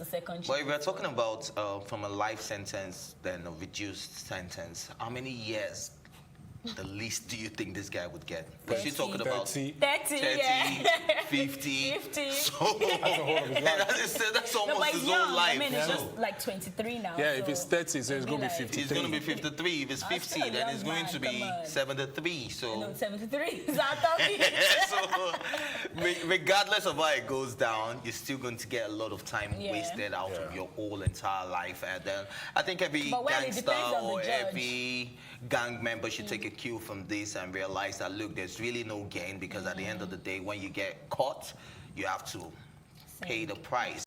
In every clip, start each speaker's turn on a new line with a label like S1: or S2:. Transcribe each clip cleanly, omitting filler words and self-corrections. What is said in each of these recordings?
S1: second chance.
S2: But if we're talking about from a life sentence, then a reduced sentence, how many years the least do you think this guy would get? Was she talking about
S3: 30,
S1: 30, yeah.
S2: 50?
S1: 50.
S2: So that's
S1: No,
S2: almost
S1: but
S2: his
S1: he's
S2: whole
S1: young.
S2: life.
S1: I mean, it's just like 23 now.
S3: Yeah,
S1: so
S3: if it's 30, so it's going to be
S1: like-
S3: 53.
S2: He's going to be 53. If it's
S1: I'm
S2: 50,
S1: still a
S2: then
S1: young
S2: it's going
S1: man,
S2: to
S1: come
S2: be
S1: on.
S2: 73. So,
S1: No, 73. So I thought
S2: regardless of how it goes down, you're still going to get a lot of time
S1: Yeah.
S2: wasted out of your whole entire life. And then I think every
S1: But well, it
S2: gangster
S1: depends on the
S2: or
S1: judge.
S2: every gang member should take a cue from this and realize that, look, there's really no gain, because at the end of the day, when you get caught, you have to pay the price.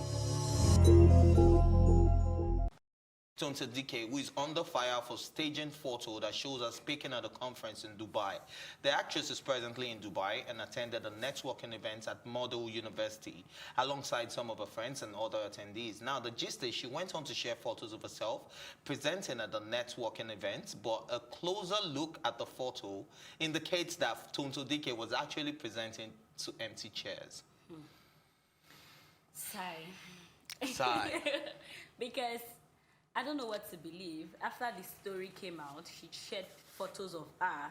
S2: Tonto Dikeh, who is under fire for staging photo that shows her speaking at a conference in Dubai. The actress is presently in Dubai and attended a networking event at Model University alongside some of her friends and other attendees. Now, the gist is she went on to share photos of herself presenting at the networking event, but a closer look at the photo indicates that Tonto Dikeh was actually presenting to empty chairs. Sigh.
S1: Because I don't know what to believe. After the story came out, she shared photos of her.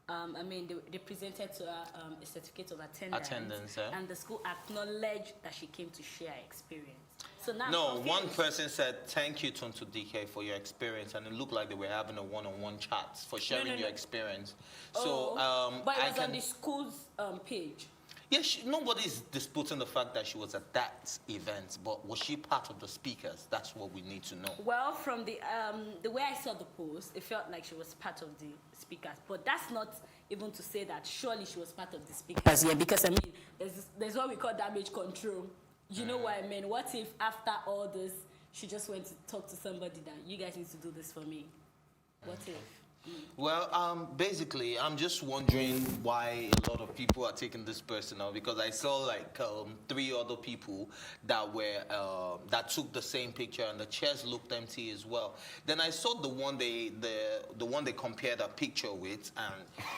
S1: I mean, they presented to her a certificate of attendance. And the school acknowledged that she came to share her experience. So now
S2: No, one person said, thank you, Tonto Dikeh, for your experience. And it looked like they were having a one-on-one chat for sharing your experience. So,
S1: but it was on the school's page.
S2: Yeah, nobody's disputing the fact that she was at that event, but was she part of the speakers? That's what we need to know.
S1: Well, from the way I saw the post, it felt like she was part of the speakers. But that's not even to say that surely she was part of the speakers. Yeah, because I mean, there's what we call damage control. You know what I mean? What if after all this, she just went to talk to somebody that you guys need to do this for me? What if?
S2: Well, basically, I'm just wondering why a lot of people are taking this personal, because I saw like 3 other people that were that took the same picture and the chairs looked empty as well. Then I saw the one they compared a picture with, and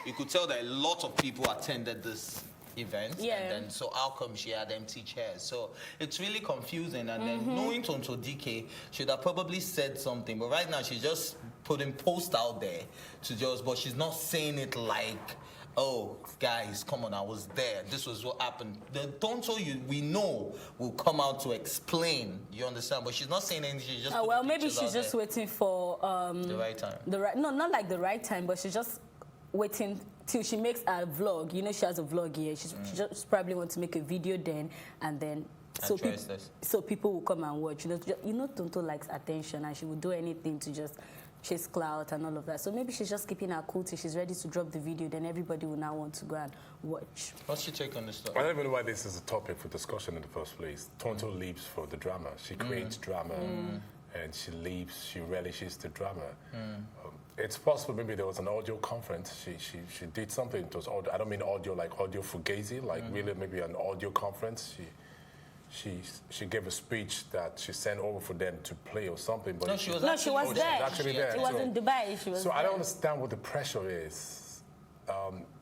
S2: you could tell that a lot of people attended this event, and then so how come she had empty chairs? So it's really confusing. And then knowing Tonto Dikeh, should have probably said something, but right now she's just putting post out there to just, but she's not saying it like, oh guys, come on, I was there, this was what happened. The Tonto we know will come out to explain, you understand, but she's not saying anything. She's just
S1: well, maybe she's just waiting for
S2: the right time.
S1: No, not like the right time, but she's just waiting till she makes a vlog. You know, she has a vlog here. She just probably wants to make a video then, and then so people will come and watch. You know, Tonto likes attention, and she would do anything to just chase clout and all of that. So maybe she's just keeping her cool till she's ready to drop the video. Then everybody will now want to go and watch.
S2: What's your take on this stuff?
S3: I don't even know why this is a topic for discussion in the first place. Tonto lives for the drama. She creates drama, and she relishes the drama. It's possible maybe there was an audio conference. She did something. It was audio. I don't mean audio like audio fugazi, like really maybe an audio conference. She gave a speech that she sent over for them to play or something. But
S1: she was there.
S3: She was actually there.
S1: She was in Dubai. She was
S3: I don't understand what the pressure is.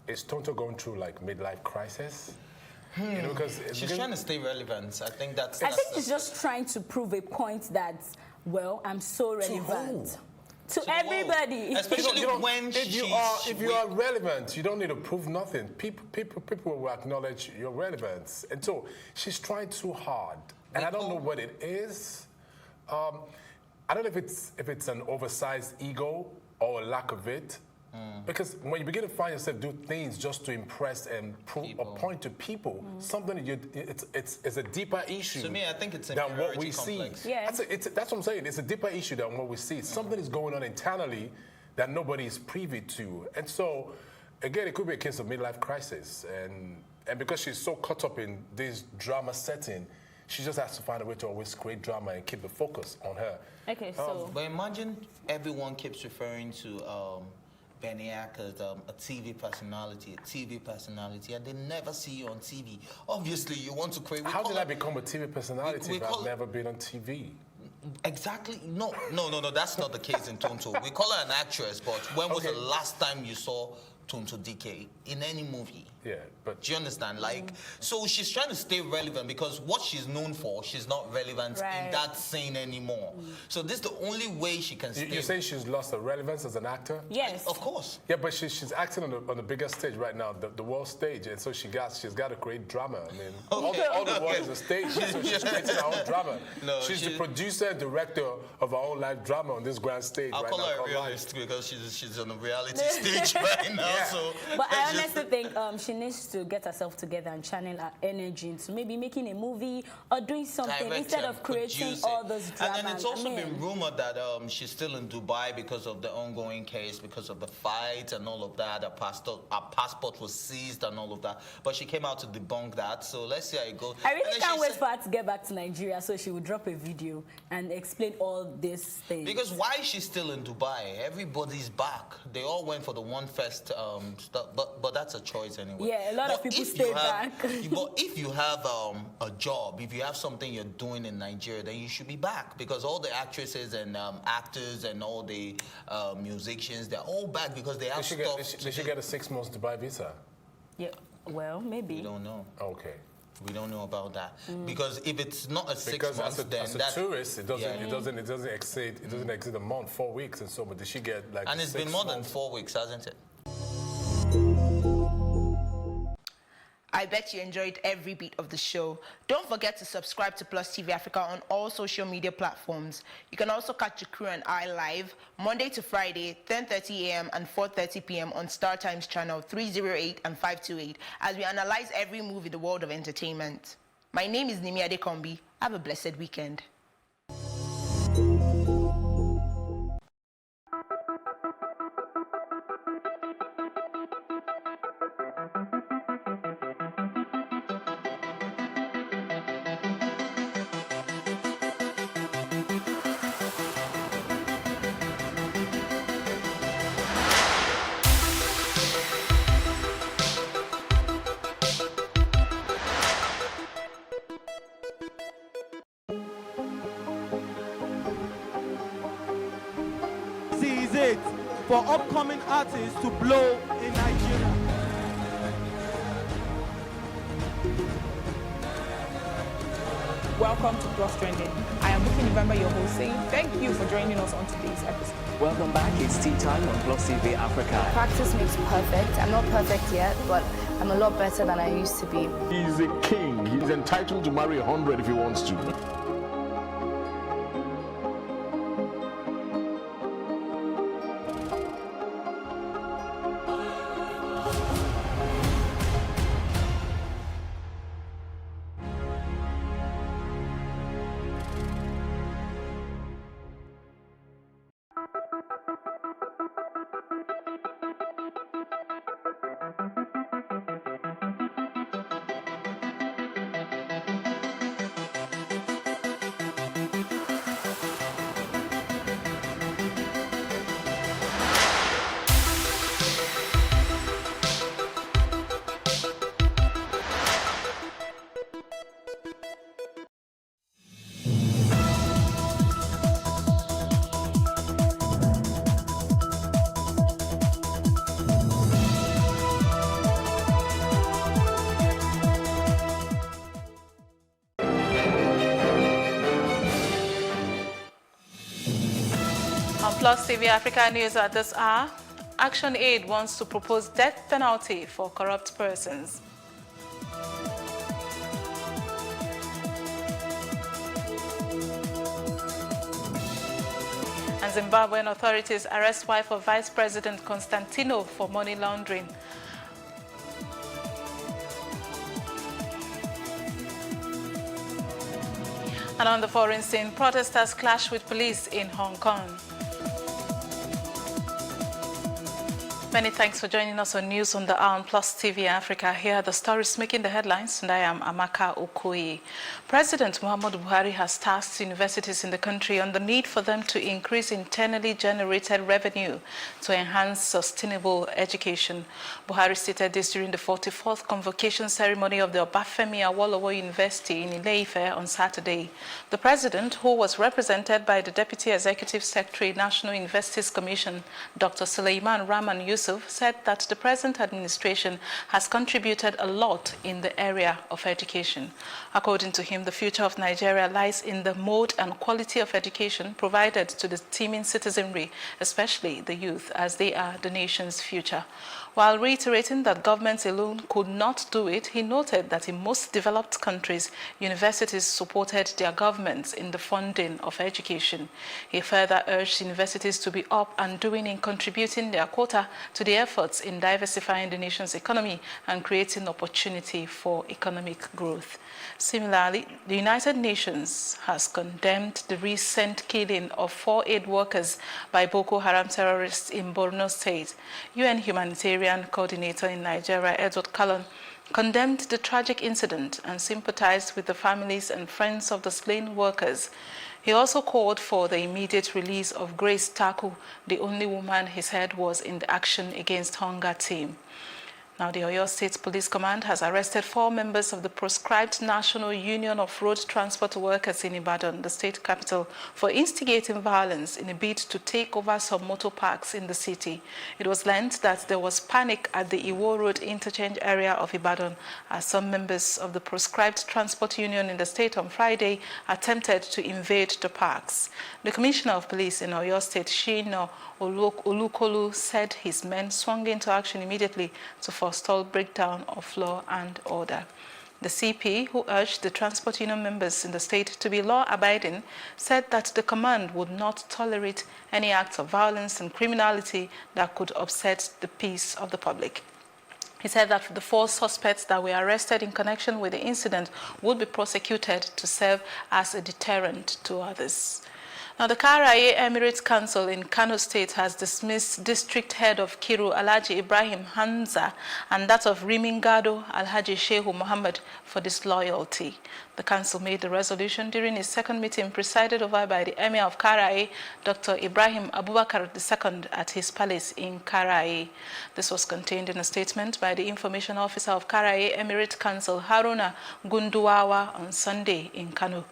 S3: Is Tonto going through like midlife crisis? You know, because
S2: she's trying to stay relevant. I think that's.
S1: I think she's just trying to prove a point that, well, I'm so relevant. To everybody,
S2: especially when
S3: if you are relevant, you don't need to prove nothing. People will acknowledge your relevance, and so she's trying too hard, and I don't know what it is. I don't know if it's an oversized ego or a lack of it, because when you begin to find yourself do things just to impress and prove a point to people, something it's a deeper issue.
S2: To me, I think it's
S3: than what we
S2: complex.
S3: see. Yeah. That's what I'm saying. It's a deeper issue than what we see. Something is going on internally that nobody is privy to, and so again, it could be a case of midlife crisis, and because she's so caught up in this drama setting, she just has to find a way to always create drama and keep the focus on her.
S1: Okay, so
S2: but imagine everyone keeps referring to Beniak as a TV personality, and they never see you on TV. Obviously, you want to create.
S3: How did I become a TV personality if I've never been on TV?
S2: Exactly. No. That's not the case in Tonto. We call her an actress, but when was the last time you saw Tonto Dikeh in any movie?
S3: Yeah, but
S2: do you understand? Like, so she's trying to stay relevant because what she's known for, she's not relevant in that scene anymore. So this is the only way she can stay.
S3: You're saying she's lost her relevance as an actor?
S1: Yes.
S2: Of course.
S3: Yeah, but she's acting on the bigger stage right now, the world stage, and so she's got to create drama. I mean, all the world is a stage, so she's creating her own drama.
S2: No,
S3: she's the producer and director of her own life drama on this grand stage.
S2: I'll call her a realist because she's on a reality stage right now.
S3: Yeah.
S2: So,
S1: but I honestly think she needs to get herself together and channel her energy into maybe making a movie or doing something instead of creating all those dramas.
S2: And then it's also been rumored that she's still in Dubai because of the ongoing case, because of the fight and all of that. Her passport was seized and all of that. But she came out to debunk that. So let's see how it goes.
S1: I really can't wait for her to get back to Nigeria so she would drop a video and explain all these things.
S2: Because why is she still in Dubai? Everybody's back. They all went for the One Fest stuff, but that's a choice anyway.
S1: Yeah, a lot of people stay back.
S2: But if you have a job, if you have something you're doing in Nigeria, then you should be back because all the actresses and actors and all the musicians, they're all back because they have stuff.
S3: They should get a 6 months Dubai visa.
S1: Yeah, well, maybe.
S2: We don't know.
S3: Okay.
S2: We don't know about that because if it's not a 6 months, then
S3: as a tourist, it doesn't exceed a month, 4 weeks, and so. But did she get like?
S2: And it's been more than 4 weeks, hasn't it?
S4: I bet you enjoyed every beat of the show. Don't forget to subscribe to Plus TV Africa on all social media platforms. You can also catch the crew and I live Monday to Friday, 10:30 a.m. and 4:30 p.m. on Star Times channel 308 and 528 as we analyze every move in the world of entertainment. My name is Nimi Adekombi. Have a blessed weekend.
S5: It for upcoming artists to blow in Nigeria.
S6: Welcome to Plus Trending. I am Buki November, your host, saying thank you for joining us on today's episode.
S7: Welcome back. It's tea time on Plus TV Africa.
S8: Practice makes perfect. I'm not perfect yet, but I'm a lot better than I used to be.
S9: He's a king. He's entitled to marry 100 if he wants to.
S10: Plus TV Africa News at this hour. Action Aid wants to propose death penalty for corrupt persons. And Zimbabwean authorities arrest wife of Vice President Constantino for money laundering. And on the foreign scene, protesters clash with police in Hong Kong. Many thanks for joining us on News on the Hour on Plus TV Africa. Here are the stories making the headlines, and I am Amaka Okoye. President Muhammadu Buhari has tasked universities in the country on the need for them to increase internally generated revenue to enhance sustainable education. Buhari stated this during the 44th convocation ceremony of the Obafemi Awolowo University in Ile-Ife on Saturday. The president, who was represented by the Deputy Executive Secretary, National Universities Commission, Dr. Suleiman Rahman Yusuf, Yusuf said that the present administration has contributed a lot in the area of education. According to him, the future of Nigeria lies in the mode and quality of education provided to the teeming citizenry, especially the youth, as they are the nation's future. While reiterating that governments alone could not do it, he noted that in most developed countries, universities supported their governments in the funding of education. He further urged universities to be up and doing in contributing their quota to the efforts in diversifying the nation's economy and creating opportunity for economic growth. Similarly, the United Nations has condemned the recent killing of 4 aid workers by Boko Haram terrorists in Borno State. UN Humanitarian Coordinator in Nigeria, Edward Cullen, condemned the tragic incident and sympathized with the families and friends of the slain workers. He also called for the immediate release of Grace Taku, the only woman he said was in the Action Against Hunger team. Now, the Oyo State Police Command has arrested 4 members of the proscribed National Union of Road Transport Workers in Ibadan, the state capital, for instigating violence in a bid to take over some motor parks in the city. It was learned that there was panic at the Iwo Road interchange area of Ibadan as some members of the proscribed transport union in the state on Friday attempted to invade the parks. The Commissioner of Police in Oyo State, Shino Olukolu, said his men swung into action immediately to forestall breakdown of law and order. The CP, who urged the transport union members in the state to be law-abiding, said that the command would not tolerate any acts of violence and criminality that could upset the peace of the public. He said that the 4 suspects that were arrested in connection with the incident would be prosecuted to serve as a deterrent to others. Now, the Karaye Emirates Council in Kano State has dismissed District Head of Kiru, Alhaji Ibrahim Hamza, and that of Rimingado, Alhaji Shehu Muhammad, for disloyalty. The council made the resolution during its second meeting presided over by the Emir of Karaye, Dr. Ibrahim Abubakar II, at his palace in Karaye. This was contained in a statement by the Information Officer of Karaye Emirate Council, Haruna Gunduwawa, on Sunday in Kano.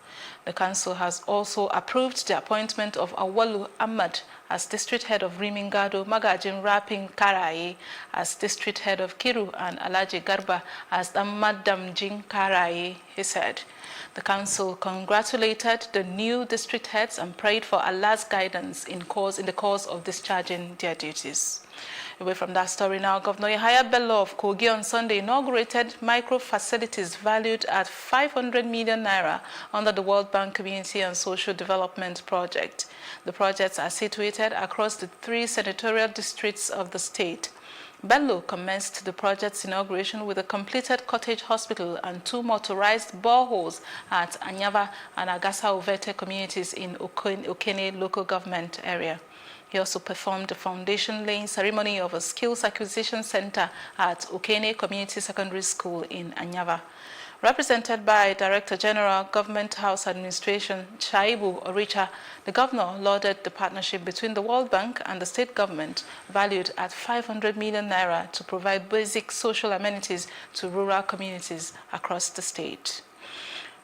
S10: The council has also approved the appointment of Awalu Ahmad as district head of Rimingado, Magajin Rapin Karaye as district head of Kiru, and Alaji Garba as Dammadamjin Karaye, he said. The council congratulated the new district heads and prayed for Allah's guidance in the course of discharging their duties. Away from that story now, Governor Yahaya Bello of Kogi on Sunday inaugurated micro-facilities valued at 500 million naira under the World Bank Community and Social Development Project. The projects are situated across the 3 senatorial districts of the state. Bello commenced the project's inauguration with a completed cottage hospital and 2 motorized boreholes at Anyava and Agasa Ovete communities in Okene local government area. He also performed the foundation-laying ceremony of a skills acquisition center at Okene Community Secondary School in Anyava. Represented by Director General, Government House Administration, Shaibu Oricha, the governor lauded the partnership between the World Bank and the state government, valued at 500 million naira, to provide basic social amenities to rural communities across the state.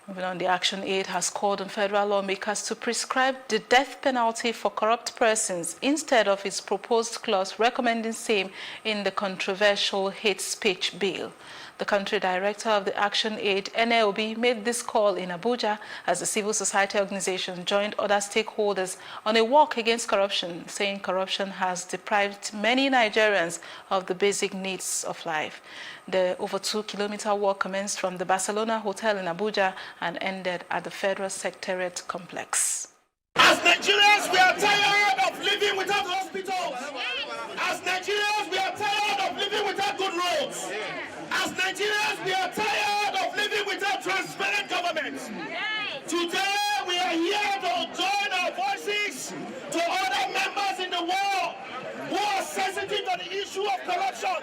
S10: Moving on, the Action Aid has called on federal lawmakers to prescribe the death penalty for corrupt persons instead of its proposed clause recommending same in the controversial hate speech bill. The country director of the Action Aid, NLB, made this call in Abuja as the civil society organization joined other stakeholders on a walk against corruption, saying corruption has deprived many Nigerians of the basic needs of life. The over 2-kilometer walk commenced from the Barcelona Hotel in Abuja and ended at the Federal Secretariat complex.
S11: As Nigerians, we are tired of living without hospitals. As Nigerians, we are tired of living without good roads. As Nigerians, we are tired of living without transparent government. Today, we are here to join our voices to other members in the world who are sensitive to the issue of corruption.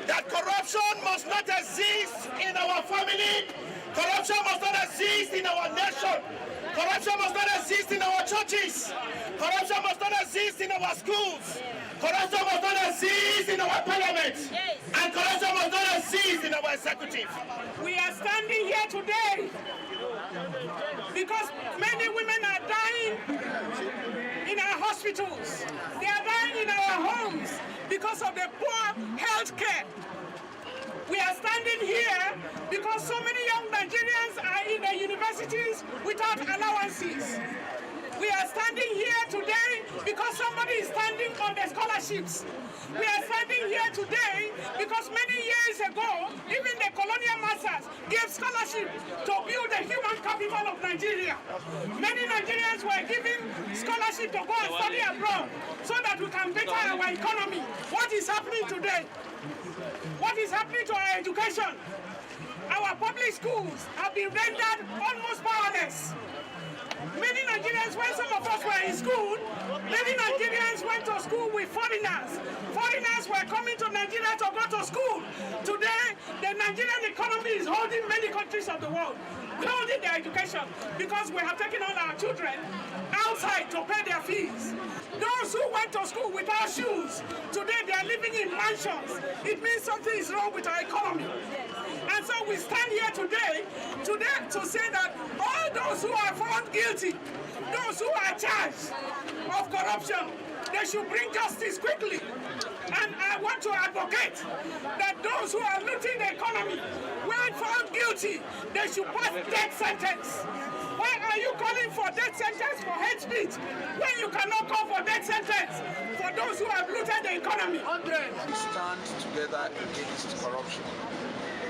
S11: That corruption must not exist in our family. Corruption must not exist in our nation. Corruption must not exist in our churches. Corruption must not exist in our schools. Corruption must not exist in our parliament. And corruption must not exist in our executive.
S12: We are standing here today because many women are dying in our hospitals. They are dying in our homes because because of the poor health care. We are standing here because so many young Nigerians are in the universities without allowances. We are standing here today because somebody is standing on the scholarships. We are standing here today because many years ago, even the colonial masters gave scholarship to build the human capital of Nigeria. Many Nigerians were given scholarship to go and study abroad so that we can better our economy. What is happening today? What is happening to our education? Our public schools have been rendered almost powerless. Many Nigerians, when some of us were in school, many Nigerians went to school with foreigners. Foreigners were coming to Nigeria to go to school. Today, the Nigerian economy is holding many countries of the world, holding their education, because we have taken all our children outside to pay their fees. Those who went to school without shoes, today they are living in mansions. It means something is wrong with our economy. And so we stand here today to say that all those who are found guilty, those who are charged of corruption, they should bring justice quickly. And I want to advocate that those who are looting the economy, when found guilty, they should pass death sentence. Why are you calling for death sentence for hate speech when you cannot call for death sentence for those who have looted the economy?
S13: We stand together against corruption.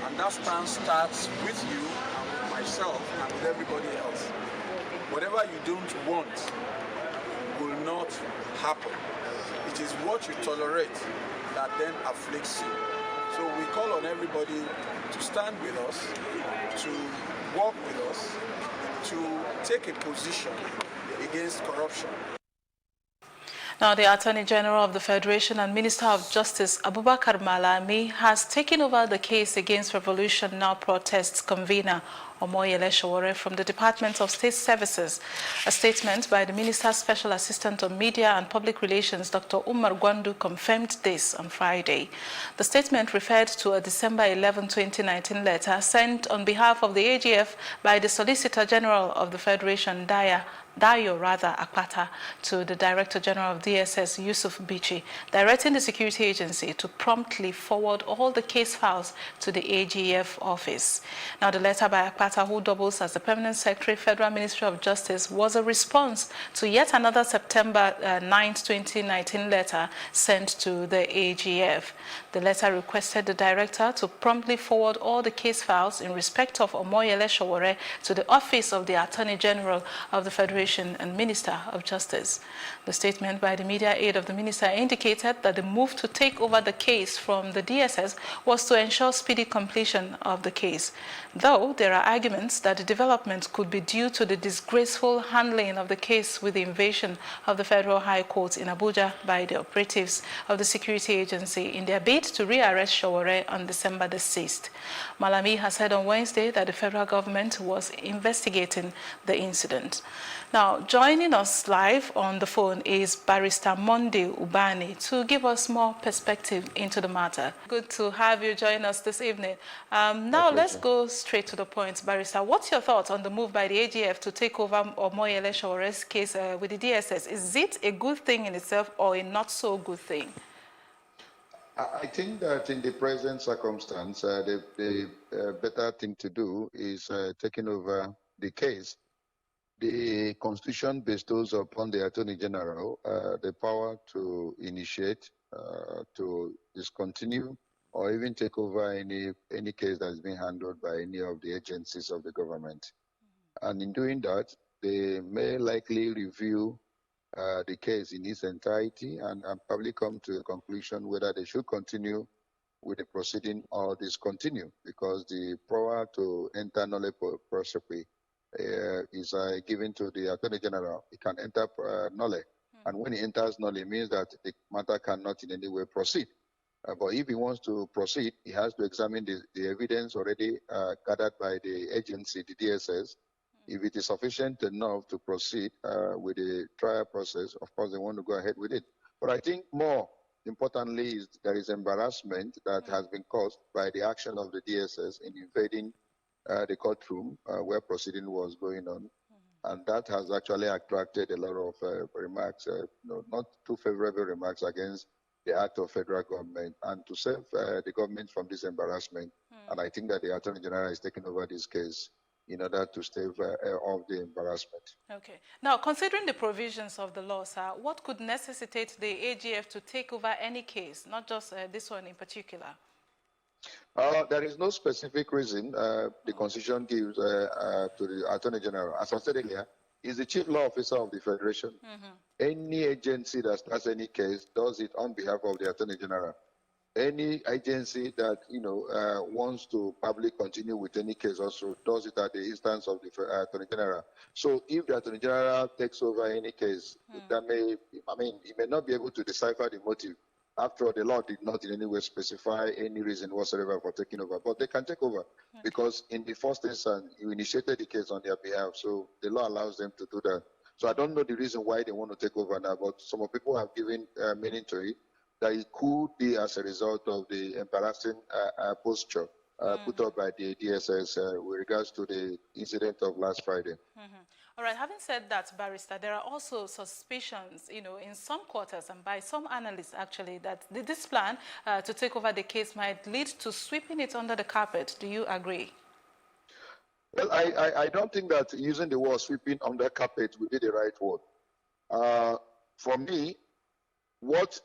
S13: And that stance starts with you and with myself and with everybody else. Whatever you don't want will not happen. It is what you tolerate that then afflicts you. So we call on everybody to stand with us, to work with us, to take a position against corruption.
S10: Now, the Attorney General of the Federation and Minister of Justice, Abubakar Malami, has taken over the case against Revolution Now protests convener Omoyele Sowore from the Department of State Services. A statement by the Minister's Special Assistant on Media and Public Relations, Dr. Umar Gwandu, confirmed this on Friday. The statement referred to a December 11, 2019 letter sent on behalf of the AGF by the Solicitor General of the Federation, Dayo Akpata, to the Director General of DSS, Yusuf Bichi, directing the security agency to promptly forward all the case files to the AGF office. Now, the letter by Akpata, who doubles as the Permanent Secretary, Federal Ministry of Justice, was a response to yet another September 9, 2019 letter sent to the AGF. The letter requested the Director to promptly forward all the case files in respect of Omoyele Sowore to the Office of the Attorney General of the Federation and Minister of Justice. The statement by the media aide of the minister indicated that the move to take over the case from the DSS was to ensure speedy completion of the case, though there are arguments that the development could be due to the disgraceful handling of the case with the invasion of the Federal High Court in Abuja by the operatives of the security agency in their bid to rearrest Sowore on December the 6th. Malami has said on Wednesday that the federal government was investigating the incident. Now, joining us live on the phone is Barrister Monday Ubani to give us more perspective into the matter. Good to have you join us this evening. Now, let's go straight to the point, Barrister. What's your thoughts on the move by the AGF to take over Omoyele Sowore's case with the DSS? Is it a good thing in itself or a not so good thing?
S14: I think that in the present circumstance, the better thing to do is taking over the case. The Constitution bestows upon the Attorney General the power to initiate, to discontinue, or even take over any case that is being handled by any of the agencies of the government. And in doing that, they may likely review the case in its entirety and probably come to a conclusion whether they should continue with the proceeding or discontinue, because the power to enter nolle prosequi is given to the Attorney General. He can enter nolle, and when he enters nolle, it means that the matter cannot in any way proceed. But if he wants to proceed, he has to examine the evidence already gathered by the agency, the DSS. If it is sufficient enough to proceed with the trial process, of course, they want to go ahead with it. But I think more importantly is there is embarrassment that has been caused by the action of the DSS in invading the courtroom where proceeding was going on. And that has actually attracted a lot of remarks, not too favorable remarks against the act of federal government and to save the government from this embarrassment. And I think that the Attorney General is taking over this case in order to stave off the embarrassment.
S10: Okay. Now, considering the provisions of the law, sir, what could necessitate the AGF to take over any case, not just this one in particular?
S14: There is no specific reason the Constitution gives to the Attorney General. As I said earlier, he's the chief law officer of the Federation. Any agency that starts any case does it on behalf of the Attorney General. Any agency that wants to publicly continue with any case also does it at the instance of the Attorney General. So if the Attorney General takes over any case, that he may not be able to decipher the motive. After all, the law did not in any way specify any reason whatsoever for taking over, but they can take over because in the first instance, you initiated the case on their behalf, so the law allows them to do that. So I don't know the reason why they want to take over now, but some people have given meaning to it, that it could be as a result of the embarrassing posture put up by the DSS with regards to the incident of last Friday.
S10: All right, having said that, Barrister, there are also suspicions, in some quarters and by some analysts, actually, that this plan to take over the case might lead to sweeping it under the carpet. Do you agree?
S14: Well, I don't think that using the word sweeping under the carpet would be the right word. For me, what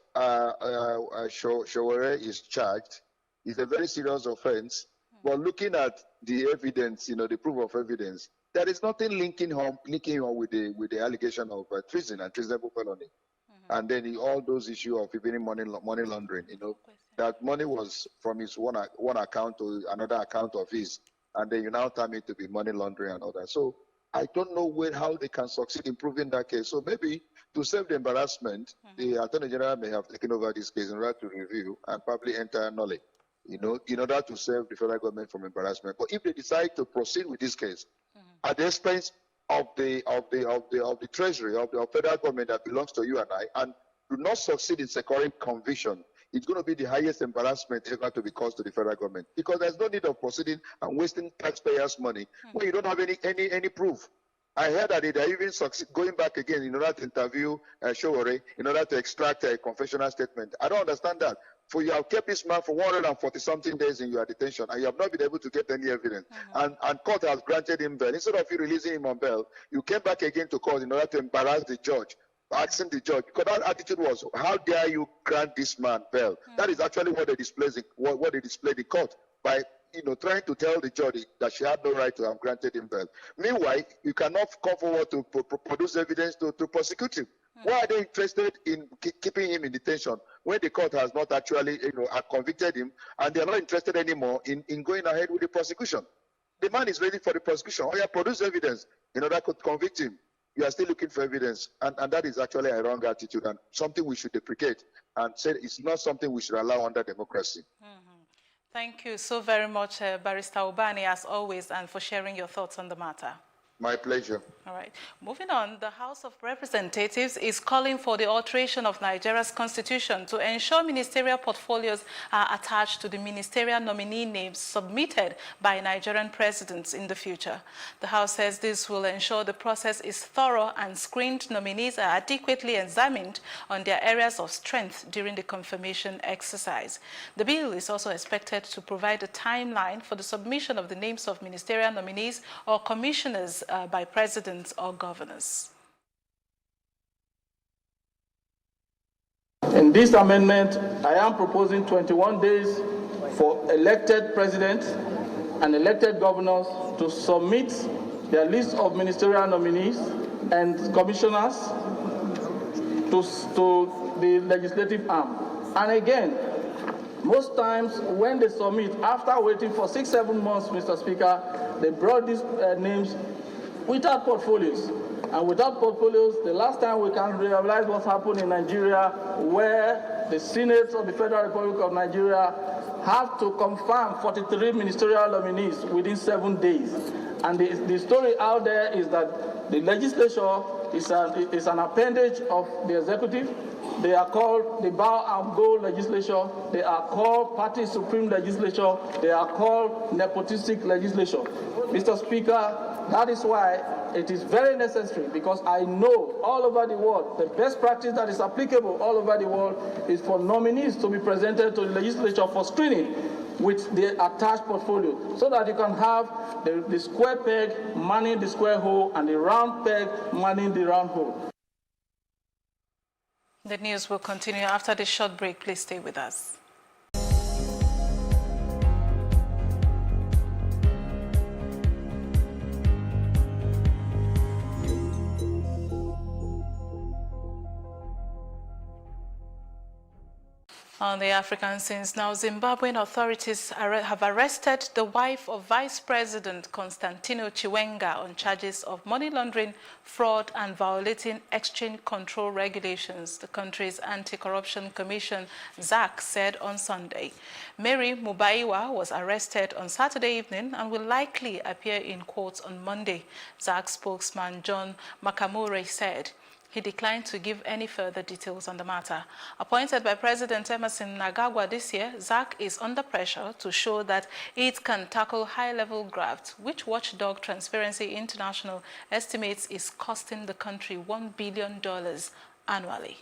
S14: Sowore is charged is a very serious offense. But looking at the evidence, the proof of evidence, there is nothing linking him with the allegation of treason and treasonable felony. And then all those issues of even money laundering, that money was from his one account to another account of his, and then you now tell me to be money laundering and all that. So I don't know how they can succeed in proving that case. So maybe to save the embarrassment, the Attorney General may have taken over this case in order to review and probably enter knowledge, in order to save the federal government from embarrassment. But if they decide to proceed with this case at the expense of the treasury of the federal government that belongs to you and I, and do not succeed in securing conviction, it's going to be the highest embarrassment ever to be caused to the federal government, because there's no need of proceeding and wasting taxpayers' money when you don't have any proof. I heard that they are even going back again in order to interview Sowore, in order to extract a confessional statement. I don't understand that. For you have kept this man for 140-something days in your detention, and you have not been able to get any evidence. And court has granted him bail. Instead of you releasing him on bail, you came back again to court in order to embarrass the judge, asking the judge. Because that attitude was, how dare you grant this man bail? That is actually what they displayed in court by trying to tell the judge that she had no right to have granted him bail. Meanwhile, you cannot come forward to produce evidence to prosecute him. Why are they interested in keeping him in detention when the court has not actually convicted him, and they are not interested anymore in going ahead with the prosecution? The man is ready for the prosecution. Oh, yeah, produce evidence in order to convict him. You are still looking for evidence, and that is actually a wrong attitude and something we should deprecate and say it's not something we should allow under democracy.
S10: Thank you so very much, Barrister Ubani, as always, and for sharing your thoughts on the matter.
S14: My pleasure.
S10: All right. Moving on, the House of Representatives is calling for the alteration of Nigeria's constitution to ensure ministerial portfolios are attached to the ministerial nominee names submitted by Nigerian presidents in the future. The House says this will ensure the process is thorough and screened nominees are adequately examined on their areas of strength during the confirmation exercise. The bill is also expected to provide a timeline for the submission of the names of ministerial nominees or commissioners by presidents or governors.
S5: In this amendment, I am proposing 21 days for elected presidents and elected governors to submit their list of ministerial nominees and commissioners to the legislative arm. And again, most times when they submit, after waiting for 6-7 months, Mr. Speaker, they brought these names without portfolios. And without portfolios, the last time we can realize what happened in Nigeria, where the Senate of the Federal Republic of Nigeria have to confirm 43 ministerial nominees within 7 days. And the story out there is that the legislature is an appendage of the executive. They are called the Bow and Go legislature. They are called Party Supreme legislature. They are called nepotistic legislature. Mr. Speaker, that is why it is very necessary, because I know all over the world, the best practice that is applicable all over the world is for nominees to be presented to the legislature for screening with the attached portfolio, so that you can have the square peg manning the square hole and the round peg manning the round hole.
S10: The news will continue after this short break. Please stay with us. On the African scenes now, Zimbabwean authorities have arrested the wife of Vice President Constantino Chiwenga on charges of money laundering, fraud, and violating exchange control regulations, the country's Anti-Corruption Commission, ZAC, said on Sunday. Mary Mubaiwa was arrested on Saturday evening and will likely appear in court on Monday, ZAC spokesman John Makamure said. He declined to give any further details on the matter. Appointed by President Emerson Mnangagwa this year, ZAC is under pressure to show that it can tackle high-level graft, which watchdog Transparency International estimates is costing the country $1 billion annually.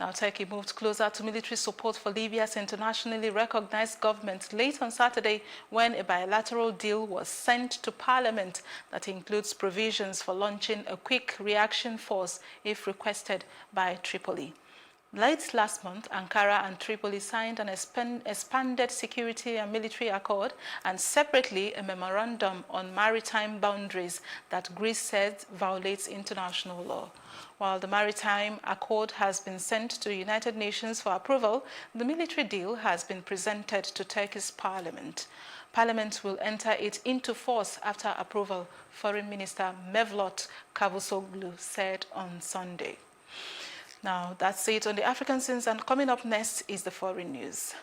S10: Now, Turkey moved closer to military support for Libya's internationally recognized government late on Saturday when a bilateral deal was sent to parliament that includes provisions for launching a quick reaction force if requested by Tripoli. Late last month, Ankara and Tripoli signed an expanded security and military accord and separately a memorandum on maritime boundaries that Greece said violates international law. While the maritime accord has been sent to the United Nations for approval, the military deal has been presented to Turkey's parliament. Parliament will enter it into force after approval, Foreign Minister Mevlut Cavusoglu said on Sunday. Now, that's it on the African scenes, and coming up next is the foreign news.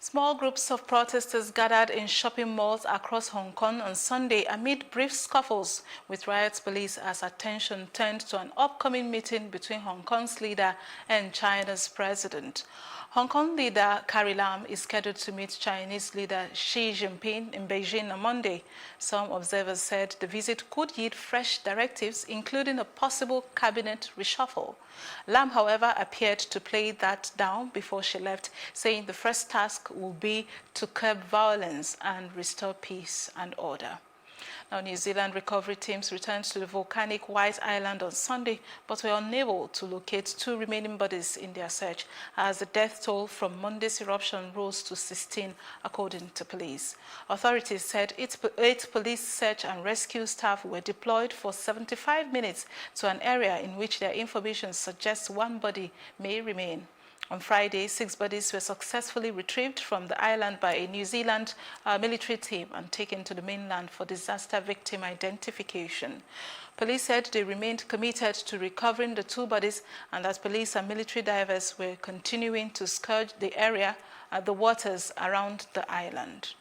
S10: Small groups of protesters gathered in shopping malls across Hong Kong on Sunday amid brief scuffles with riot police as attention turned to an upcoming meeting between Hong Kong's leader and China's president. Hong Kong leader Carrie Lam is scheduled to meet Chinese leader Xi Jinping in Beijing on Monday. Some observers said the visit could yield fresh directives, including a possible cabinet reshuffle. Lam, however, appeared to play that down before she left, saying the first task will be to curb violence and restore peace and order. Now, New Zealand recovery teams returned to the volcanic White Island on Sunday, but were unable to locate 2 remaining bodies in their search, as the death toll from Monday's eruption rose to 16, according to police. Authorities said 8 police search and rescue staff were deployed for 75 minutes to an area in which their information suggests 1 body may remain. On Friday, 6 bodies were successfully retrieved from the island by a New Zealand military team and taken to the mainland for disaster victim identification. Police said they remained committed to recovering the 2 bodies and that police and military divers were continuing to scourge the area at the waters around the island.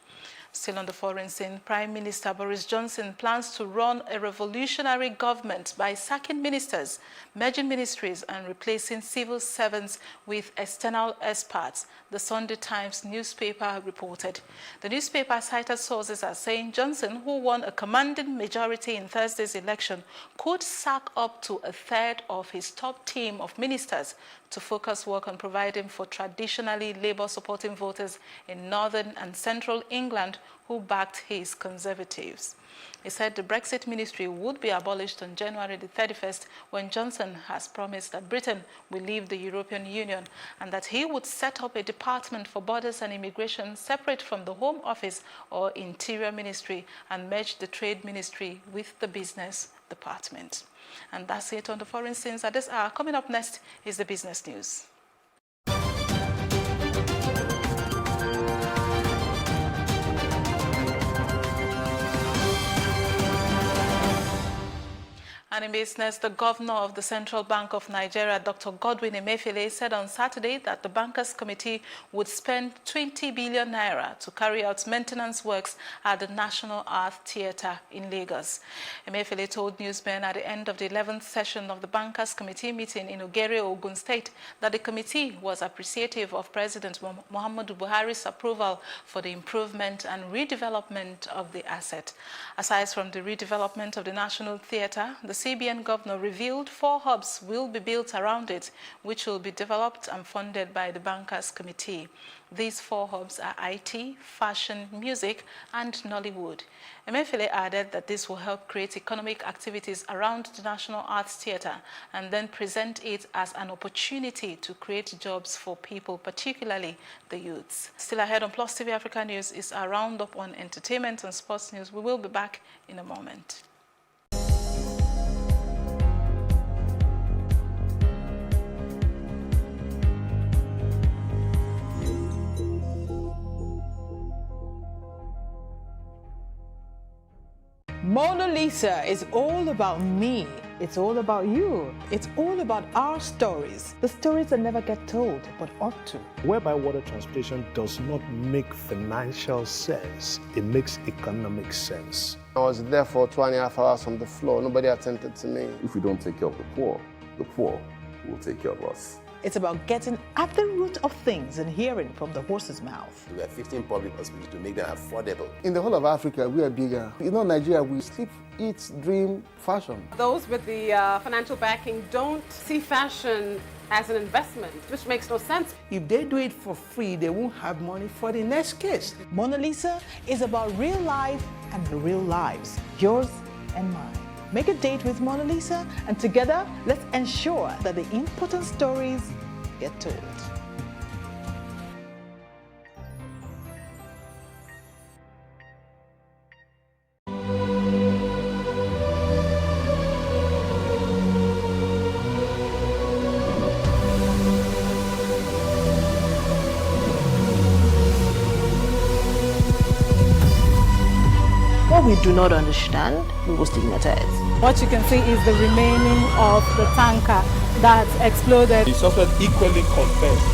S10: Still on the foreign scene, Prime Minister Boris Johnson plans to run a revolutionary government by sacking ministers, merging ministries, and replacing civil servants with external experts, the Sunday Times newspaper reported. The newspaper cited sources as saying Johnson, who won a commanding majority in Thursday's election, could sack up to 1/3 of his top team of ministers to focus work on providing for traditionally Labour-supporting voters in northern and central England who backed his Conservatives. He said the Brexit ministry would be abolished on January the 31st when Johnson has promised that Britain will leave the European Union and that he would set up a department for borders and immigration separate from the Home Office or Interior Ministry and merge the Trade Ministry with the Business Department. And that's it on the foreign scenes at this hour. Coming up next is the business news. And in business, the governor of the Central Bank of Nigeria, Dr. Godwin Emefiele, said on Saturday that the Bankers Committee would spend 20 billion naira to carry out maintenance works at the National Art Theatre in Lagos. Emefiele told newsmen at the end of the 11th session of the Bankers Committee meeting in Ogere, Ogun State, that the committee was appreciative of President Muhammadu Buhari's approval for the improvement and redevelopment of the asset. Aside from the redevelopment of the National Theatre, the CBN governor revealed 4 hubs will be built around it, which will be developed and funded by the Bankers Committee. These 4 hubs are IT, fashion, music, and Nollywood. Emefiele added that this will help create economic activities around the National Arts Theatre and then present it as an opportunity to create jobs for people, particularly the youths. Still ahead on Plus TV Africa News is our roundup on entertainment and sports news. We will be back in a moment.
S6: Mona Lisa is all about me. It's all about you. It's all about our stories. The stories that never get told, but ought to.
S9: Whereby water transportation does not make financial sense, it makes economic sense.
S15: I was there for 2.5 hours on the floor. Nobody attended to me.
S16: If we don't take care of the poor will take care of us.
S6: It's about getting at the root of things and hearing from the horse's mouth.
S17: We have 15 public hospitals to make them affordable.
S15: In the whole of Africa, we are bigger. You know, Nigeria, we sleep, eat, dream, fashion.
S18: Those with the financial backing don't see fashion as an investment, which makes no sense.
S19: If they do it for free, they won't have money for the next case.
S6: Mona Lisa is about real life and real lives, yours and mine. Make a date with Mona Lisa, and together, let's ensure that the important stories get told.
S20: What we do not understand, we will stigmatize.
S21: What you can see is the remaining of the tanker that exploded.
S22: The suspect equally confessed.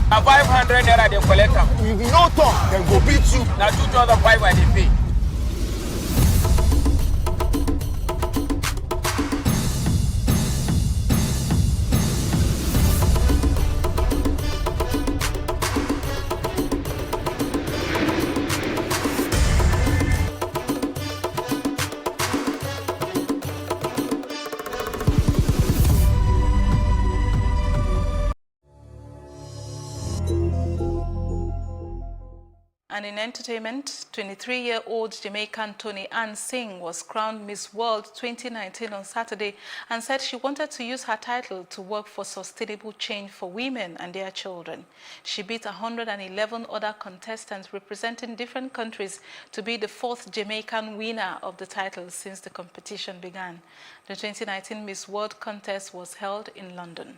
S23: A 500 naira they collect them.
S11: No talk, then go beat you.
S23: Now 2,500 I dey pay.
S10: And in entertainment, 23-year-old Jamaican Toni Ann Singh was crowned Miss World 2019 on Saturday and said she wanted to use her title to work for sustainable change for women and their children. She beat 111 other contestants representing different countries to be the 4th Jamaican winner of the title since the competition began. The 2019 Miss World contest was held in London.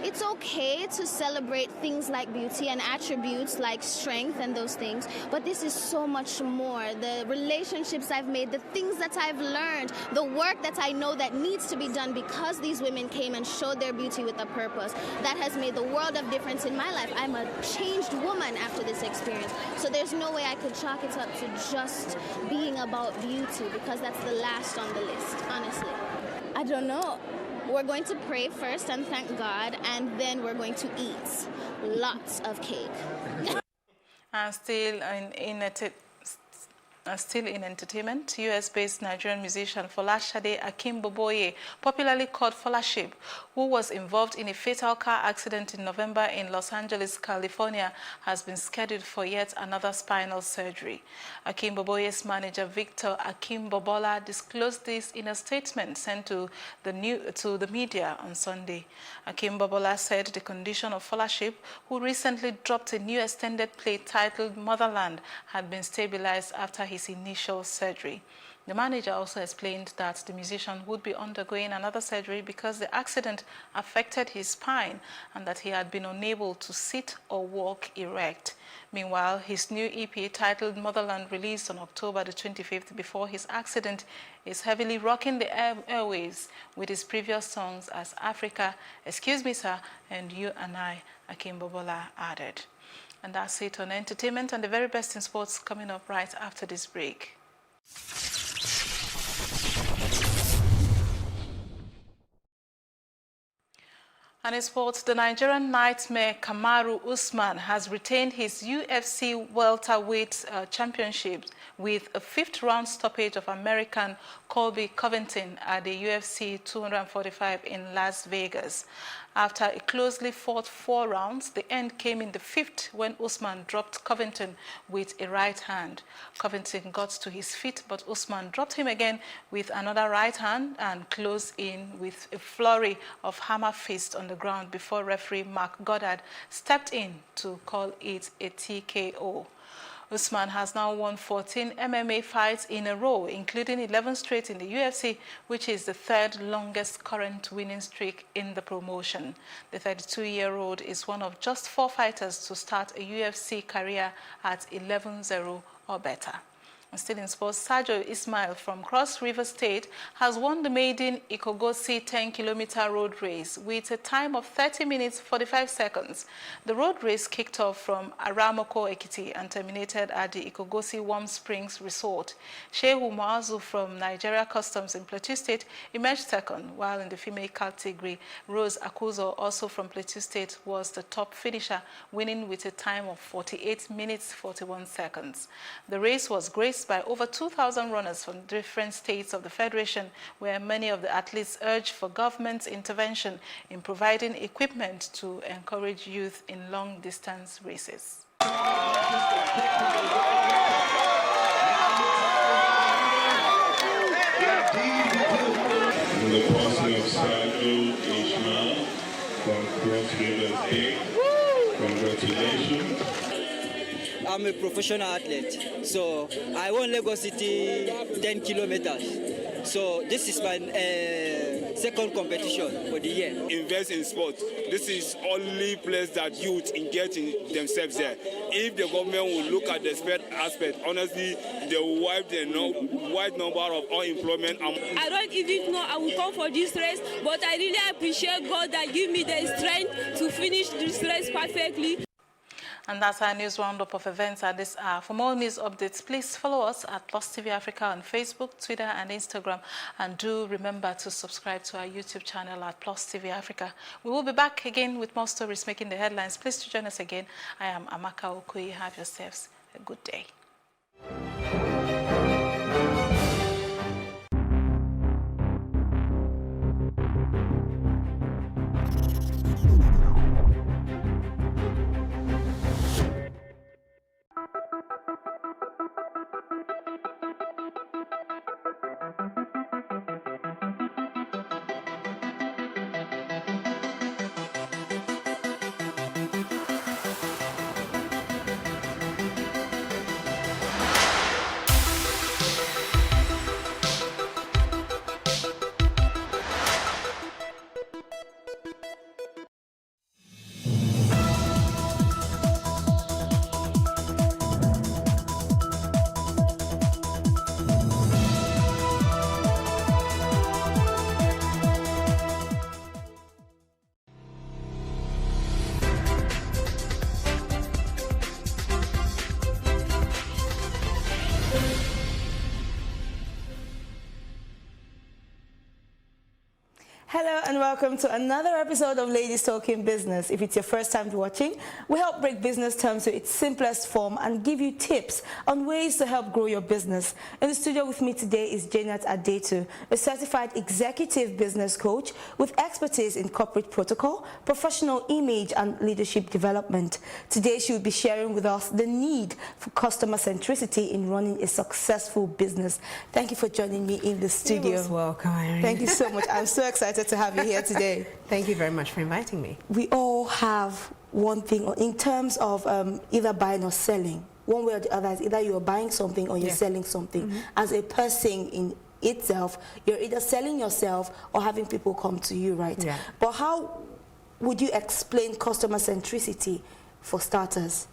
S24: It's okay to celebrate things like beauty and attributes like strength and those things, but this is so much more. The relationships I've made, the things that I've learned, the work that I know that needs to be done because these women came and showed their beauty with a purpose, that has made the world of difference in my life. I'm a changed woman after this experience, so there's no way I could chalk it up to just being about beauty because that's the last on the list, honestly. I don't know. We're going to pray first and thank God, and then we're going to eat lots of cake.
S10: And still in entertainment, US-based Nigerian musician Folashade Akimboboye, popularly called Folashib, who was involved in a fatal car accident in November in Los Angeles, California, has been scheduled for yet another spinal surgery. Akimboboye's manager, Victor Akimbobola, disclosed this in a statement sent to the media on Sunday. Akimbobola said the condition of Folashib, who recently dropped a new extended play titled Motherland, had been stabilized after his initial surgery. The manager also explained that the musician would be undergoing another surgery because the accident affected his spine and that he had been unable to sit or walk erect. Meanwhile, his new EP titled Motherland, released on October the 25th before his accident, is heavily rocking the airwaves with his previous songs as Africa, Excuse Me Sir, and You and I, Akim Bobola added. And that's it on entertainment, and the very best in sports coming up right after this break. And in sports, the Nigerian nightmare Kamaru Usman has retained his UFC welterweight championship with a fifth-round stoppage of American Colby Covington at the UFC 245 in Las Vegas. After a closely fought 4 rounds, the end came in the 5th when Usman dropped Covington with a right hand. Covington got to his feet, but Usman dropped him again with another right hand and closed in with a flurry of hammer fist on the ground before referee Mark Goddard stepped in to call it a TKO. Usman has now won 14 MMA fights in a row, including 11 straight in the UFC, which is the 3rd longest current winning streak in the promotion. The 32-year-old is one of just 4 fighters to start a UFC career at 11-0 or better. And still in sports, Sergio Ismail from Cross River State has won the maiden Ikogosi 10-kilometer road race with a time of 30 minutes 45 seconds. The road race kicked off from Aramoko, Ekiti and terminated at the Ikogosi Warm Springs Resort. Shehu Muazu from Nigeria Customs in Plateau State emerged second, while in the female category, Rose Akuzo, also from Plateau State, was the top finisher, winning with a time of 48 minutes 41 seconds. The race was graced by over 2,000 runners from different states of the Federation, where many of the athletes urged for government intervention in providing equipment to encourage youth in long-distance races.
S1: The passing of Sergio Ismail from Cross River State. Congratulations.
S2: I'm a professional athlete, so I won Lagos City 10 kilometers. So this is my second competition for the year.
S3: Invest in sport. This is only place that youth engage in themselves there. If the government will look at the sport aspect, honestly, they will wipe the wide number of unemployment.
S4: I don't even know I will come for this race, but I really appreciate God that give me the strength to finish this race perfectly.
S10: And that's our news roundup of events at this hour. For more news updates, please follow us at Plus TV Africa on Facebook, Twitter, and Instagram. And do remember to subscribe to our YouTube channel at Plus TV Africa. We will be back again with more stories making the headlines. Please to join us again. I am Amaka Okoye. Have yourselves a good day.
S25: Hello and welcome to another episode of Ladies Talking Business. If it's your first time watching, we help break business terms to its simplest form and give you tips on ways to help grow your business. In the studio with me today is Janet Adetu, a certified executive business coach with expertise in corporate protocol, professional image and leadership development. Today she will be sharing with us the need for customer centricity in running a successful business. Thank you for joining me in the studio.
S26: You're most welcome, Irene.
S25: Thank you so much. I'm so excited to have you here today.
S26: Thank you very much for inviting me.
S25: We all have one thing in terms of either buying or selling. one way or the other. It's either you're buying something or you're selling something. As a person in itself, you're either selling yourself or having people come to you, right?
S6: Yeah.
S25: But how would you explain customer centricity for starters?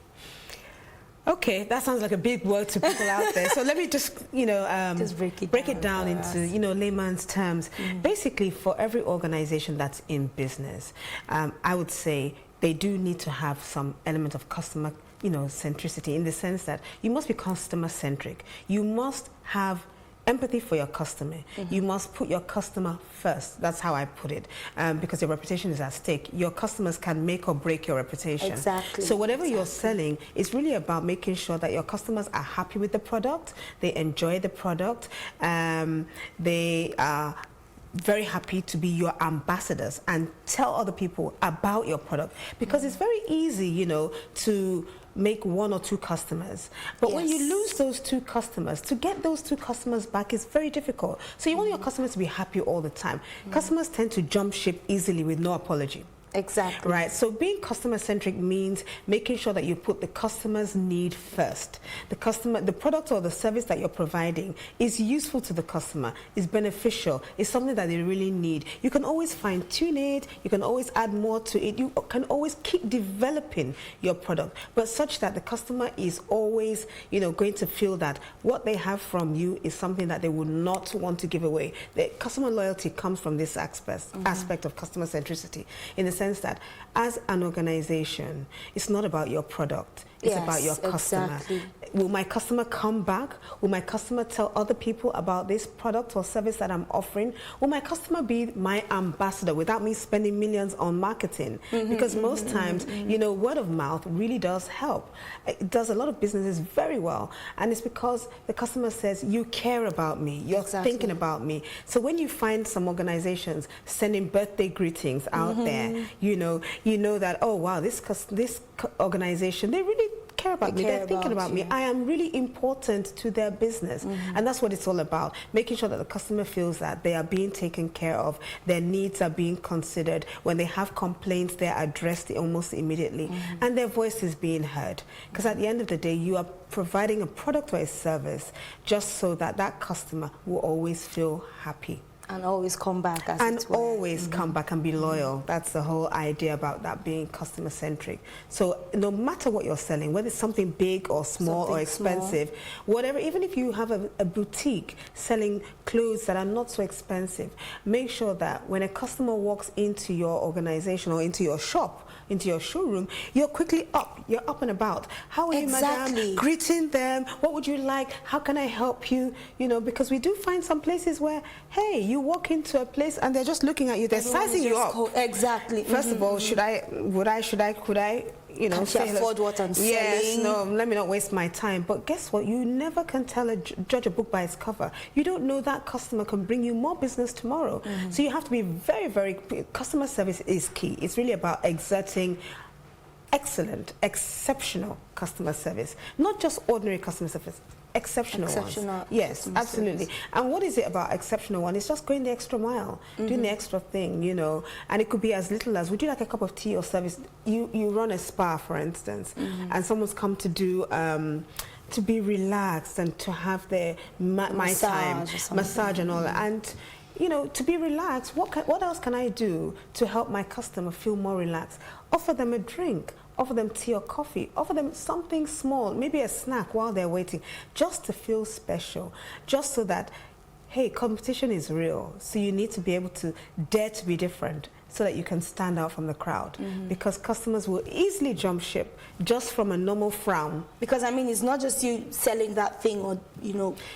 S7: Okay, that sounds like a big word to people out there. So let me just,
S25: just
S7: break it down into, layman's terms. Basically, for every organization that's in business, I would say they do need to have some element of customer, centricity, in the sense that you must be customer centric. You must have empathy for your customer. You must put your customer first. That's how I put it, because your reputation is at stake. Your customers can make or break your reputation.
S25: Exactly.
S7: So whatever you're selling, it's really about making sure that your customers are happy with the product, they enjoy the product, they are very happy to be your ambassadors and tell other people about your product, because it's very easy, to make 1 or 2 customers, but when you lose those 2 customers, to get those 2 customers back is very difficult. So you want your customers to be happy all the time. Customers tend to jump ship easily with no apology.
S25: Exactly.
S7: Right. So being customer centric means making sure that you put the customer's need first. The product or the service that you're providing is useful to the customer, is beneficial, is something that they really need. You can always fine tune it, you can always add more to it, you can always keep developing your product, but such that the customer is always, going to feel that what they have from you is something that they would not want to give away. The customer loyalty comes from this aspect of customer centricity, in the sense that as an organization, it's not about your product, it's about your customer.
S25: Exactly.
S7: Will my customer come back? Will my customer tell other people about this product or service that I'm offering? Will my customer be my ambassador without me spending millions on marketing? Because most times, word of mouth really does help. It does a lot of businesses very well. And it's because the customer says, you care about me, you're thinking about me. So when you find some organizations sending birthday greetings out there, you know that, oh wow, this organization, they really care about me, they're thinking about me. I am really important to their business. And that's what it's all about, making sure that the customer feels that they are being taken care of, their needs are being considered. When they have complaints, they're addressed almost immediately, and their voice is being heard. Because at the end of the day, you are providing a product or a service just so that that customer will always feel happy.
S25: And always come back,
S7: come back and be loyal. That's the whole idea about that being customer centric. So no matter what you're selling, whether it's something big or small or expensive, whatever, even if you have a boutique selling clothes that are not so expensive, make sure that when a customer walks into your organization or into your shop, into your showroom, you're quickly up. You're up and about. How are you, madam? Greeting them. What would you like? How can I help you? Because we do find some places where, hey, you walk into a place and they're just looking at you. They're sizing you up.
S25: Exactly.
S7: First of all, could I?
S25: Can she afford what I'm selling?
S7: Yes, no, let me not waste my time. But guess what? You never can judge a book by its cover. You don't know that customer can bring you more business tomorrow. So you have to be very, very, customer service is key. It's really about exerting excellent, exceptional customer service. Not just ordinary customer service. Exceptional ones. Yes, absolutely. And what is it about exceptional one? It's just going the extra mile, doing the extra thing, and it could be as little as, would you like a cup of tea or service? You run a spa, for instance, and someone's come to do to be relaxed and to have their massage and all that, and to be relaxed. What else can I do to help my customer feel more relaxed? Offer them a drink, offer them tea or coffee, offer them something small, maybe a snack while they're waiting, just to feel special, just so that, hey, competition is real, so you need to be able to dare to be different so that you can stand out from the crowd, because customers will easily jump ship just from a normal frown.
S25: Because it's not just you selling that thing or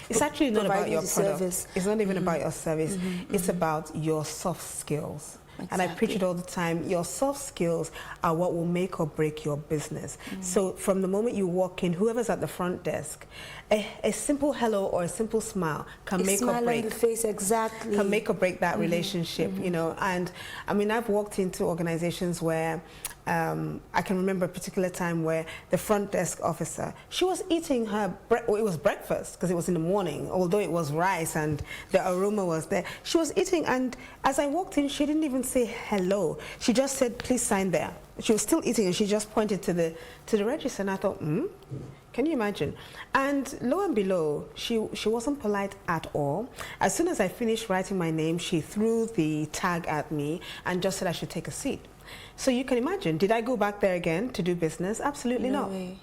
S7: it's actually not about your product.
S25: Service.
S7: It's not even about your service. It's about your soft skills. And I preach it all the time. Your soft skills are what will make or break your business. So from the moment you walk in, whoever's at the front desk, a simple hello or a simple smile can make or break.
S25: On the face, exactly.
S7: Can make or break that relationship, And I've walked into organizations where I can remember a particular time where the front desk officer, she was eating her, it was breakfast because it was in the morning, although it was rice and the aroma was there. She was eating, and as I walked in, she didn't even say hello. She just said, please sign there. She was still eating, and she just pointed to the register, and I thought, can you imagine? And lo and below, she wasn't polite at all. As soon as I finished writing my name, she threw the tag at me and just said I should take a seat. So you can imagine, did I go back there again to do business? Absolutely
S25: No
S7: not.
S25: way.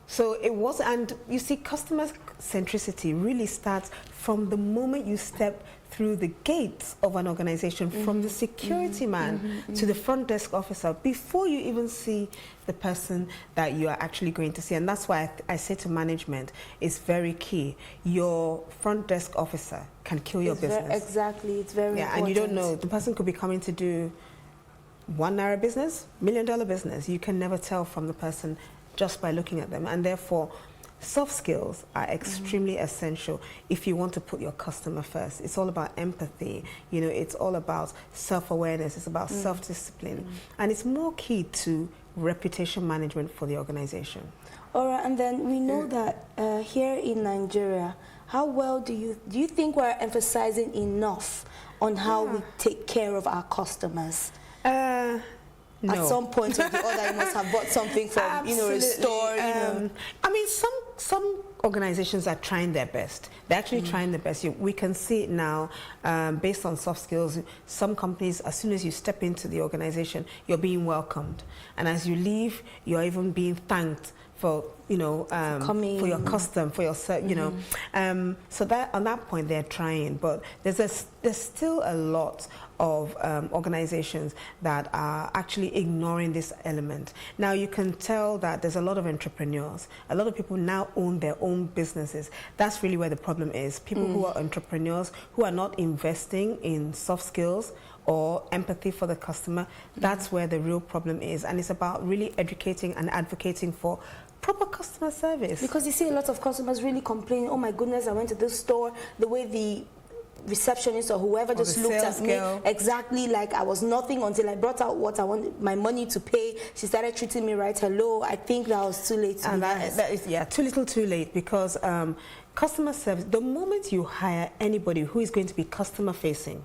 S7: So it was, and you see, customer centricity really starts from the moment you step through the gates of an organization, from the security man to the front desk officer, before you even see the person that you are actually going to see. And that's why I say to management, it's very key. Your front desk officer can kill your business.
S25: Exactly, it's very important.
S7: And you don't know, the person could be coming to do $1 Naira business, $1 million business. You can never tell from the person just by looking at them, and therefore soft skills are extremely essential if you want to put your customer first. It's all about empathy, you know, it's all about self-awareness, it's about self-discipline, and it's more key to reputation management for the organization.
S25: All right, and then we know that here in Nigeria, how well do you think we're emphasizing enough on how we take care of our customers?
S7: No.
S25: At some point or the other, you must have bought something from, you know, a store. You know.
S7: I mean, some organizations are trying their best. They're actually trying their best. We can see it now, based on soft skills. Some companies, as soon as you step into the organization, you're being welcomed, and as you leave, you're even being thanked for, you know, for your custom, for your, you know. So that on that point, they're trying, but there's still a lot of organizations that are actually ignoring this element. Now you can tell that there's a lot of entrepreneurs. A lot of people now own their own businesses. That's really where the problem is. People who are entrepreneurs, who are not investing in soft skills or empathy for the customer, that's where the real problem is. And it's about really educating and advocating for proper customer service.
S25: Because you see a lot of customers really complain, oh my goodness, I went to this store, the way the receptionist or whoever just looked at me exactly like I was nothing until I brought out what I wanted, my money to pay. She started treating me right. Hello, I think that was too late.
S7: And that is, yeah, too little too late, because customer service, the moment you hire anybody who is going to be customer facing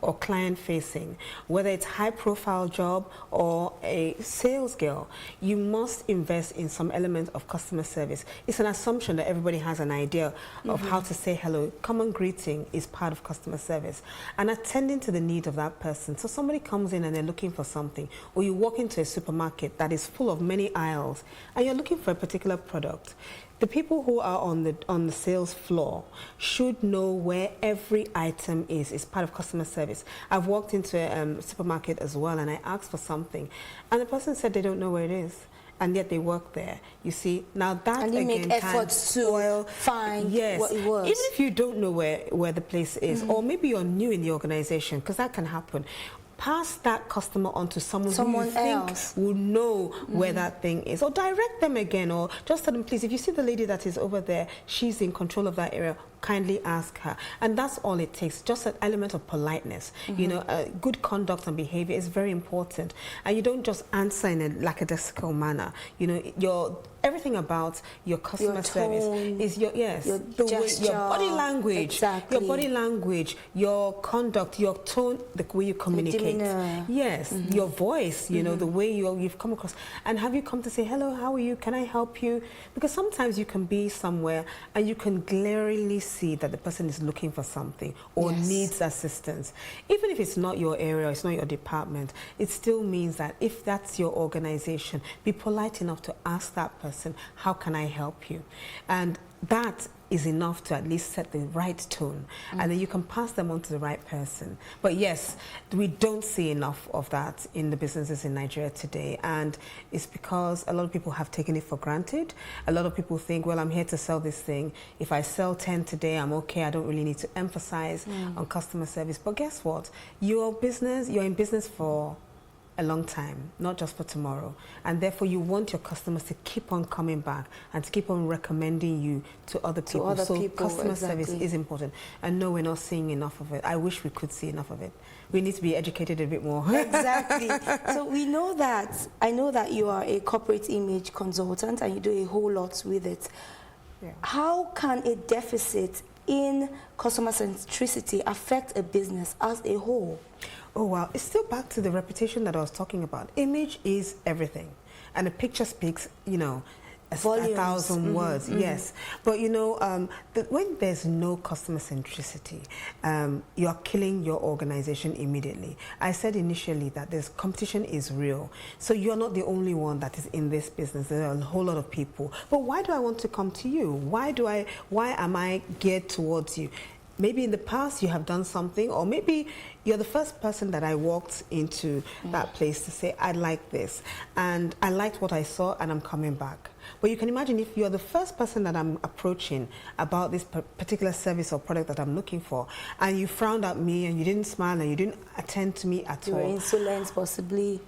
S7: or client facing, whether it's high profile job or a sales girl, you must invest in some element of customer service. It's an assumption that everybody has an idea of how to say hello. Common greeting is part of customer service, and attending to the need of that person. So somebody comes in and they're looking for something, or you walk into a supermarket that is full of many aisles and you're looking for a particular product. The people who are on the sales floor should know where every item is. It's part of customer service. I've walked into a supermarket as well, and I asked for something, and the person said they don't know where it is, and yet they work there. You see, now that
S25: and you
S7: again
S25: make efforts to find what it was.
S7: Even if you don't know where the place is, or maybe you're new in the organization, because that can happen. Pass that customer on to someone who you think will know where that thing is, or direct them again, or just tell them, please, if you see the lady that is over there, she's in control of that area, kindly ask her. And that's all it takes, just an element of politeness. You know, good conduct and behavior is very important, and you don't just answer in a lackadaisical manner. You know, everything about your customer service is your your body language, your body language, your conduct, your tone, the way you communicate. Yes, your voice. You know, the way you've come across. And have you come to say, hello, how are you? Can I help you? Because sometimes you can be somewhere and you can glaringly see that the person is looking for something or needs assistance. Even if it's not your area, it's not your department, it still means that if that's your organization, be polite enough to ask that person, how can I help you? And that is enough to at least set the right tone, and then you can pass them on to the right person. But yes, we don't see enough of that in the businesses in Nigeria today, and it's because a lot of people have taken it for granted. A lot of people think, well, I'm here to sell this thing. If I sell 10 today, I'm okay. I don't really need to emphasize on customer service. But guess what? You're in business for a long time, not just for tomorrow. And therefore, you want your customers to keep on coming back and to keep on recommending you to other people. Customer service is important. And no, we're not seeing enough of it. I wish we could see enough of it. We need to be educated a bit more.
S25: Exactly. So we know that, I know that you are a corporate image consultant and you do a whole lot with it. Yeah. How can a deficit in customer centricity affect a business as a whole?
S7: Oh, wow. It's still back to the reputation that I was talking about. Image is everything. And a picture speaks, you know, a 1,000 words, yes. But, you know, when there's no customer centricity, you're killing your organization immediately. I said initially that this competition is real. So you're not the only one that is in this business. There are a whole lot of people. But why do I want to come to you? Why am I geared towards you? Maybe in the past you have done something, or maybe you're the first person that I walked into that place to say, I like this, and I liked what I saw, and I'm coming back. But you can imagine if you're the first person that I'm approaching about this particular service or product that I'm looking for, and you frowned at me, and you didn't smile, and you didn't attend to me at all.
S25: Your insolence, possibly.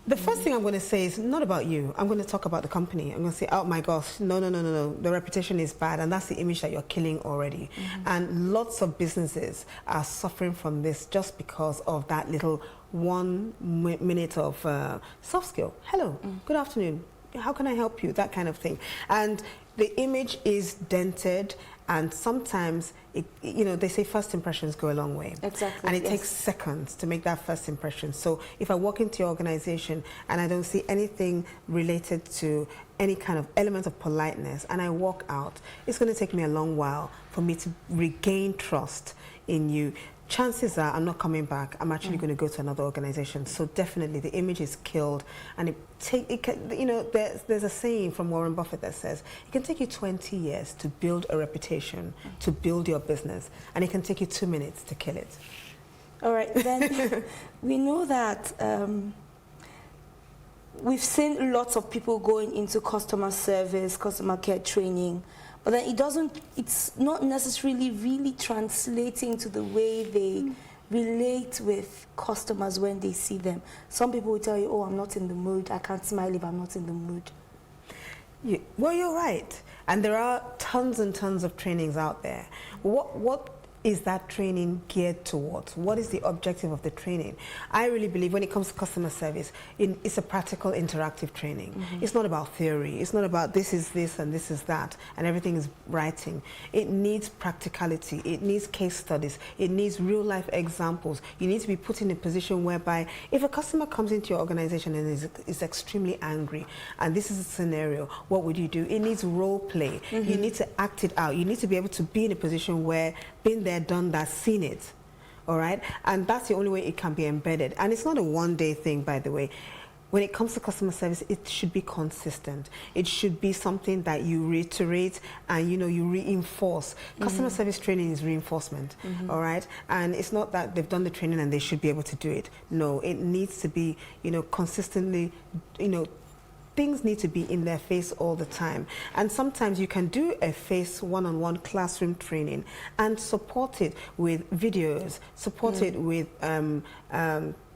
S7: The first thing I'm going to say is not about you. I'm going to talk about the company. I'm going to say, oh my gosh, no. The reputation is bad, and that's the image that you're killing already. And lots of businesses are suffering from this just because of that little 1 minute of soft skill. Hello, good afternoon. How can I help you? That kind of thing. And the image is dented, and sometimes, you know, they say first impressions go a long way.
S25: Exactly.
S7: And it takes seconds to make that first impression. So if I walk into your organization and I don't see anything related to any kind of element of politeness, and I walk out, it's going to take me a long while for me to regain trust in you. Chances are I'm not coming back. I'm actually going to go to another organization. So definitely the image is killed, and you know, there's a saying from Warren Buffett that says it can take you 20 years to build a reputation, to build your business, and it can take you 2 minutes to kill it.
S25: All right, then we know that we've seen lots of people going into customer service, customer care training, but then it's not necessarily really translating to the way they relate with customers when they see them. Some people will tell you, oh, I'm not in the mood. I can't smile if I'm not in the mood.
S7: Yeah, well, you're right. And there are tons and tons of trainings out there. What is that training geared towards? What is the objective of the training? I really believe when it comes to customer service, it's a practical, interactive training. It's not about theory. It's not about this is this and this is that and everything is writing. It needs practicality. It needs case studies. It needs real life examples. You need to be put in a position whereby if a customer comes into your organization and is extremely angry, and this is a scenario, what would you do? It needs role play. You need to act it out. You need to be able to be in a position where been there, done that, seen it, all right? And that's the only way it can be embedded. And it's not a one-day thing, by the way. When it comes to customer service, it should be consistent. It should be something that you reiterate and, you know, you reinforce. Customer service training is reinforcement, all right? And it's not that they've done the training and they should be able to do it. No, it needs to be, you know, consistently, you know, things need to be in their face all the time. And sometimes you can do a face one-on-one classroom training and support it with videos, support it with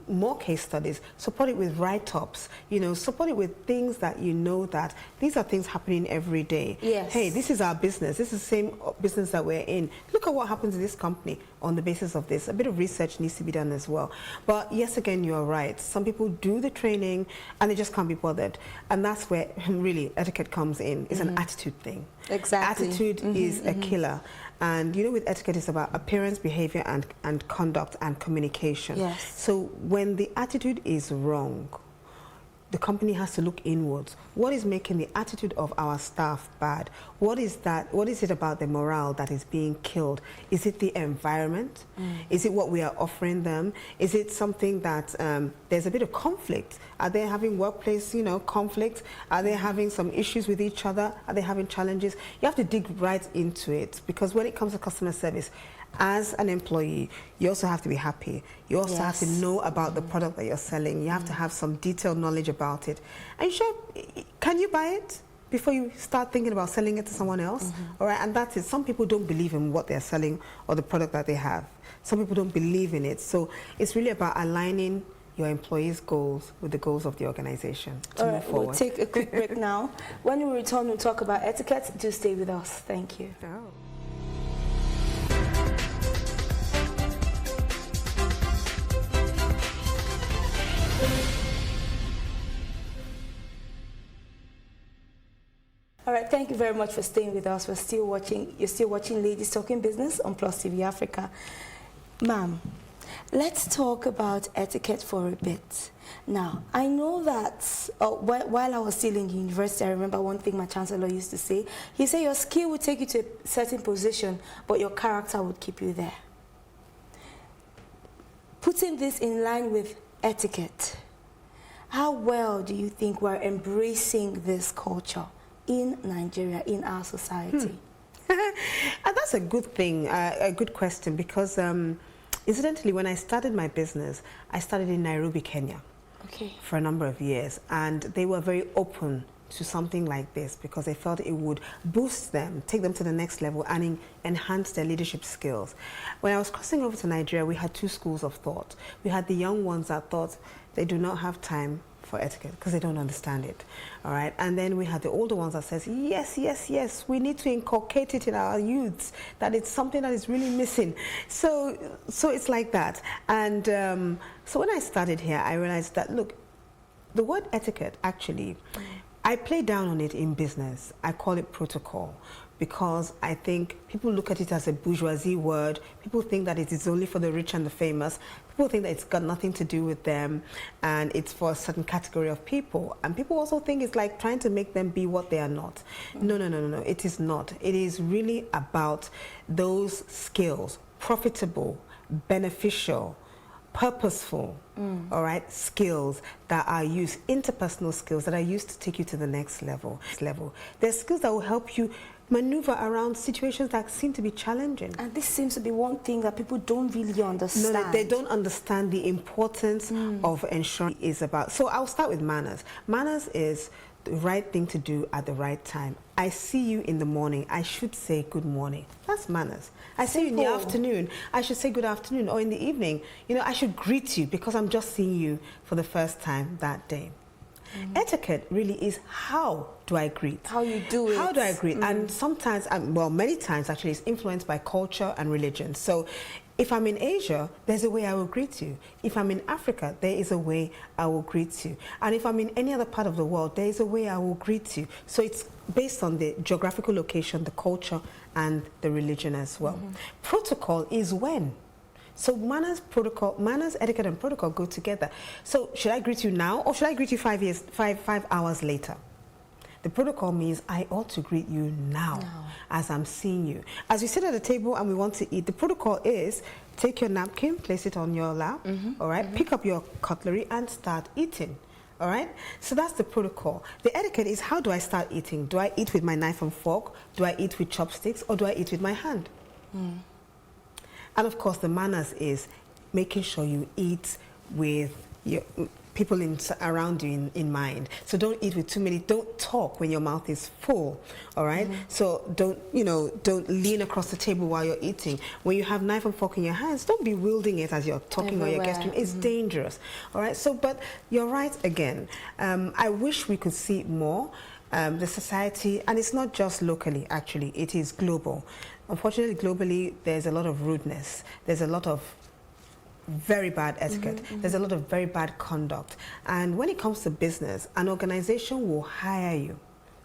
S7: more case studies, support it with write-ups, you know, support it with things that you know that these are things happening every day.
S25: Yes.
S7: Hey, this is our business. This is the same business that we're in. Look at what happens in this company on the basis of this. A bit of research needs to be done as well. But yes, again, you're right. Some people do the training and they just can't be bothered. And that's where really etiquette comes in. It's an attitude thing.
S25: Exactly.
S7: Attitude is a killer. And you know, with etiquette, it's about appearance, behavior, and conduct and communication.
S25: Yes.
S7: So when the attitude is wrong, the company has to look inwards. What is making the attitude of our staff bad? What is that? What is it about the morale that is being killed? Is it the environment? Is it what we are offering them? Is it something that there's a bit of conflict? Are they having workplace, you know, conflict? Are they having some issues with each other? Are they having challenges? You have to dig right into it, because when it comes to customer service, as an employee, you also have to be happy. You also have to know about the product that you're selling. You have to have some detailed knowledge about it. And sure, can you buy it before you start thinking about selling it to someone else? All right, and that's it. Some people don't believe in what they're selling or the product that they have. Some people don't believe in it. So it's really about aligning your employees' goals with the goals of the organization to
S25: All
S7: move
S25: right,
S7: forward.
S25: we'll take a quick break now. When we return, we'll talk about etiquette. Do stay with us. Thank you. All right, thank you very much for staying with us. You're still watching Ladies Talking Business on Plus TV Africa. Ma'am, let's talk about etiquette for a bit. Now, I know that while I was still in university, I remember one thing my chancellor used to say. He said your skill would take you to a certain position, but your character would keep you there. Putting this in line with etiquette, how well do you think we're embracing this culture in Nigeria, in our society?
S7: And that's a good thing, a good question, because incidentally, when I started my business, I started in Nairobi, Kenya, for a number of years, and they were very open to something like this because they felt it would boost them, take them to the next level, and enhance their leadership skills. When I was crossing over to Nigeria, we had two schools of thought. We had the young ones that thought they do not have time for etiquette because they don't understand it, all right? And then we had the older ones that says, yes, yes, yes, we need to inculcate it in our youths, that it's something that is really missing. So it's like that. And so when I started here, I realized that, look, the word etiquette, actually, I play down on it in business. I call it protocol, because I think people look at it as a bourgeoisie word. People think that it is only for the rich and the famous. People think that it's got nothing to do with them and it's for a certain category of people. And people also think it's like trying to make them be what they are not. No, no, no, no, no, it is not. It is really about those skills, profitable, beneficial, purposeful, all right, skills that are used, interpersonal skills that are used to take you to the next level. There's skills that will help you maneuver around situations that seem to be challenging.
S25: And this seems to be one thing that people don't really understand.
S7: No, they don't understand the importance of ensuring is about. So I'll start with manners. Manners is the right thing to do at the right time. I see you in the morning, I should say good morning. That's manners. I see you in the afternoon, I should say good afternoon. Or in the evening, you know, I should greet you because I'm just seeing you for the first time that day. Etiquette really is how do I greet?
S25: How you do it.
S7: How do I greet? And sometimes, well, many times actually, it's influenced by culture and religion. So if I'm in Asia, there's a way I will greet you. If I'm in Africa, there is a way I will greet you. And if I'm in any other part of the world, there is a way I will greet you. So it's based on the geographical location, the culture, and the religion as well. Protocol is when. So manners, etiquette, and protocol go together. So should I greet you now, or should I greet you 5 hours later? The protocol means I ought to greet you now as I'm seeing you. As we sit at the table and we want to eat, the protocol is take your napkin, place it on your lap, all right? Pick up your cutlery and start eating. All right? So that's the protocol. The etiquette is how do I start eating? Do I eat with my knife and fork? Do I eat with chopsticks? Or do I eat with my hand? And of course, the manners is making sure you eat with your people around you in mind. So don't eat with too many. Don't talk when your mouth is full. All right. So don't lean across the table while you're eating. When you have knife and fork in your hands, don't be wielding it as you're talking or you're gesturing. It's dangerous. All right. So, but you're right again. I wish we could see more. The society, and it's not just locally. Actually, it is global. Unfortunately, globally, there's a lot of rudeness. There's a lot of very bad etiquette. There's a lot of very bad conduct. And when it comes to business, an organization will hire you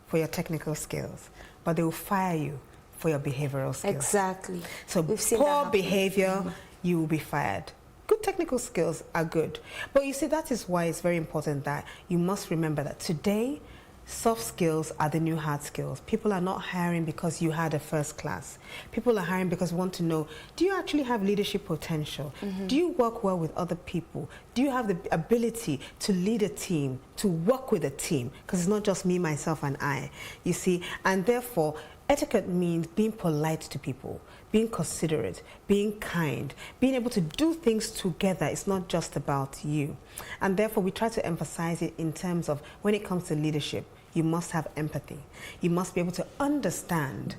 S7: for your technical skills, but they will fire you for your behavioral skills.
S25: Exactly.
S7: So poor behavior, you will be fired. Good technical skills are good. But you see, that is why it's very important that you must remember that today, soft skills are the new hard skills. People are not hiring because you had a first class. People are hiring because we want to know, do you actually have leadership potential? Do you work well with other people? Do you have the ability to lead a team, to work with a team? Because it's not just me, myself, and I, you see. And therefore, etiquette means being polite to people, being considerate, being kind, being able to do things together. It's not just about you. And therefore, we try to emphasize it in terms of when it comes to leadership, you must have empathy. You must be able to understand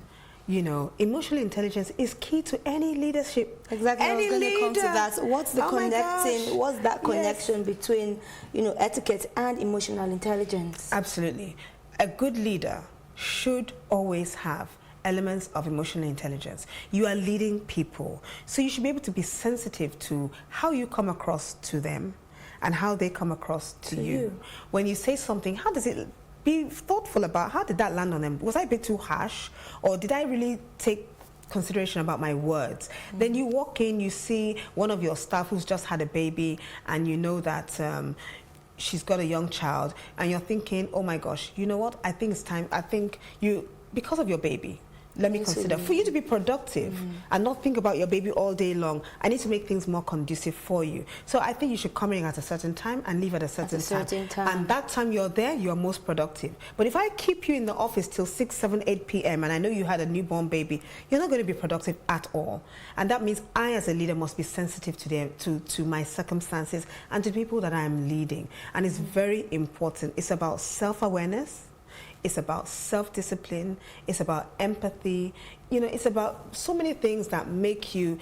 S7: You know, emotional intelligence is key to any leadership.
S25: Exactly.
S7: Any
S25: I was going to come to
S7: leader.
S25: that. What's the connecting? What's that connection between, you know, etiquette and emotional intelligence?
S7: Absolutely. A good leader should always have elements of emotional intelligence. You are leading people, so you should be able to be sensitive to how you come across to them and how they come across to you. When you say something, how does it? Be thoughtful about how did that land on them. Was I a bit too harsh, or did I really take consideration about my words? Then you walk in, you see one of your staff who's just had a baby, and you know that she's got a young child, and you're thinking, oh my gosh, you know what? I think it's time. I think you, because of your baby, let me consider, for you to be productive and not think about your baby all day long, I need to make things more conducive for you. So I think you should come in at a certain time and leave at a certain time. And that time you're there, you're most productive. But if I keep you in the office till 6, 7, 8 p.m. and I know you had a newborn baby, you're not going to be productive at all. And that means I, as a leader, must be sensitive to my circumstances and to people that I'm leading. And it's very important. It's about self-awareness. It's about self-discipline. It's about empathy. You know, it's about so many things that make you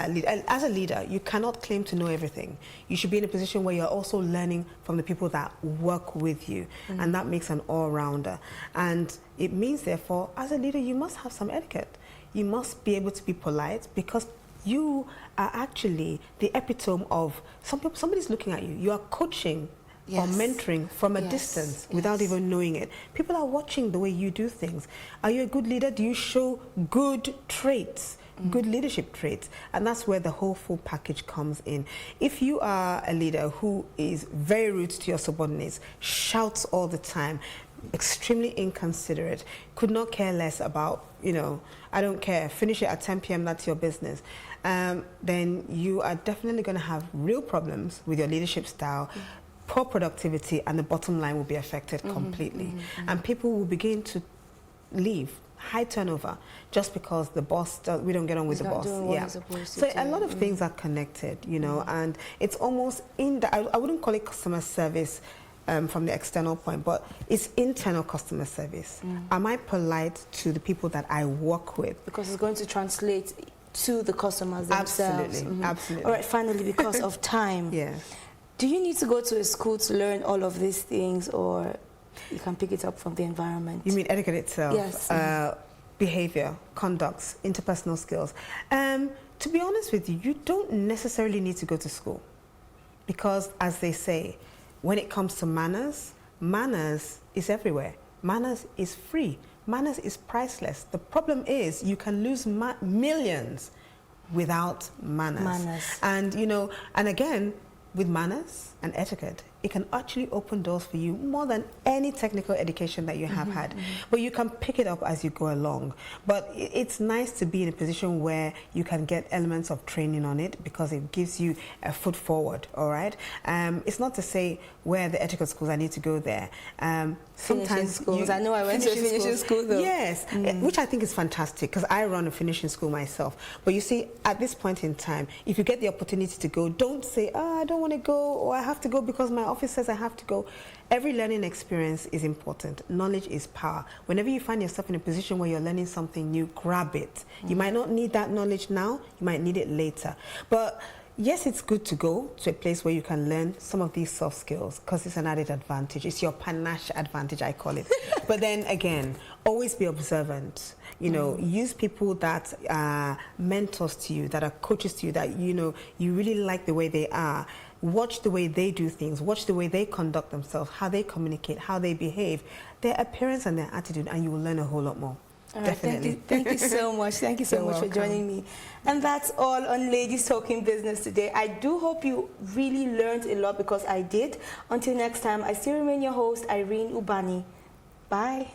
S7: lead. And as a leader, you cannot claim to know everything. You should be in a position where you're also learning from the people that work with you. And that makes an all-rounder. And it means, therefore, as a leader, you must have some etiquette. You must be able to be polite, because you are actually the epitome of somebody's looking at you. You are coaching or mentoring from a distance without even knowing it. People are watching the way you do things. Are you a good leader? Do you show good traits, good leadership traits? And that's where the whole full package comes in. If you are a leader who is very rude to your subordinates, shouts all the time, extremely inconsiderate, could not care less about, you know, I don't care, finish it at 10 p.m., that's your business, then you are definitely going to have real problems with your leadership style. Poor productivity, and the bottom line will be affected completely. And people will begin to leave, high turnover, just because the boss, we don't get on with the boss. So a lot of things are connected, you know, and it's almost I wouldn't call it customer service from the external point, but it's internal customer service. Am I polite to the people that I work with?
S25: Because it's going to translate to the customers themselves.
S7: Absolutely, absolutely.
S25: All right, finally, because of time. Do you need to go to a school to learn all of these things, or you can pick it up from the environment?
S7: You mean etiquette itself?
S25: Yes.
S7: Behavior, conducts, interpersonal skills. To be honest with you, you don't necessarily need to go to school, because, as they say, when it comes to manners, manners is everywhere. Manners is free. Manners is priceless. The problem is you can lose millions without manners. And, you know, and again, with manners and etiquette, it can actually open doors for you more than any technical education that you have had. But you can pick it up as you go along. But it's nice to be in a position where you can get elements of training on it, because it gives you a foot forward, all right? It's not to say where the etiquette schools, I need to go there. Sometimes
S25: schools. I know I went to a finishing school though.
S7: Yes, which I think is fantastic, because I run a finishing school myself. But you see, at this point in time, if you get the opportunity to go, don't say, I don't want to go, or I have to go because my office says I have to go. Every learning experience is important. Knowledge is power. Whenever you find yourself in a position where you're learning something new, grab it. You might not need that knowledge now, you might need it later. But yes, it's good to go to a place where you can learn some of these soft skills, because it's an added advantage. It's your panache advantage, I call it. But then again, always be observant. You know, use people that are mentors to you, that are coaches to you, that, you know, you really like the way they are. Watch the way they do things. Watch the way they conduct themselves, how they communicate, how they behave, their appearance and their attitude, and you will learn a whole lot more.
S25: All right, definitely. Thank you so much. Thank you so much for joining me. And that's all on Ladies Talking Business today. I do hope you really learned a lot, because I did. Until next time, I still remain your host, Irene Ubani. Bye.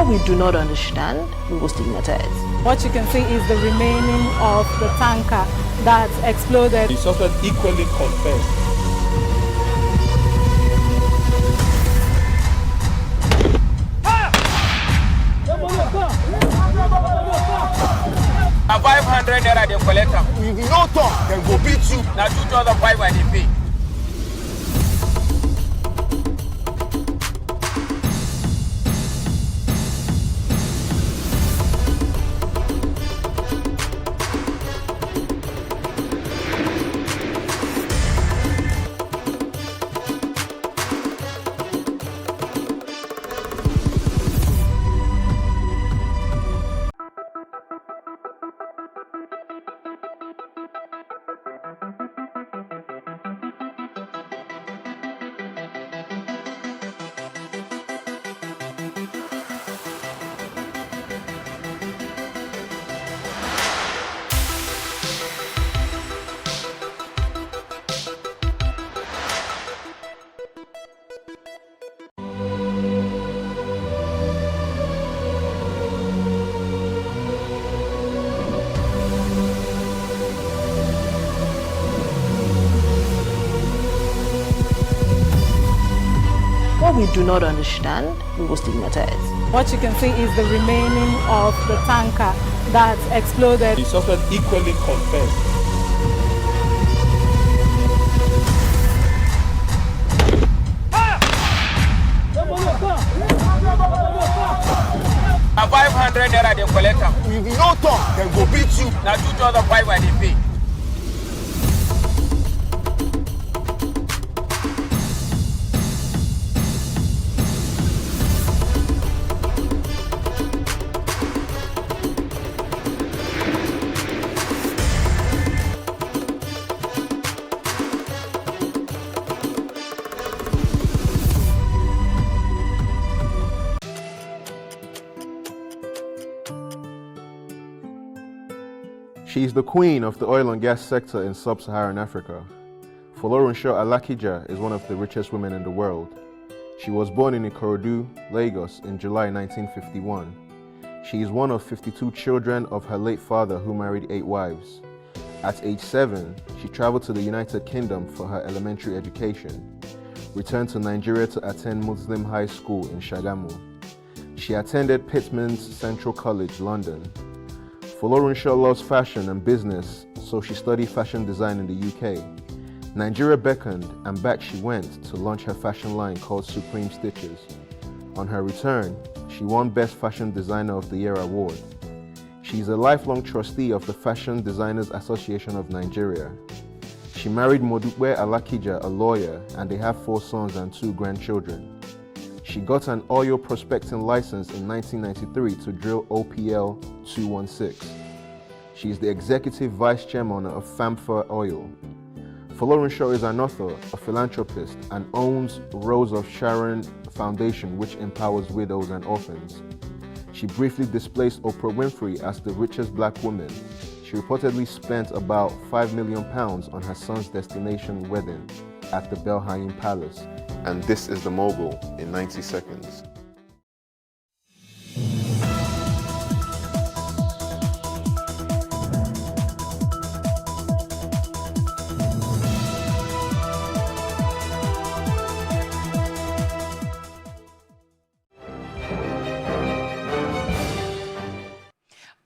S20: What we do not understand, we will stigmatize.
S21: What you can see is the remaining of the tanker that exploded.
S22: The suspect equally confessed.
S23: A 500 naira they collect am.
S11: You no talk, then go beat you.
S23: Now 2,500 they pay.
S20: What we do not understand, we will stigmatize.
S21: What you can see is the remaining of the tanker that exploded.
S22: The suspect equally confessed.
S23: A 500 naira they collect am.
S11: You no talk, then go beat you.
S23: Now 2,500 they pay.
S5: She is the queen of the oil and gas sector in sub-Saharan Africa. Folorunsho Alakija is one of the richest women in the world. She was born in Ikorodu, Lagos in July 1951. She is one of 52 children of her late father who married 8 wives. At age 7, she traveled to the United Kingdom for her elementary education, returned to Nigeria to attend Muslim High School in Shagamu. She attended Pitman's Central College, London. Folorunsho loves fashion and business, so she studied fashion design in the UK. Nigeria beckoned, and back she went to launch her fashion line called Supreme Stitches. On her return, she won Best Fashion Designer of the Year award. She is a lifelong trustee of the Fashion Designers Association of Nigeria. She married Modukwe Alakija, a lawyer, and they have 4 sons and 2 grandchildren. She got an oil prospecting license in 1993 to drill OPL 216. She is the executive vice chairman of Famfa Oil. Folorunsho is an author, a philanthropist, and owns Rose of Sharon Foundation, which empowers widows and orphans. She briefly displaced Oprah Winfrey as the richest black woman. She reportedly spent about £5 million on her son's destination wedding at the Belhaim Palace.
S8: And this is The Mogul in 90 seconds.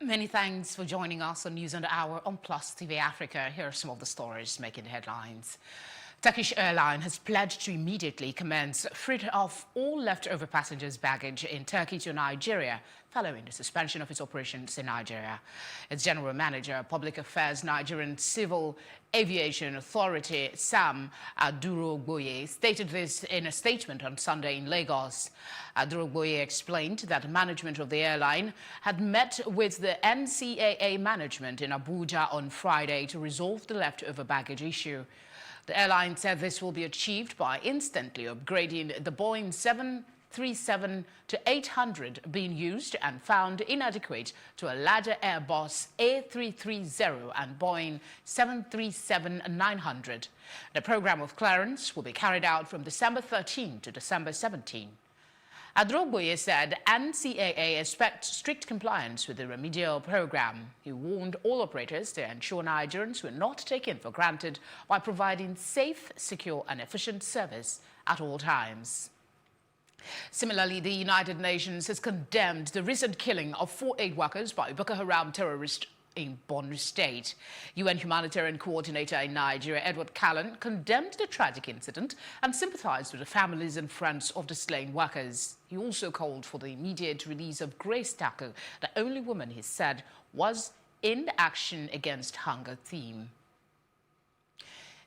S12: Many thanks for joining us on News on the Hour on Plus TV Africa. Here are some of the stories making the headlines. Turkish Airline has pledged to immediately commence freight of all leftover passengers' baggage in Turkey to Nigeria following the suspension of its operations in Nigeria. Its General Manager, Public Affairs Nigerian Civil Aviation Authority, Sam Adurogboye, stated this in a statement on Sunday in Lagos. Adurogboye explained that management of the airline had met with the NCAA management in Abuja on Friday to resolve the leftover baggage issue. The airline said this will be achieved by instantly upgrading the Boeing 737-800 being used and found inadequate to a larger Airbus A330 and Boeing 737-900. The program of clearance will be carried out from December 13 to December 17. Adrogboye said NCAA expects strict compliance with the remedial program. He warned all operators to ensure Nigerians were not taken for granted by providing safe, secure and efficient service at all times. Similarly, the United Nations has condemned the recent killing of 4 aid workers by Boko Haram terrorists in Borno State. UN humanitarian coordinator in Nigeria, Edward Callan, condemned the tragic incident and sympathized with the families and friends of the slain workers. He also called for the immediate release of Grace Tako, the only woman he said was in the Action Against Hunger theme.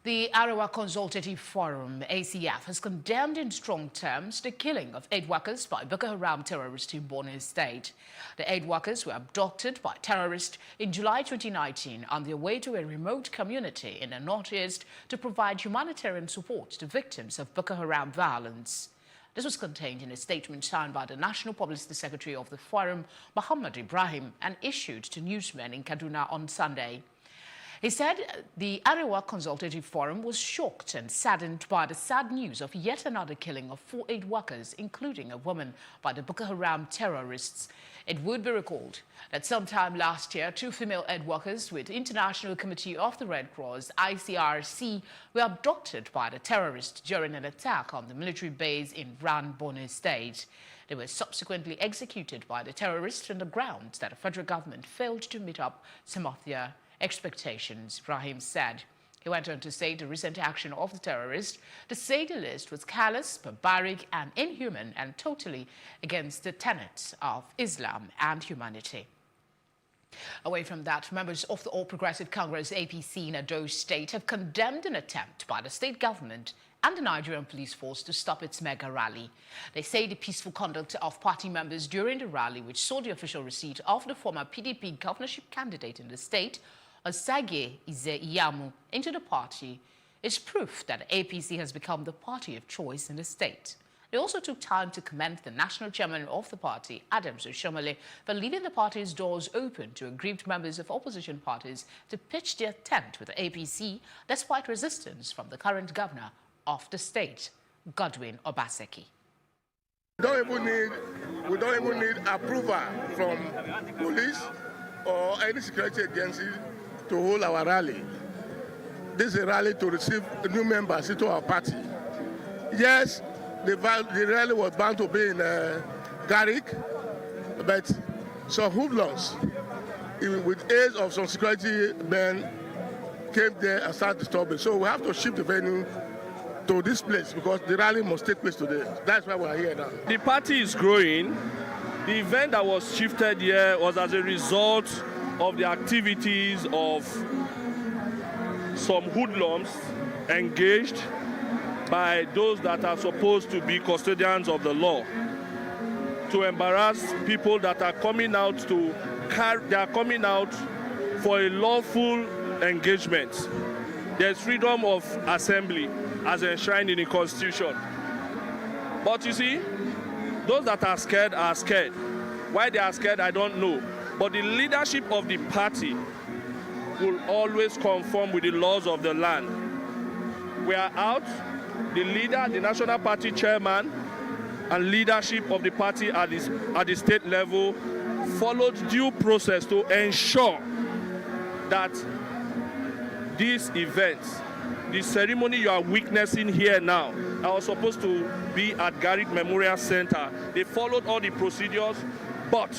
S12: The Arewa Consultative Forum, ACF, has condemned in strong terms the killing of aid workers by Boko Haram terrorists in Borno State. The aid workers were abducted by terrorists in July 2019 on their way to a remote community in the northeast to provide humanitarian support to victims of Boko Haram violence. This was contained in a statement signed by the National Publicity Secretary of the Forum, Muhammad Ibrahim, and issued to newsmen in Kaduna on Sunday. He said the Arewa Consultative Forum was shocked and saddened by the sad news of yet another killing of 4 aid workers, including a woman, by the Boko Haram terrorists. It would be recalled that sometime last year, 2 female aid workers with International Committee of the Red Cross, ICRC, were abducted by the terrorists during an attack on the military base in Ran, Borno State. They were subsequently executed by the terrorists on the grounds that the federal government failed to meet up some of their expectations, Ibrahim said. He went on to say the recent action of the terrorists, to say the least, was callous, barbaric and inhuman and totally against the tenets of Islam and humanity. Away from that, members of the All Progressive Congress APC in Edo State have condemned an attempt by the state government and the Nigerian police force to stop its mega rally. They say the peaceful conduct of party members during the rally, which saw the official receipt of the former PDP governorship candidate in the state, Osage Ize-Iyamu, into the party, is proof that the APC has become the party of choice in the state. They also took time to commend the national chairman of the party, Adams Oshomole, for leaving the party's doors open to aggrieved members of opposition parties to pitch their tent with the APC, despite resistance from the current governor of the state, Godwin Obaseki.
S11: We don't even need approval from police or any security agency to hold our rally. This is a rally to receive new members into our party. Yes, the rally was bound to be in Garrick, but some hoodlums, with aid of some security men, came there and started disturbing. So we have to shift the venue to this place because the rally must take place today. That's why we are here now.
S22: The party is growing. The event that was shifted here was as a result of the activities of some hoodlums engaged by those that are supposed to be custodians of the law to embarrass people that are coming out for a lawful engagement. There's freedom of assembly as enshrined in the Constitution. But you see, those that are scared are scared. Why they are scared, I don't know. But the leadership of the party will always conform with the laws of the land. We are out. The leader, the National Party chairman, and leadership of the party at the state level followed due process to ensure that these events, the ceremony you are witnessing here now, I was supposed to be at Garrick Memorial Center. They followed all the procedures, but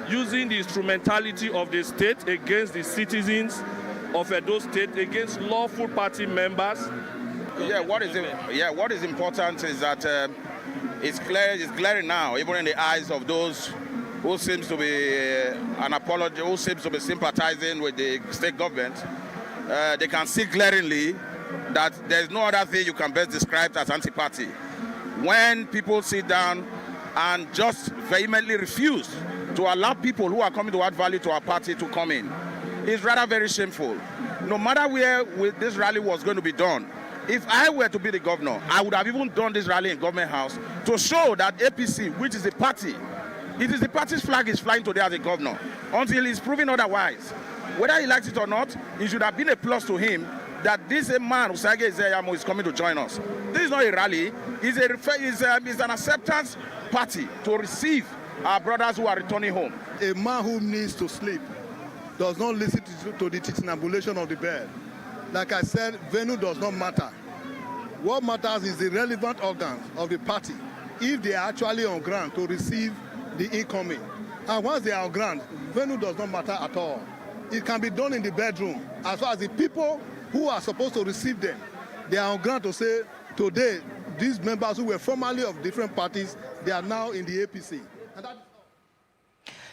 S22: using the instrumentality of the state against the citizens of Edo State, against lawful party members.
S9: What is important is that it's glaring now, even in the eyes of those who seems to be sympathizing with the state government. They can see glaringly that there's no other thing you can best describe as anti-party. When people sit down and just vehemently refuse to allow people who are coming to add value to our party to come in, it's rather very shameful. No matter where this rally was going to be done, if I were to be the governor, I would have even done this rally in Government House to show that APC, which is a party, it is the party's flag is flying today as a governor, until he's proven otherwise. Whether he likes it or not, it should have been a plus to him that this man, Osage Ize-Iyamu, is coming to join us. This is not a rally. It's an acceptance party to receive our brothers who are returning home.
S13: A man who needs to sleep does not listen to the titinabulation of the bird. Like I said, venue does not matter. What matters is the relevant organs of the party, if they are actually on ground to receive the incoming. And once they are on ground, venue does not matter at all. It can be done in the bedroom. As far as the people who are supposed to receive them, they are on ground to say, today, these members who were formerly of different parties, they are now in the APC.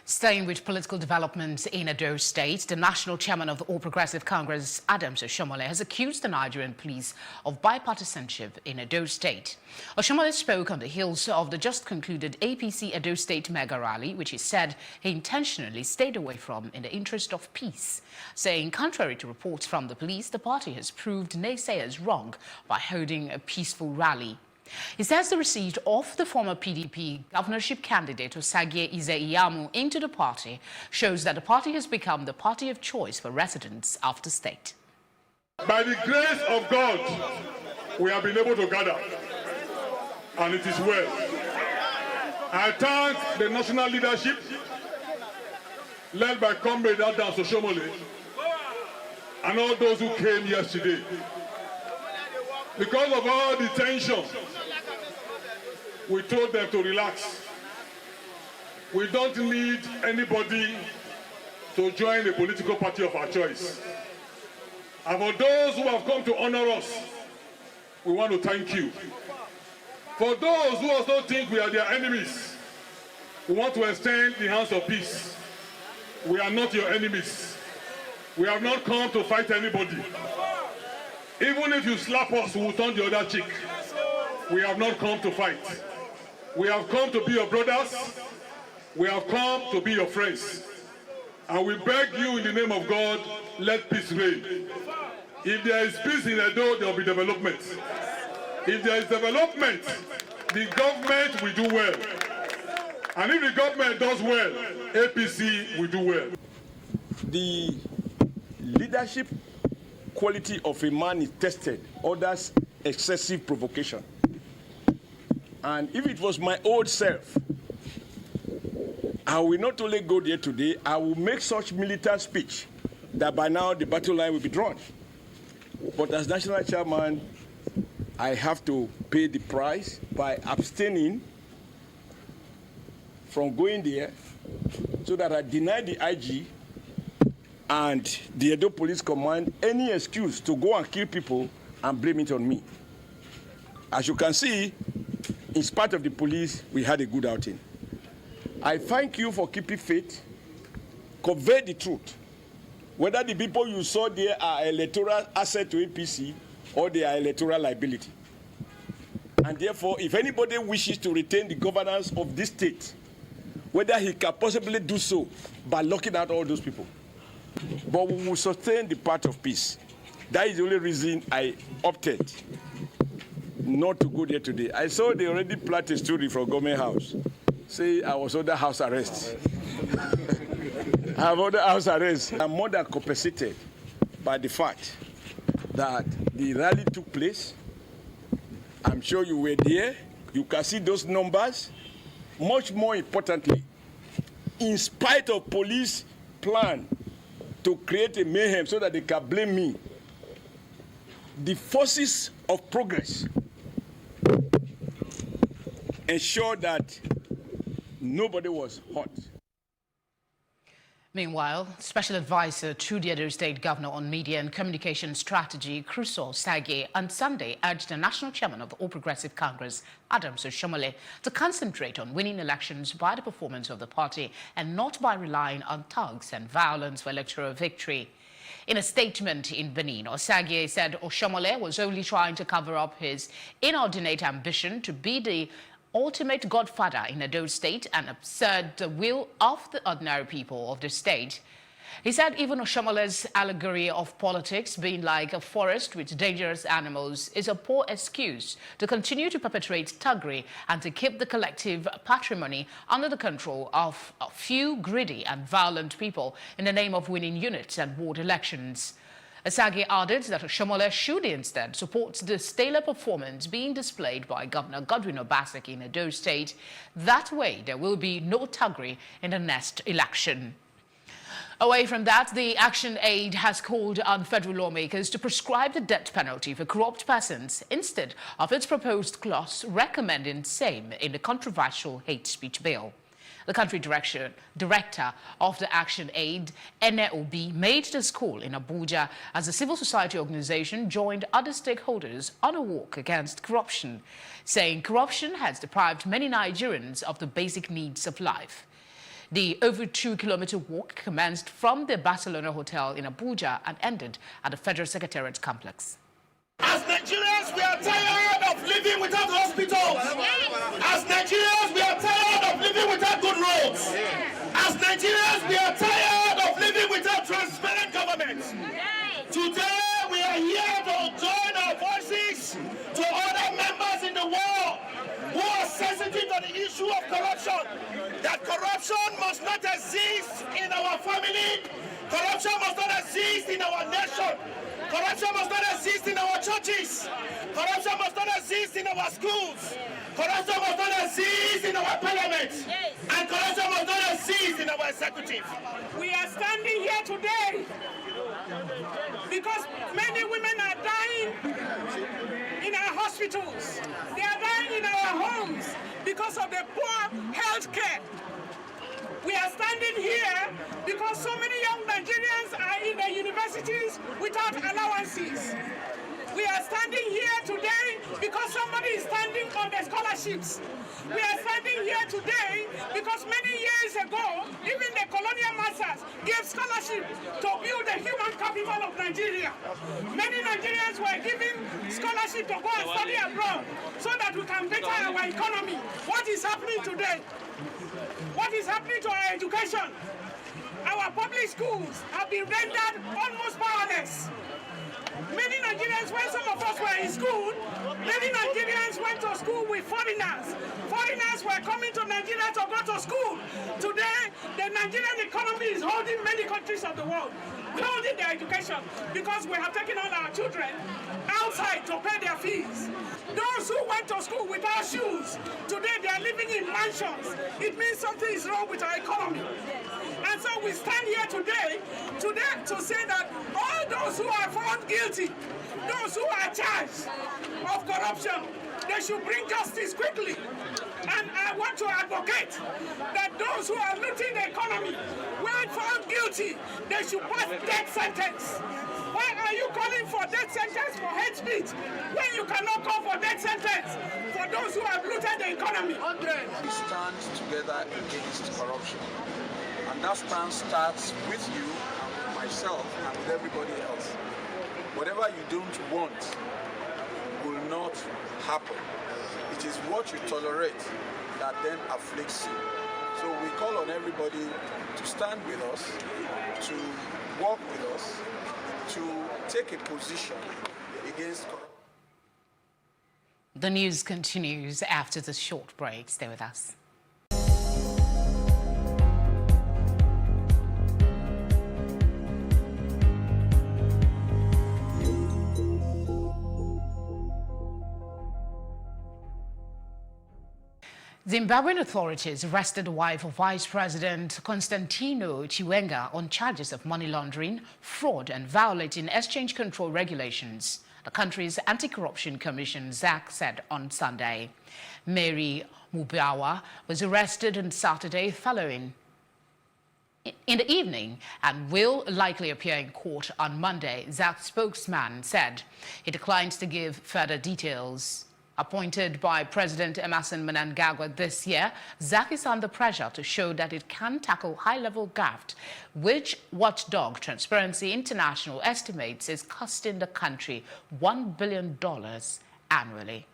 S12: Staying with political developments in Edo State, the national chairman of the All Progressive Congress, Adams Oshiomhole, has accused the Nigerian police of bipartisanship in Edo State. Oshiomhole spoke on the heels of the just concluded APC Edo State mega rally, which he said he intentionally stayed away from in the interest of peace, saying contrary to reports from the police, the party has proved naysayers wrong by holding a peaceful rally. He says the receipt of the former PDP governorship candidate Osagie Ize-Iyamu into the party shows that the party has become the party of choice for residents of the state.
S14: By the grace of God, we have been able to gather, and it is well. I thank the national leadership led by Comrade Adams Oshiomhole and all those who came yesterday. Because of all the tension, we told them to relax. We don't need anybody to join a political party of our choice. And for those who have come to honor us, we want to thank you. For those who also think we are their enemies, we want to extend the hands of peace. We are not your enemies. We have not come to fight anybody. Even if you slap us, we will turn the other cheek. We have not come to fight. We have come to be your brothers. We have come to be your friends. And we beg you in the name of God, let peace reign. If there is peace in Edo, there will be development. If there is development, the government will do well. And if the government does well, APC will do well.
S15: The leadership quality of a man is tested, others excessive provocation. And if it was my old self, I will not only go there today, I will make such militant speech that by now the battle line will be drawn. But as national chairman, I have to pay the price by abstaining from going there so that I deny the IG and the Edo Police Command any excuse to go and kill people and blame it on me. As you can see, in spite of the police, we had a good outing. I thank you for keeping faith, convey the truth. Whether the people you saw there are electoral asset to APC or they are electoral liability. And therefore, if anybody wishes to retain the governance of this state, whether he can possibly do so by locking out all those people. But we will sustain the path of peace. That is the only reason I opted not to go there today. I saw they already planned a story from Government House. Say I was under house arrest. I'm under house arrest. I'm more than compensated by the fact that the rally took place. I'm sure you were there. You can see those numbers. Much more importantly, in spite of police plan to create a mayhem so that they can blame me, the forces of progress ensured that nobody was hurt.
S12: Meanwhile, Special Advisor to the Edo State Governor on Media and Communication Strategy, Crusoe Osagie, on Sunday urged the National Chairman of the All Progressive Congress, Adams Oshiomhole, to concentrate on winning elections by the performance of the party and not by relying on thugs and violence for electoral victory. In a statement in Benin, Osagie said Oshiomhole was only trying to cover up his inordinate ambition to be the ultimate godfather in Edo State and absurd the will of the ordinary people of the state. He said even Oshiomhole's allegory of politics being like a forest with dangerous animals is a poor excuse to continue to perpetrate thuggery and to keep the collective patrimony under the control of a few greedy and violent people in the name of winning units and ward elections. Asagi added that Oshomole should instead support the stellar performance being displayed by Governor Godwin Obaseki in Edo State. That way, there will be no thuggery in the next election. Away from that, the Action Aid has called on federal lawmakers to prescribe the death penalty for corrupt persons instead of its proposed clause recommending same in the controversial hate speech bill. The country director of the Action Aid, Ene Obi, made this call in Abuja as a civil society organization joined other stakeholders on a walk against corruption, saying corruption has deprived many Nigerians of the basic needs of life. The over 2-kilometer walk commenced from the Barcelona Hotel in Abuja and ended at the Federal Secretariat complex.
S11: As Nigerians, we are tired of living without hospitals. As Nigerians, we are tired of living without good roads. As Nigerians, we are tired of living without transparent government. Today, we are here to join our voices to other members in the world who are sensitive to the issue of corruption. That corruption must not exist in our family. Corruption must not exist in our nation. Corruption must not exist in our churches. Corruption must not exist in our schools. Corruption must not exist in our parliament. And corruption must not exist in our executive.
S16: We are standing here today because many women are dying in our hospitals. They are dying in our homes because of the poor health care. We are standing here because so many young Nigerians are in the universities without allowances. We are standing here today because somebody is standing on the scholarships. We are standing here today because many years ago, even the colonial masters gave scholarship to build the human capital of Nigeria. Many Nigerians were given scholarship to go and study abroad so that we can better our economy. What is happening today? What is happening to our education? Our public schools have been rendered almost powerless. Many Nigerians, when some of us were in school, many Nigerians went to school with foreigners. Foreigners were coming to Nigeria to go to school. Today, the Nigerian economy is holding many countries of the world, holding their education, because we have taken all our children outside to pay their fees. Those who went to school without shoes, today they are living in mansions. It means something is wrong with our economy. And so we stand here today to say that all those who are found guilty, those who are charged of corruption, they should bring justice quickly. And I want to advocate that those who are looting the economy, when found guilty, they should pass death sentence. Why are you calling for death sentence for hate speech when you cannot call for death sentence for those who have looted the economy?
S17: We stand together against corruption. And that stance starts with you and with myself and with everybody else. Whatever you don't want will not happen. It is what you tolerate that then afflicts you. So we call on everybody to stand with us, to work with us, to take a position against corruption.
S12: The news continues after the short break. Stay with us. Zimbabwean authorities arrested the wife of Vice President Constantino Chiwenga on charges of money laundering, fraud and violating exchange control regulations, the country's Anti-Corruption Commission, ZAC, said on Sunday. Mary Mubawa was arrested on Saturday following in the evening and will likely appear in court on Monday, ZAC spokesman said. He declined to give further details. Appointed by President Emmerson Mnangagwa this year, ZAC is under pressure to show that it can tackle high-level graft, which watchdog Transparency International estimates is costing the country $1 billion annually.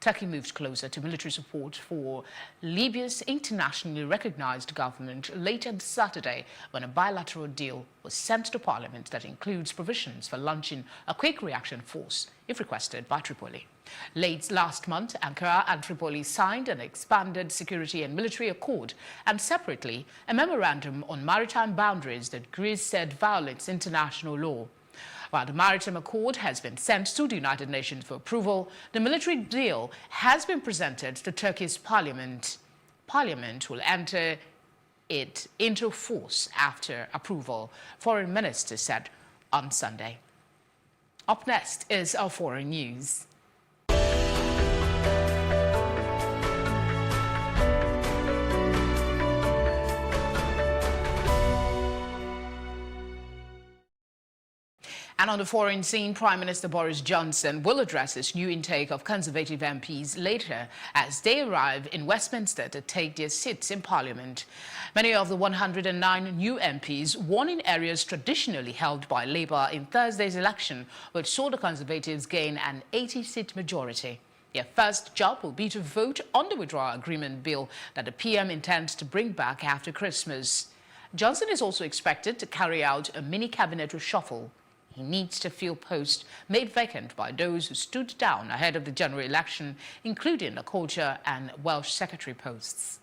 S12: Turkey moved closer to military support for Libya's internationally recognized government later this Saturday when a bilateral deal was sent to parliament that includes provisions for launching a quick reaction force if requested by Tripoli. Late last month, Ankara and Tripoli signed an expanded security and military accord and separately a memorandum on maritime boundaries that Greece said violates international law. While the Maritime Accord has been sent to the United Nations for approval, the military deal has been presented to Turkey's parliament. Parliament will enter it into force after approval, Foreign Minister said on Sunday. Up next is our foreign news. And on the foreign scene, Prime Minister Boris Johnson will address his new intake of Conservative MPs later as they arrive in Westminster to take their seats in Parliament. Many of the 109 new MPs won in areas traditionally held by Labour in Thursday's election, which saw the Conservatives gain an 80-seat majority. Their first job will be to vote on the withdrawal agreement bill that the PM intends to bring back after Christmas. Johnson is also expected to carry out a mini cabinet reshuffle. He needs to fill posts made vacant by those who stood down ahead of the general election, including the Culture and Welsh Secretary posts.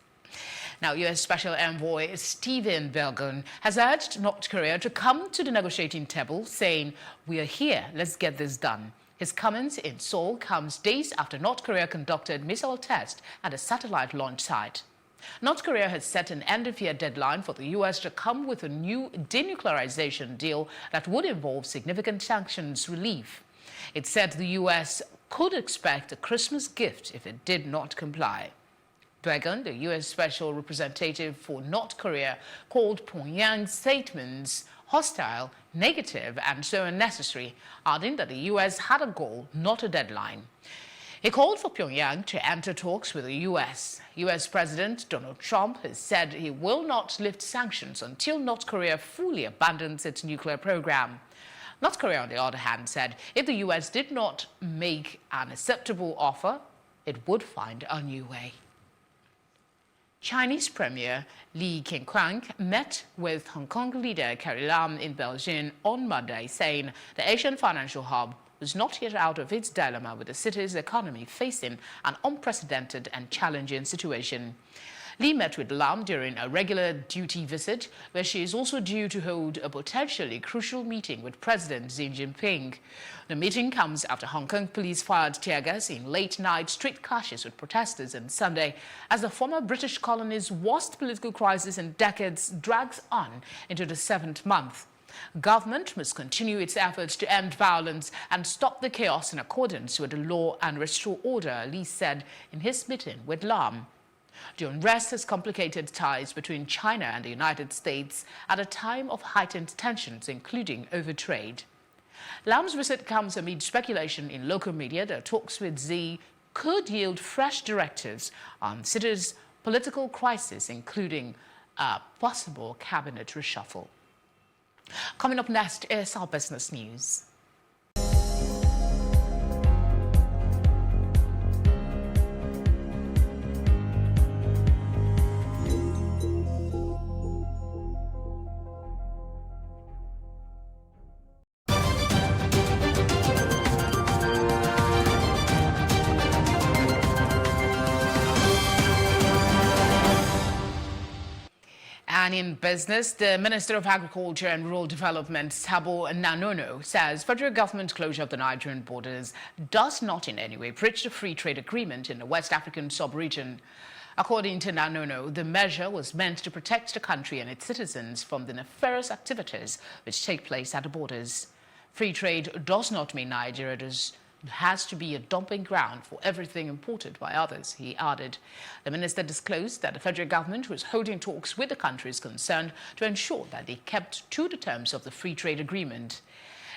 S12: Now, U.S. Special Envoy Stephen Biegun has urged North Korea to come to the negotiating table, saying, "We are here, let's get this done." His comments in Seoul comes days after North Korea conducted missile tests at a satellite launch site. North Korea has set an end-of-year deadline for the U.S. to come with a new denuclearization deal that would involve significant sanctions relief. It said the U.S. could expect a Christmas gift if it did not comply. Biegun, the U.S. Special Representative for North Korea, called Pyongyang's statements hostile, negative, and so unnecessary, adding that the U.S. had a goal, not a deadline. He called for Pyongyang to enter talks with the U.S. U.S. President Donald Trump has said he will not lift sanctions until North Korea fully abandons its nuclear program. North Korea, on the other hand, said if the U.S. did not make an acceptable offer, it would find a new way. Chinese Premier Li Keqiang met with Hong Kong leader Carrie Lam in Beijing on Monday, saying the Asian financial hub was not yet out of its dilemma with the city's economy facing an unprecedented and challenging situation. Li met with Lam during a regular duty visit, where she is also due to hold a potentially crucial meeting with President Xi Jinping. The meeting comes after Hong Kong police fired tear gas in late-night street clashes with protesters on Sunday, as the former British colony's worst political crisis in decades drags on into the 7th month. Government must continue its efforts to end violence and stop the chaos in accordance with the law and restore order, Li said in his meeting with Lam. The unrest has complicated ties between China and the United States at a time of heightened tensions, including over trade. Lam's visit comes amid speculation in local media that talks with Xi could yield fresh directives on city's political crisis, including a possible cabinet reshuffle. Coming up next is our business news. And in business, the Minister of Agriculture and Rural Development, Sabo Nanono, says federal government closure of the Nigerian borders does not in any way breach the free trade agreement in the West African sub-region. According to Nanono, the measure was meant to protect the country and its citizens from the nefarious activities which take place at the borders. Free trade does not mean Nigeria has to be a dumping ground for everything imported by others, he added. The minister disclosed that the federal government was holding talks with the countries concerned to ensure that they kept to the terms of the free trade agreement.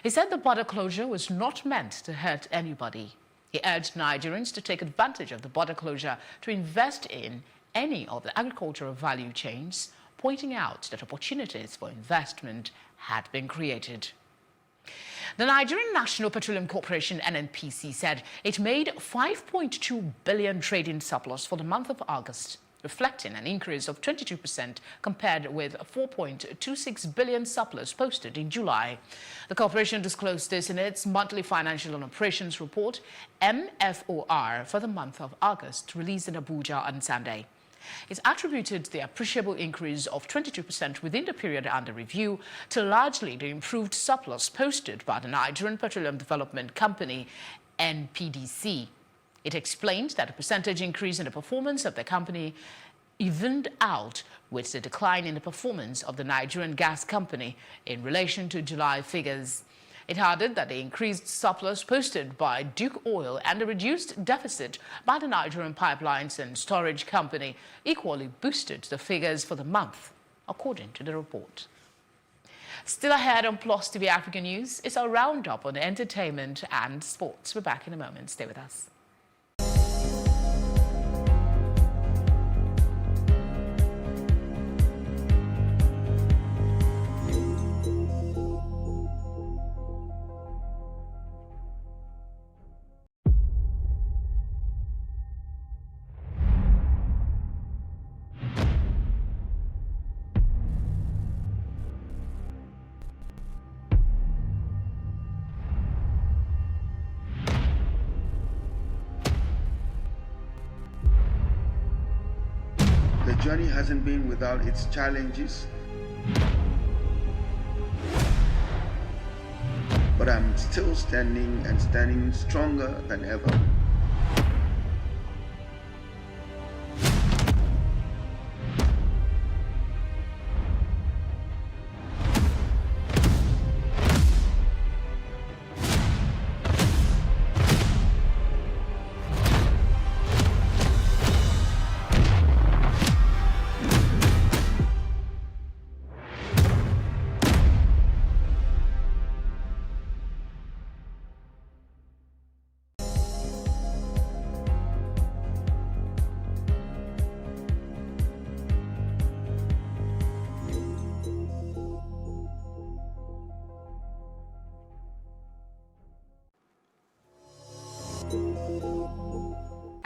S12: He said the border closure was not meant to hurt anybody. He urged Nigerians to take advantage of the border closure to invest in any of the agricultural value chains, pointing out that opportunities for investment had been created. The Nigerian National Petroleum Corporation, NNPC, said it made 5.2 billion trading surplus for the month of August, reflecting an increase of 22% compared with 4.26 billion surplus posted in July. The corporation disclosed this in its monthly financial and operations report, MFOR, for the month of August, released in Abuja on Sunday. It attributed the appreciable increase of 22% within the period under review to largely the improved surplus posted by the Nigerian Petroleum Development Company, NPDC. It explained that the percentage increase in the performance of the company evened out with the decline in the performance of the Nigerian Gas Company in relation to July figures. It added that the increased surplus posted by Duke Oil and the reduced deficit by the Nigerian Pipelines and Storage Company equally boosted the figures for the month, according to the report. Still ahead on Plus TV Africa News is a roundup on entertainment and sports. We're back in a moment. Stay with us.
S1: The journey hasn't been without its challenges, but I'm still standing and standing stronger than ever.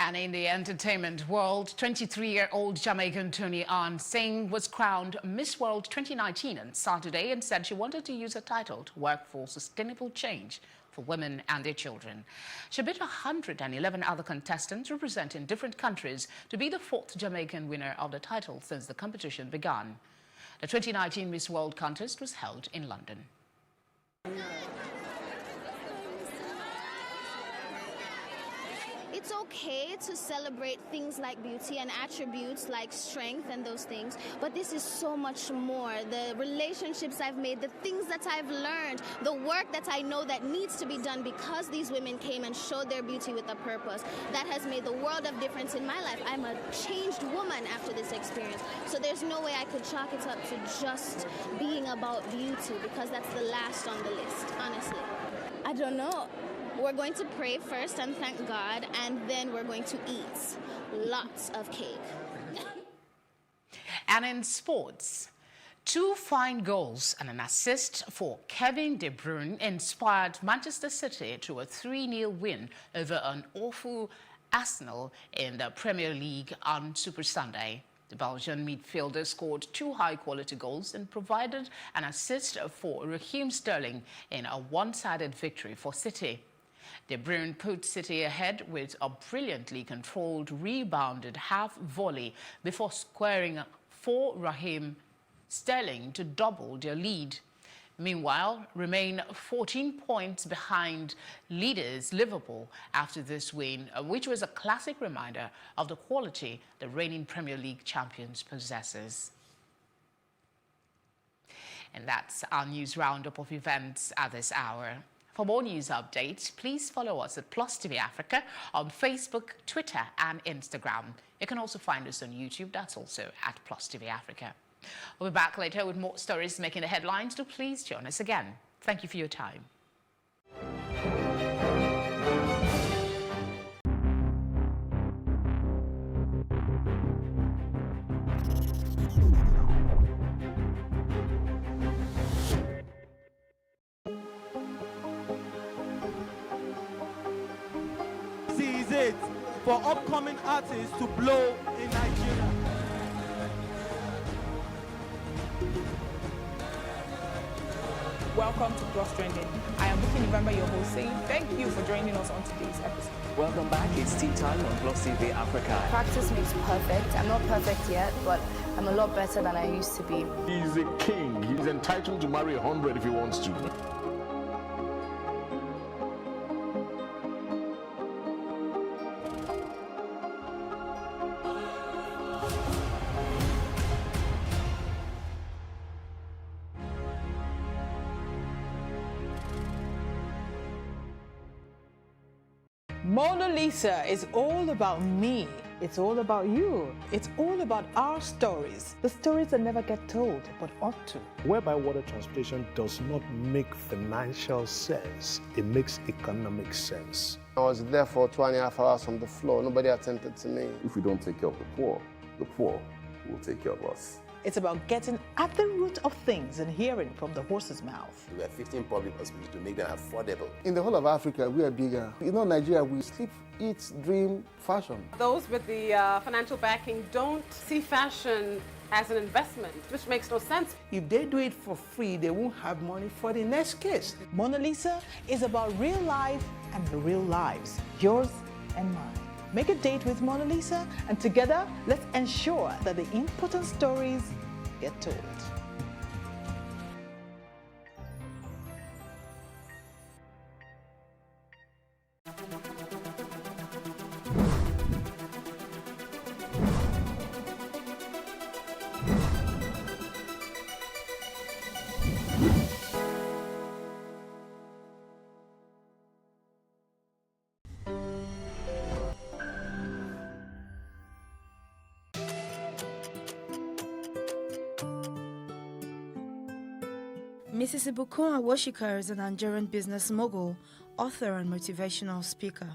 S12: And in the entertainment world, 23-year-old Jamaican Toni Ann Singh was crowned Miss World 2019 on Saturday and said she wanted to use her title to work for sustainable change for women and their children. She beat 111 other contestants representing different countries to be the fourth Jamaican winner of the title since the competition began. The 2019 Miss World contest was held in London.
S2: It's okay to celebrate things like beauty and attributes like strength and those things, but this is so much more. The relationships I've made, the things that I've learned, the work that I know that needs to be done because these women came and showed their beauty with a purpose, that has made the world of difference in my life. I'm a changed woman after this experience, so there's no way I could chalk it up to just being about beauty because that's the last on the list, honestly. I don't know. We're going to pray first and thank God, and then we're going to eat lots of cake.
S12: And in sports, 2 fine goals and an assist for Kevin De Bruyne inspired Manchester City to a 3-0 win over an awful Arsenal in the Premier League on Super Sunday. The Belgian midfielder scored 2 high-quality goals and provided an assist for Raheem Sterling in a one-sided victory for City. De Bruyne put City ahead with a brilliantly controlled, rebounded half volley before squaring for Raheem Sterling to double their lead. Meanwhile, remain 14 points behind leaders Liverpool after this win, which was a classic reminder of the quality the reigning Premier League champions possesses. And that's our news roundup of events at this hour. For more news updates, please follow us at Plus TV Africa on Facebook, Twitter, and Instagram. You can also find us on YouTube. That's also at Plus TV Africa. We'll be back later with more stories making the headlines, so please join us again. Thank you for your time.
S18: Is it for upcoming artists to blow in Nigeria?
S6: welcome to Plus Trending. I am Buki November, your host, saying thank you for joining us on today's episode.
S3: Welcome back. It's tea time on Plus TV Africa.
S21: Practice makes perfect. I'm not perfect yet, but I'm a lot better than I used to be.
S4: He's a king. He's entitled to marry 100 if he wants to.
S6: Mona Lisa is all about me. It's all about you. It's all about our stories. The stories that never get told, but ought to.
S10: Whereby water transportation does not make financial sense, it makes economic sense.
S19: I was there for 2.5 hours on the floor. Nobody attended to me.
S8: If we don't take care of the poor will take care of us.
S6: It's about getting at the root of things and hearing from the horse's mouth.
S24: We have 15 public hospitals to make them affordable.
S19: In the whole of Africa, we are bigger. You know, Nigeria, we sleep, eat, dream, fashion.
S26: Those with the financial backing don't see fashion as an investment, which makes no sense.
S27: If they do it for free, they won't have money for the next case.
S6: Mona Lisa is about real life and real lives, yours and mine. Make a date with Mona Lisa, and together, let's ensure that the important stories get told.
S28: Mrs. Ibukun Awosika is a Nigerian business mogul, author and motivational speaker.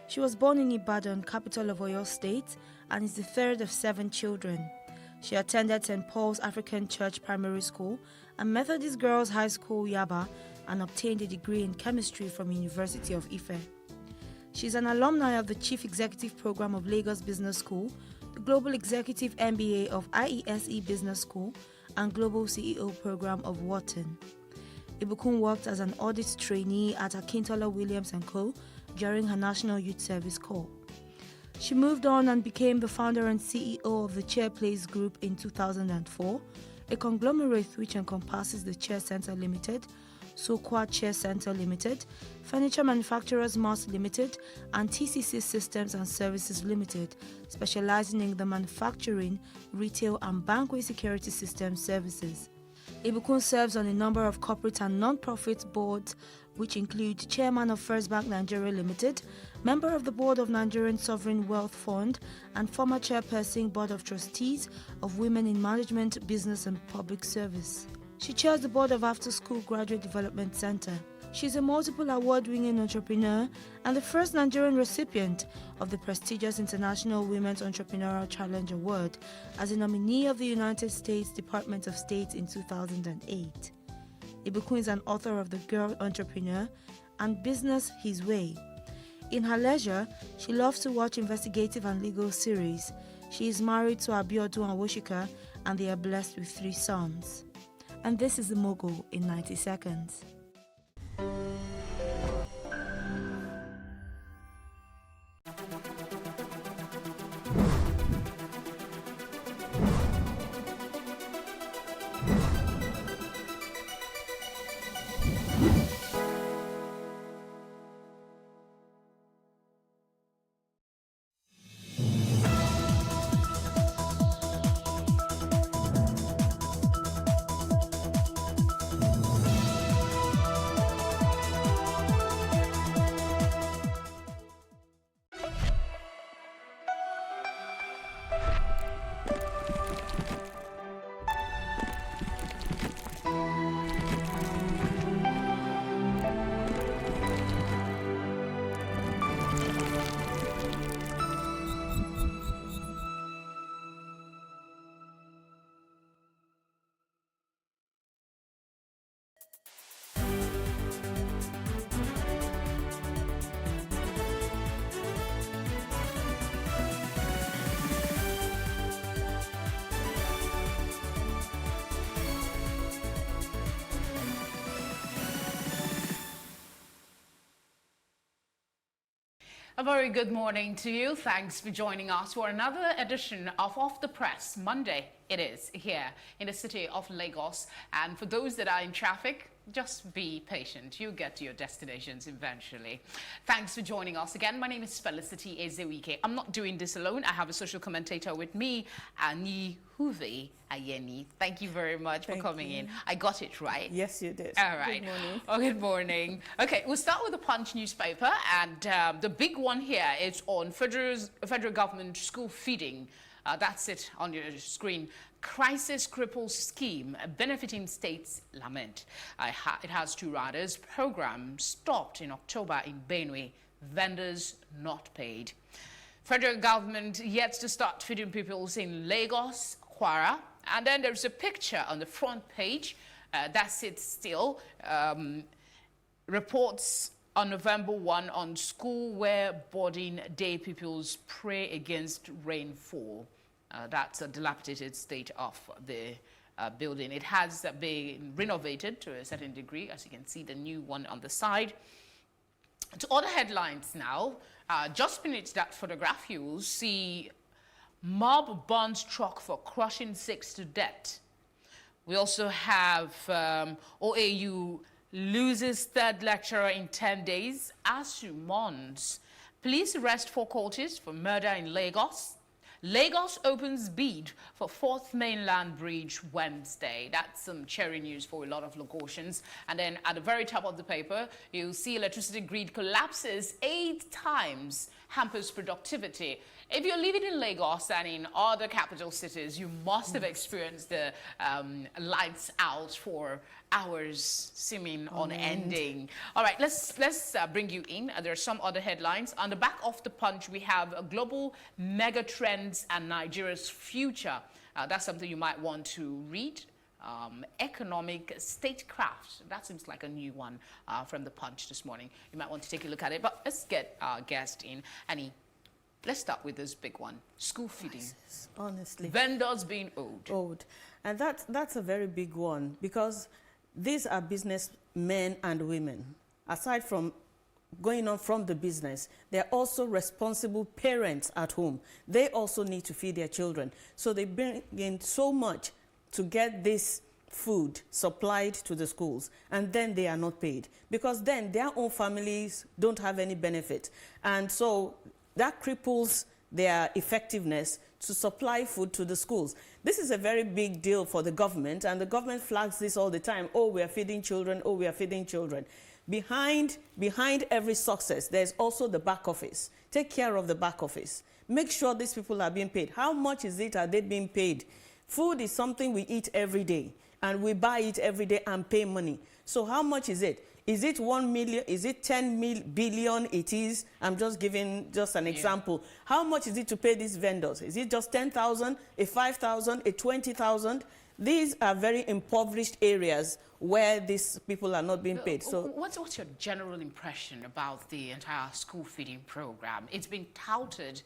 S28: She was born in Ibadan, capital of Oyo State, and is the third of 7 children. She attended St. Paul's African Church Primary School and Methodist Girls High School, Yaba, and obtained a degree in chemistry from University of Ife. She is an alumni of the Chief Executive Program of Lagos Business School, the Global Executive MBA of IESE Business School, and Global CEO Program of Wharton. Ibukun worked as an audit trainee at Akintola Williams & Co. during her National Youth Service Corps. She moved on and became the founder and CEO of the Chair Place Group in 2004, a conglomerate which encompasses the Chair Center Limited, Sokwa Chair Center Limited, Furniture Manufacturers Mars Limited, and TCC Systems and Services Limited, specializing in the manufacturing, retail, and bankway security system services. Ibukun serves on a number of corporate and non-profit boards, which include Chairman of First Bank Nigeria Limited, member of the Board of Nigerian Sovereign Wealth Fund, and former Chairperson Board of Trustees of Women in Management, Business and Public Service. She chairs the board of After School Graduate Development Center. She's a multiple award-winning entrepreneur and the first Nigerian recipient of the prestigious International Women's Entrepreneurial Challenge Award as a nominee of the United States Department of State in 2008. Ibukun is an author of The Girl Entrepreneur and Business His Way. In her leisure, she loves to watch investigative and legal series. She is married to Abiodun Awosika and they are blessed with 3 sons. And this is The Mogul in 90 seconds.
S12: A very good morning to you. Thanks for joining us for another edition of Off the Press. Monday it is here in the city of Lagos. And for those that are in traffic, just be patient. You'll get to your destinations eventually. Thanks for joining us again. My name is Felicity Ezewike. I'm not doing this alone. I have a social commentator with me, Ani Huve Ayeni. Thank you very much for coming in. I got it right.
S27: Yes, you did.
S12: All right.
S27: Good morning.
S12: Oh, good morning. Okay, we'll start with the Punch newspaper. And the big one here is on federal government school feeding. That's it on your screen. Crisis cripples scheme benefiting states lament. It has two riders. Program stopped in October in Benue. Vendors not paid. Federal government yet to start feeding people in Lagos, Kwara. And then there's a picture on the front page. That's it still. Reports on November 1 on school where boarding day pupils pray against rainfall. That's a dilapidated state of the building. It has been renovated to a certain degree, as you can see the new one on the side. To other headlines now, just beneath that photograph, you will see mob burns truck for crushing 6 to death. We also have OAU loses third lecturer in 10 days. ASU mourns. Police arrest 4 cultists for murder in Lagos. Lagos opens bid for 4th mainland bridge Wednesday. That's some cherry news for a lot of Lagosians. And then at the very top of the paper, you'll see electricity grid collapses 8 times, hampers productivity. If you're living in Lagos and in other capital cities, you must have experienced the lights out for hours seeming unending. All right, let's bring you in. There are some other headlines. On the back of the Punch, we have global mega trends and Nigeria's future. That's something you might want to read. Economic statecraft. That seems like a new one from the Punch this morning. You might want to take a look at it. But let's get our guest in. Annie, let's start with this big one. School feeding.
S27: Honestly.
S12: Vendors being owed.
S27: And that's a very big one, because these are businessmen and women. Aside from going on from the business, they're also responsible parents at home. They also need to feed their children. So they bring in so much to get this food supplied to the schools, and then they are not paid, because then their own families don't have any benefit. And so that cripples their effectiveness to supply food to the schools. This is a very big deal for the government, and the government flags this all the time. Oh, we are feeding children. Oh, we are feeding children. Behind every success, there's also the back office. Take care of the back office. Make sure these people are being paid. How much is it are they being paid? Food is something we eat every day, and we buy it every day and pay money. So how much is it? Is it 1 million? Is it 10 billion? It is. I'm just giving an example. How much is it to pay these vendors? Is it just 10,000, a 5,000, a 20,000? These are very impoverished areas where these people are not being paid. So,
S12: what's your general impression about the entire school feeding program? It's been touted,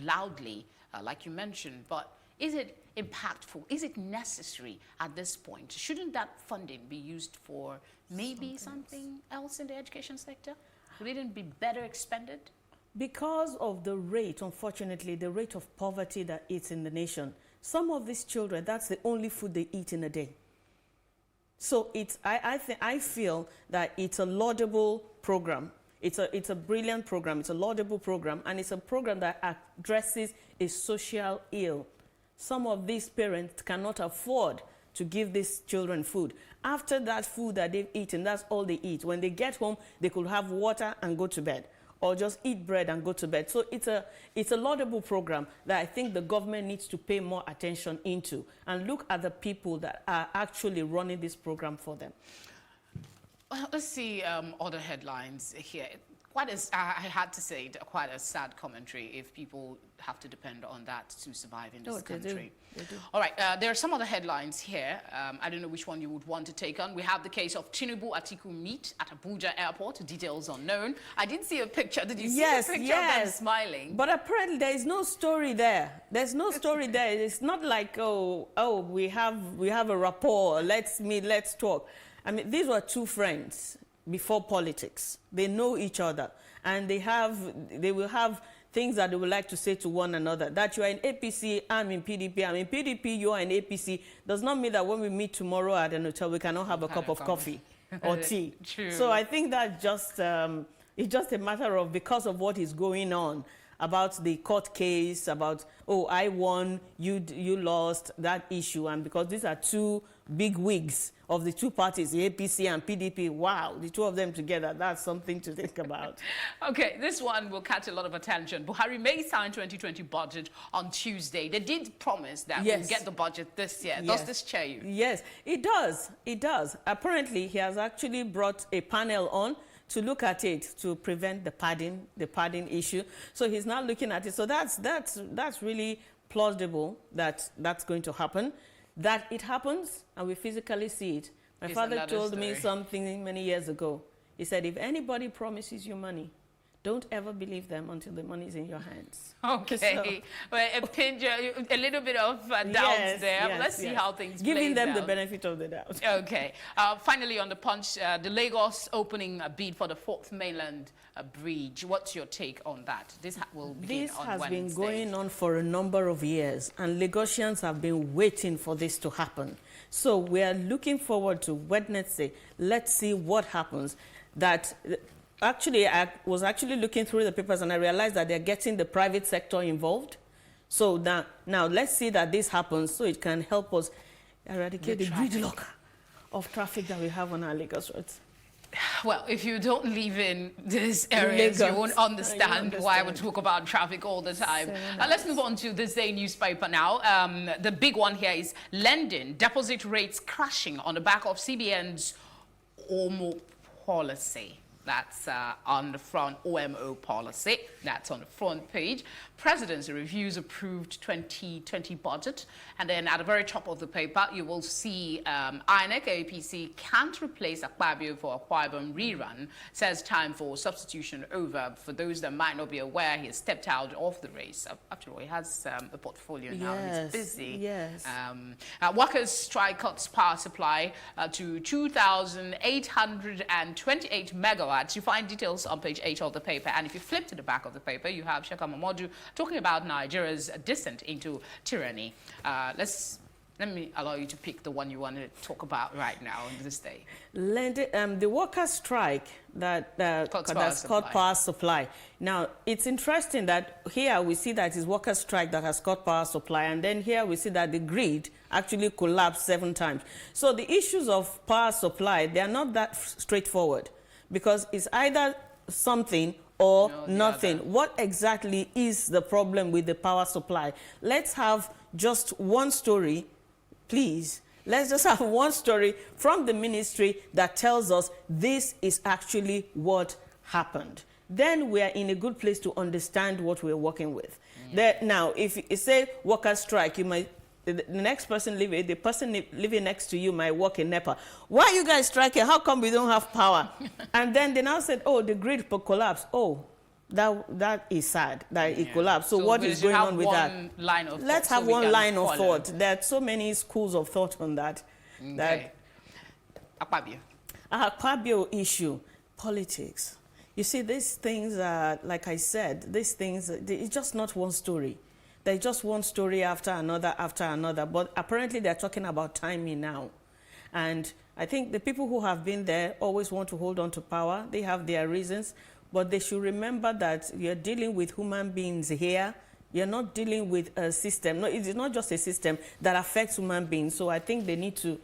S12: loudly, like you mentioned, but is it impactful? Is it necessary at this point? Shouldn't that funding be used for maybe something else in the education sector? Would it be better expended?
S27: Because of the rate, unfortunately, the rate of poverty that is in the nation, some of these children, that's the only food they eat in a day. So I feel that it's a laudable program. It's a brilliant program. It's a laudable program, and it's a program that addresses a social ill. Some of these parents cannot afford to give these children food. After that food that they've eaten, that's all they eat. When they get home, they could have water and go to bed, or just eat bread and go to bed. So it's a laudable program that I think the government needs to pay more attention into and look at the people that are actually running this program for them.
S12: Well, let's see other headlines here. I had to say, quite a sad commentary if people have to depend on that to survive in this country.
S27: They do.
S12: All right, there are some other headlines here. I don't know which one you would want to take on. We have the case of Tinubu Atiku meet at Abuja airport, details unknown. I did see a picture. Did you see a picture of them smiling?
S27: But apparently there is no story there. There's no story there. It's not like, oh, we have a rapport, let's meet, let's talk. I mean, these were two friends before politics. They know each other. and they will have things that they would like to say to one another. That you are in APC, I'm in PDP. I'm in PDP, you are in APC. Does not mean that when we meet tomorrow at an hotel, we cannot have a cup of coffee or tea.
S12: True.
S27: So I think that just it's just a matter of, because of what is going on about the court case, about, oh, I won, you lost, that issue. And because these are two big wigs of the two parties, the APC and PDP, wow, the two of them together, that's something to think about.
S12: Okay, this one will catch a lot of attention. Buhari may sign 2020 budget on Tuesday. They did promise that we'll get the budget this year. Does this cheer you?
S27: Yes, it does. It does. Apparently, he has actually brought a panel on to look at it to prevent the padding issue. So he's now looking at it. So that's really plausible that that's going to happen. That it happens and we physically see it. My father told me something many years ago. He said, if anybody promises you money, don't ever believe them until the money is in your hands.
S12: Okay, so, well, a little bit of doubts there. But let's see how things play out.
S27: Giving them the benefit of the doubt.
S12: Okay. Finally, on the Punch, the Lagos opening a bid for the 4th Mainland Bridge. What's your take on that? This will begin on Wednesday. This has been going on for a number of years, and Lagosians have been waiting for this to happen. So we are looking forward to Wednesday. Let's see what happens. Actually, I was looking through the papers and I realized that they're getting the private sector involved. So now let's see that this happens so it can help us eradicate the gridlock of traffic that we have on our Lagos roads. Well, if you don't live in these areas, you won't understand why we talk about traffic all the time. Let's move on to this day newspaper now. The big one here is lending deposit rates crashing on the back of CBN's OMO policy. That's on the front, OMO policy. That's on the front page. Presidency reviews approved 2020 budget. And then at the very top of the paper, you will see INEC APC can't replace Akpabio for a Akwa Ibom rerun. Says time for substitution over. For those that might not be aware, he has stepped out of the race. After all, he has a portfolio now. He's busy.
S27: Yes.
S12: Workers' strike cuts power supply to 2,828 megawatts. You find details on page 8 of the paper. And if you flip to the back of the paper, you have Sheka Mamodu talking about Nigeria's descent into tyranny. Let me allow you to pick the one you want to talk about right now on this day. The workers' strike that's cut power supply. Now, it's interesting that here we see that it's workers' strike that has cut power supply, and then here we see that the grid actually collapsed 7 times. So the issues of power supply, they are not that straightforward, because it's either something or nothing. What exactly is the problem with the power supply? Let's have just one story, please. Let's just have one story from the ministry that tells us this is actually what happened. Then we are in a good place to understand what we're working with. Now, if you say workers' strike, you might, the next person living, the person living next to you might work in NEPA. Why are you guys striking? How come we don't have power? And then they now said, oh, the grid collapsed. Oh, that is sad that it collapsed. So what is going on with that? Let's have one line of thought. There are so many schools of thought on that. Okay. Akpabio.
S27: Akpabio issue, politics. You see, these things are, like I said, these things, it's just not one story. There's just one story after another. But apparently they're talking about timing now. And I think the people who have been there always want to hold on to power. They have their reasons. But they should remember that you're dealing with human beings here. You're not dealing with a system. No, it's not just a system that affects human beings. So I think they need to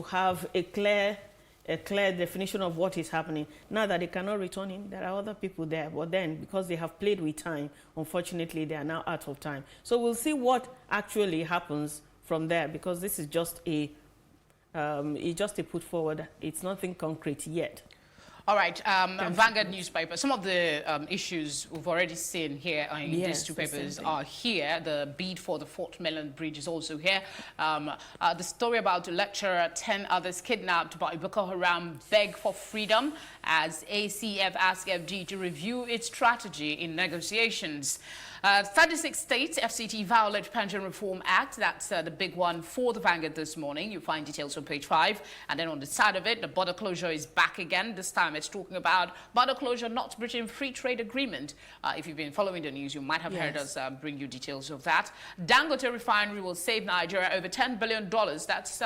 S27: have a clear definition of what is happening. Now that they cannot return him, there are other people there. But then, because they have played with time, unfortunately, they are now out of time. So we'll see what actually happens from there, because this is just a put forward. It's nothing concrete yet.
S12: All right, Vanguard newspaper. Some of the issues we've already seen here in these two papers are here. The bid for the 4th Mainland Bridge is also here. The story about the lecturer, 10 others kidnapped by Boko Haram beg for freedom as ACF asks FD to review its strategy in negotiations. 36 states FCT violate Pension Reform Act. That's the big one for the Vanguard this morning. You find details on page 5. And then on the side of it, the border closure is back again. This time it's talking about border closure not breaching free trade agreement. If you've been following the news, you might have heard us bring you details of that. Dangote Refinery will save Nigeria over $10 billion. That's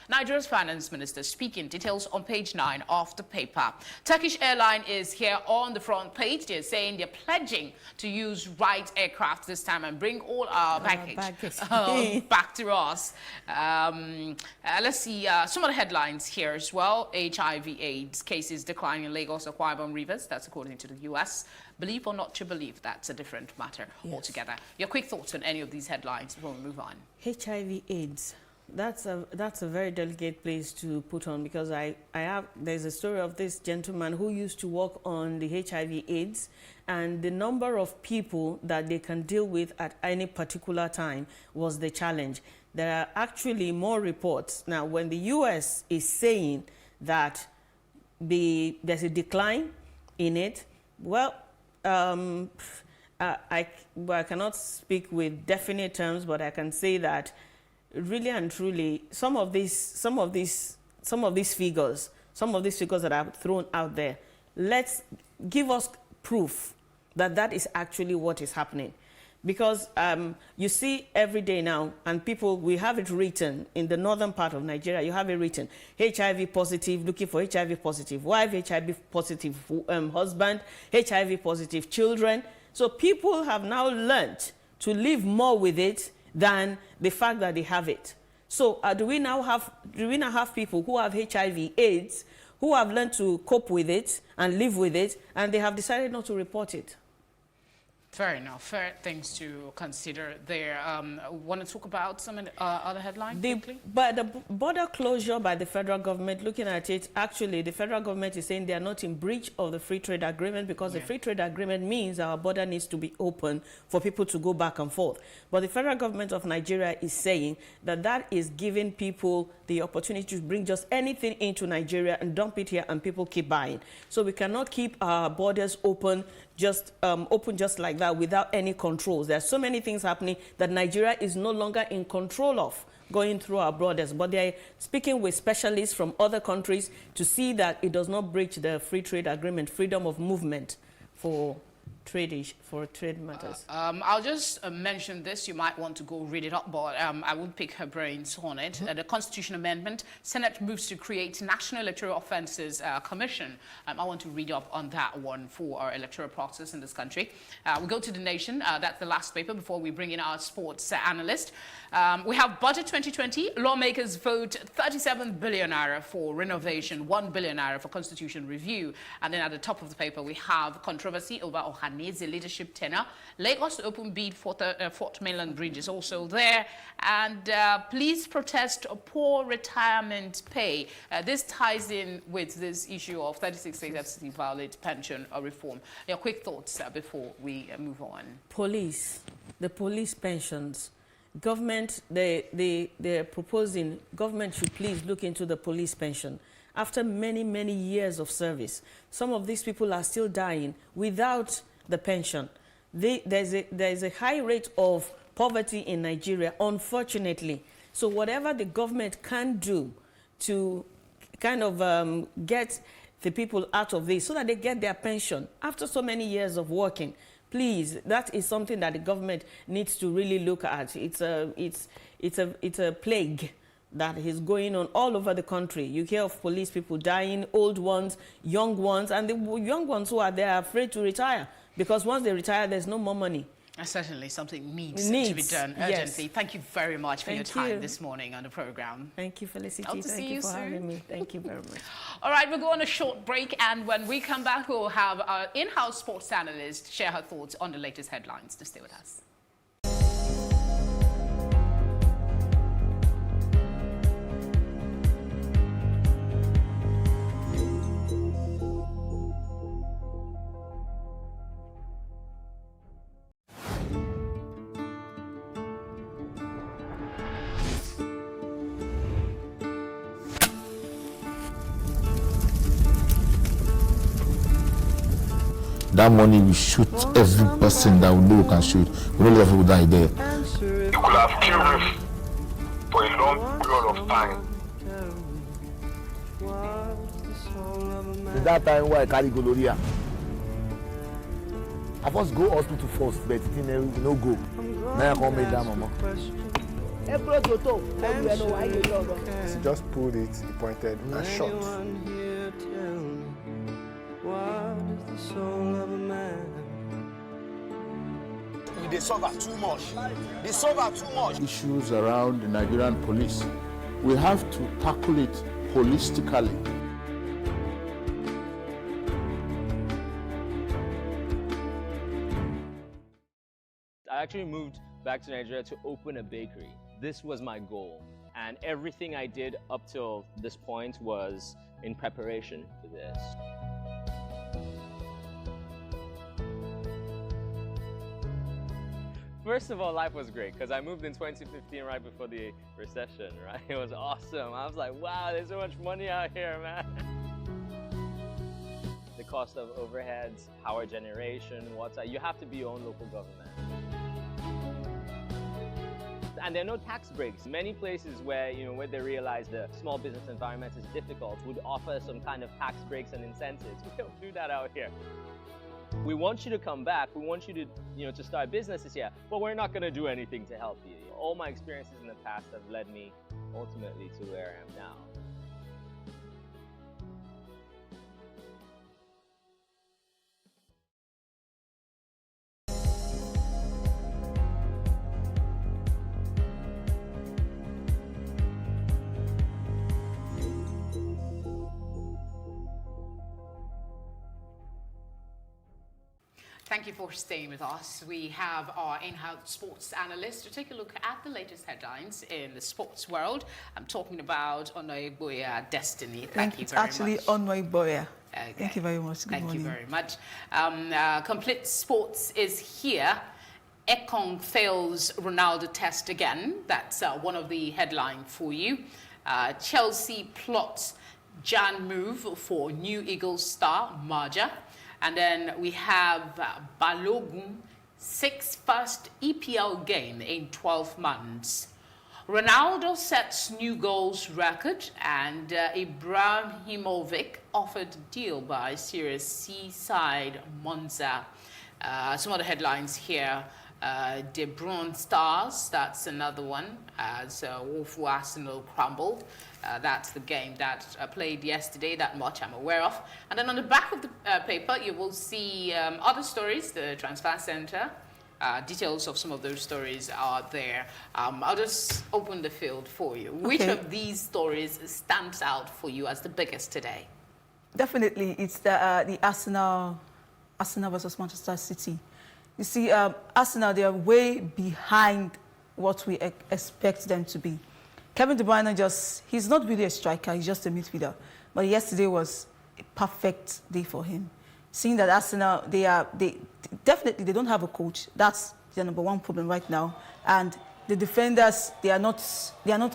S12: Nigeria's finance minister speaking. Details on page 9 of the paper. Turkish Airlines is here on the front page. They're saying they're pledging to use right aircraft this time and bring all our baggage back to us. Let's see some of the headlines here as well. HIV/AIDS cases decline in Lagos, Akwa Ibom, Rivers. That's according to the US. Believe or not to believe, that's a different matter altogether. Your quick thoughts on any of these headlines before we move on.
S27: HIV/AIDS. That's a very delicate place to put on, because there's a story of this gentleman who used to work on the HIV/AIDS, and the number of people that they can deal with at any particular time was the challenge. There are actually more reports now. When the US is saying that there's a decline in it, well, I cannot speak with definite terms, but I can say that really and truly, some of these figures that are thrown out there, let's give us proof that that is actually what is happening. Because you see every day now, and people, we have it written in the northern part of Nigeria, you have it written, HIV positive, looking for HIV positive wife, HIV positive husband, HIV positive children. So people have now learned to live more with it than the fact that they have it. So do we now have people who have HIV/AIDS who have learned to cope with it and live with it, and they have decided not to report it?
S12: Fair enough. Fair things to consider there. Want to talk about some other headlines quickly?
S27: But the border closure by the federal government, looking at it, actually the federal government is saying they are not in breach of the free trade agreement, because the free trade agreement means our border needs to be open for people to go back and forth. But the federal government of Nigeria is saying that that is giving people the opportunity to bring just anything into Nigeria and dump it here, and people keep buying. So we cannot keep our borders open just like that without any controls. There are so many things happening that Nigeria is no longer in control of going through our borders. But they're speaking with specialists from other countries to see that it does not breach the free trade agreement, freedom of movement for trade matters.
S12: I'll just mention this. You might want to go read it up, but I won't pick her brains on it. The Constitution Amendment, Senate moves to create National Electoral Offences Commission. I want to read up on that one for our electoral process in this country. We go to The Nation. That's the last paper before we bring in our sports analyst. We have Budget 2020. Lawmakers vote 37 billion naira for renovation, 1 billion naira for constitution review. And then at the top of the paper, we have controversy over Ohaneze leadership tenure. Lagos to open bid for Fort Mainland Bridge is also there. And police protest poor retirement pay. This ties in with this issue of 36 states FCT violate pension reform. Your quick thoughts before we move on.
S27: The police pensions. Government, they're proposing government should please look into the police pension. After many, many years of service, some of these people are still dying without the pension. There's a high rate of poverty in Nigeria, unfortunately. So whatever the government can do to kind of get the people out of this so that they get their pension after so many years of working, please, that is something that the government needs to really look at. It's a plague that is going on all over the country. You hear of police people dying, old ones, young ones, and the young ones who are there are afraid to retire, because once they retire, there's no more money.
S12: And certainly something needs to be done urgently. Yes. Thank you very much for your time this morning on the program.
S27: Thank you, Felicity. Thank you for having me. Thank you very much.
S12: All right, we'll go on a short break, and when we come back, we'll have our in-house sports analyst share her thoughts on the latest headlines. To stay with us.
S4: That money we shoot every person that we know we can shoot. We don't let people die there.
S11: You could have killed me for a long period of time.
S4: That time why I carry gonorrhea. I first go hospital first, but it didn't no go. Now I come make that mama.
S10: He just pulled it, he pointed and shot.
S11: They suffer too much. They suffer too much.
S4: Issues around the Nigerian police, we have to tackle it holistically.
S5: I actually moved back to Nigeria to open a bakery. This was my goal, and everything I did up till this point was in preparation for this. First of all, life was great because I moved in 2015 right before the recession, right? It was awesome. I was like, wow, there's so much money out here, man. The cost of overheads, power generation, water, you have to be your own local government. And there are no tax breaks. Many places where, where they realize the small business environment is difficult would offer some kind of tax breaks and incentives. We don't do that out here. We want you to come back. We want you to, to start businesses here, but we're not going to do anything to help you. All my experiences in the past have led me ultimately to where I am now.
S12: Thank you for staying with us. We have our in-house sports analyst to take a look at the latest headlines in the sports world. I'm talking about Onoigboya Destiny. Thank you very much.
S6: It's actually Onoigboya.
S12: Okay.
S6: Thank you very much. Good morning.
S12: Thank you very much. Complete Sports is here. Ekong fails Ronaldo test again. That's one of the headlines for you. Chelsea plots Jan move for new Eagles star Marja. And then we have Balogun, 6th first EPL game in 12 months. Ronaldo sets new goals record, and Ibrahimovic offered deal by Series C side Monza. Some other headlines here. De Bruyne stars, that's another one. So Wolf Arsenal crumbled. That's the game that played yesterday, that much I'm aware of. And then on the back of the paper, you will see other stories, the Transfer Center. Details of some of those stories are there. I'll just open the field for you. Okay. Which of these stories stands out for you as the biggest today?
S6: Definitely, it's the Arsenal versus Manchester City. You see, Arsenal, they are way behind what we expect them to be. Kevin De Bruyne he's not really a striker, he's just a midfielder. But yesterday was a perfect day for him. Seeing that Arsenal, they definitely don't have a coach. That's their number one problem right now. And the defenders, they are not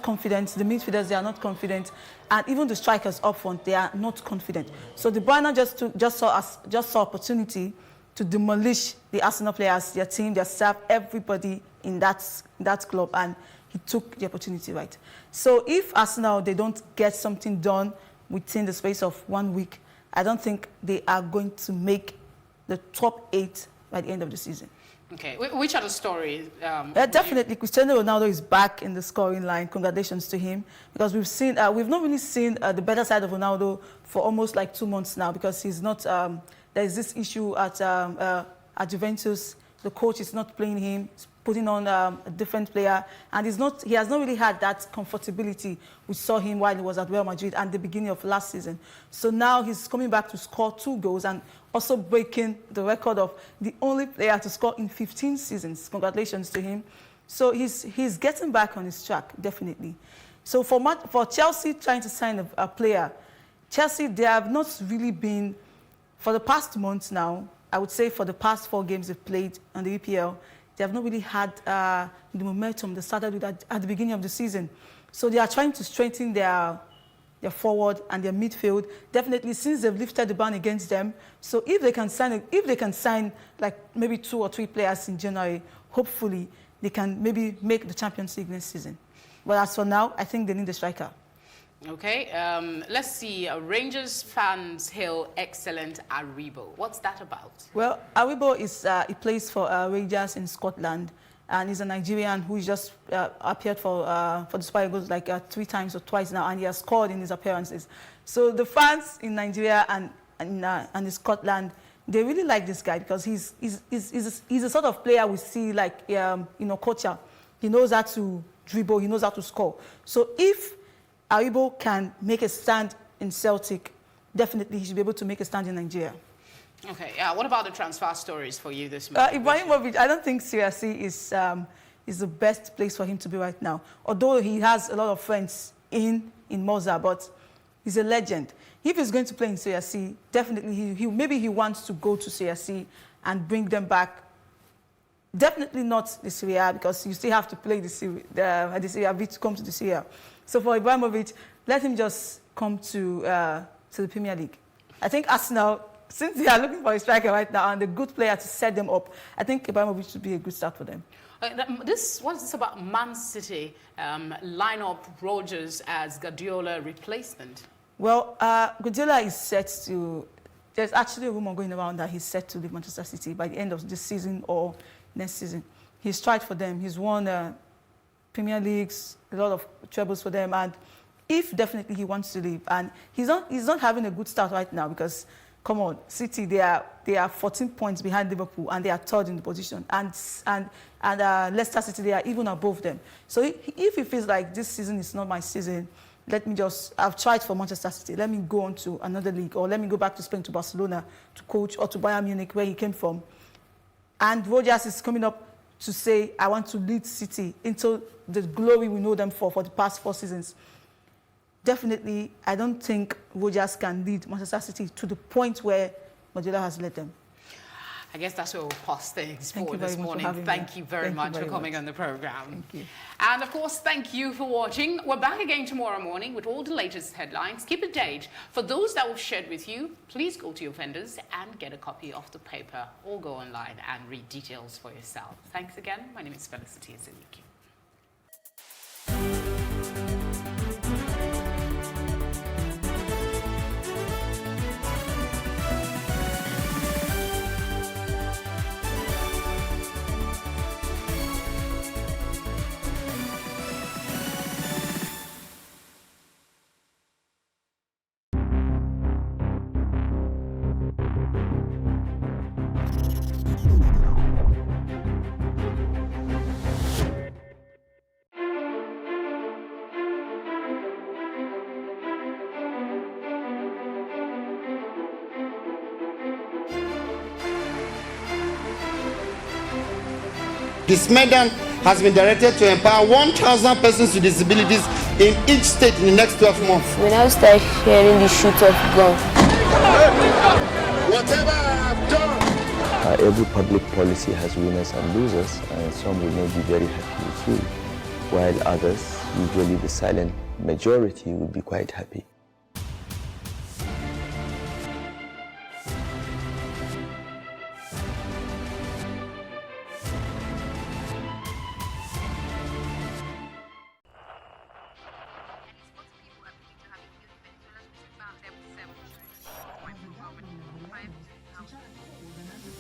S6: confident. The midfielders, they are not confident. And even the strikers up front, they are not confident. So De Bruyne just saw opportunity to demolish the Arsenal players, their team, their staff, everybody in that club, and he took the opportunity right. So if Arsenal, they don't get something done within the space of 1 week, I don't think they are going to make the top 8 by the end of the season.
S12: Okay, which other stories?
S6: Definitely, Cristiano Ronaldo is back in the scoring line. Congratulations to him, because we've not really seen the better side of Ronaldo for almost like 2 months now, because he's not. There is this issue at Juventus. The coach is not playing him, putting on a different player, and he has not really had that comfortability we saw him while he was at Real Madrid at the beginning of last season. So now he's coming back to score 2 goals and also breaking the record of the only player to score in 15 seasons. Congratulations to him. So he's getting back on his track, definitely. So for Chelsea trying to sign a player, Chelsea, they have not really been, for the past months now, I would say for the past 4 games they've played on the EPL, they have not really had the momentum they started with at the beginning of the season. So they are trying to strengthen their their forward and their midfield. Definitely, since they've lifted the ban against them, so if they can sign like maybe 2 or 3 players in January, hopefully they can maybe make the Champions League next season. But as for now, I think they need a striker.
S12: Okay, let's see. Rangers fans hail excellent Aribo. What's that about? Well,
S6: Aribo he plays for Rangers in Scotland, and he's a Nigerian who just appeared for the Super Eagles like 3 times or twice now, and he has scored in his appearances. So the fans in Nigeria and in Scotland, they really like this guy because he's a sort of player we see like culture. He knows how to dribble, he knows how to score. So if Aribo can make a stand in Celtic, definitely he should be able to make a stand in Nigeria.
S12: Okay, what about the transfer stories for you this month?
S6: Ibrahimovic, I don't think Serie C is the best place for him to be right now. Although he has a lot of friends in Monza, but he's a legend. If he's going to play in Serie C, definitely maybe he wants to go to Serie C and bring them back. Definitely not the Serie A, because you still have to play the Serie A to come to the Serie A. So for Ibrahimovic, let him just come to the Premier League. I think Arsenal, since they are looking for a striker right now and a good player to set them up, I think Ibrahimovic should be a good start for them.
S12: What is this about Man City line up Rodgers as Guardiola replacement?
S6: Well, Guardiola is set to... There's actually a rumor going around that he's set to leave Manchester City by the end of this season or next season. He's tried for them. He's won Premier Leagues, a lot of trebles for them, and if definitely he wants to leave, and he's not having a good start right now because, come on, City, they are 14 points behind Liverpool and they are 3rd in the position, and Leicester City, they are even above them. So if he feels like this season is not my season, I've tried for Manchester City, let me go on to another league, or let me go back to Spain, to Barcelona, to coach, or to Bayern Munich, where he came from. And Rodgers is coming up to say, I want to lead City into the glory we know them for the past 4 seasons. Definitely, I don't think Rodgers can lead Manchester City to the point where Guardiola has led them.
S12: I guess that's where we'll pause things for this morning. Thank you very much for coming on the program.
S6: Thank you.
S12: And of course, thank you for watching. We're back again tomorrow morning with all the latest headlines. Keep a date. For those that we've shared with you, please go to your vendors and get a copy of the paper, or go online and read details for yourself. Thanks again. My name is Felicity Ezeniki.
S11: This Medan has been directed to empower 1,000 persons with disabilities in each state in the next 12 months.
S7: When I start hearing the shoot of gun,
S11: whatever I've done.
S9: Every public policy has winners and losers, and some will not be very happy with you, while others, usually the silent majority, will be quite happy.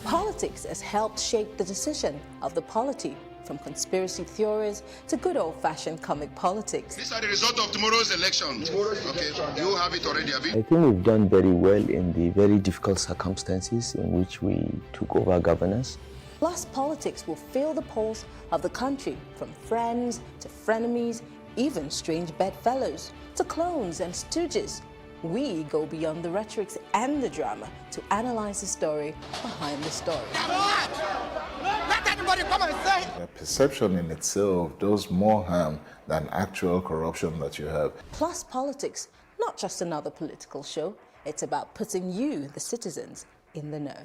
S13: Politics has helped shape the decision of the polity, from conspiracy theories to good old-fashioned comic politics.
S14: These are the results of tomorrow's election. Okay, you have it already, have you?
S9: I think we've done very well in the very difficult circumstances in which we took over governance.
S13: Plus, politics will fill the polls of the country, from friends to frenemies, even strange bedfellows, to clones and stooges. We go beyond the rhetorics and the drama to analyze the story behind the story.
S11: Let anybody come and say.
S4: The perception in itself does more harm than actual corruption that you have.
S13: Plus Politics, not just another political show. It's about putting you, the citizens, in the know.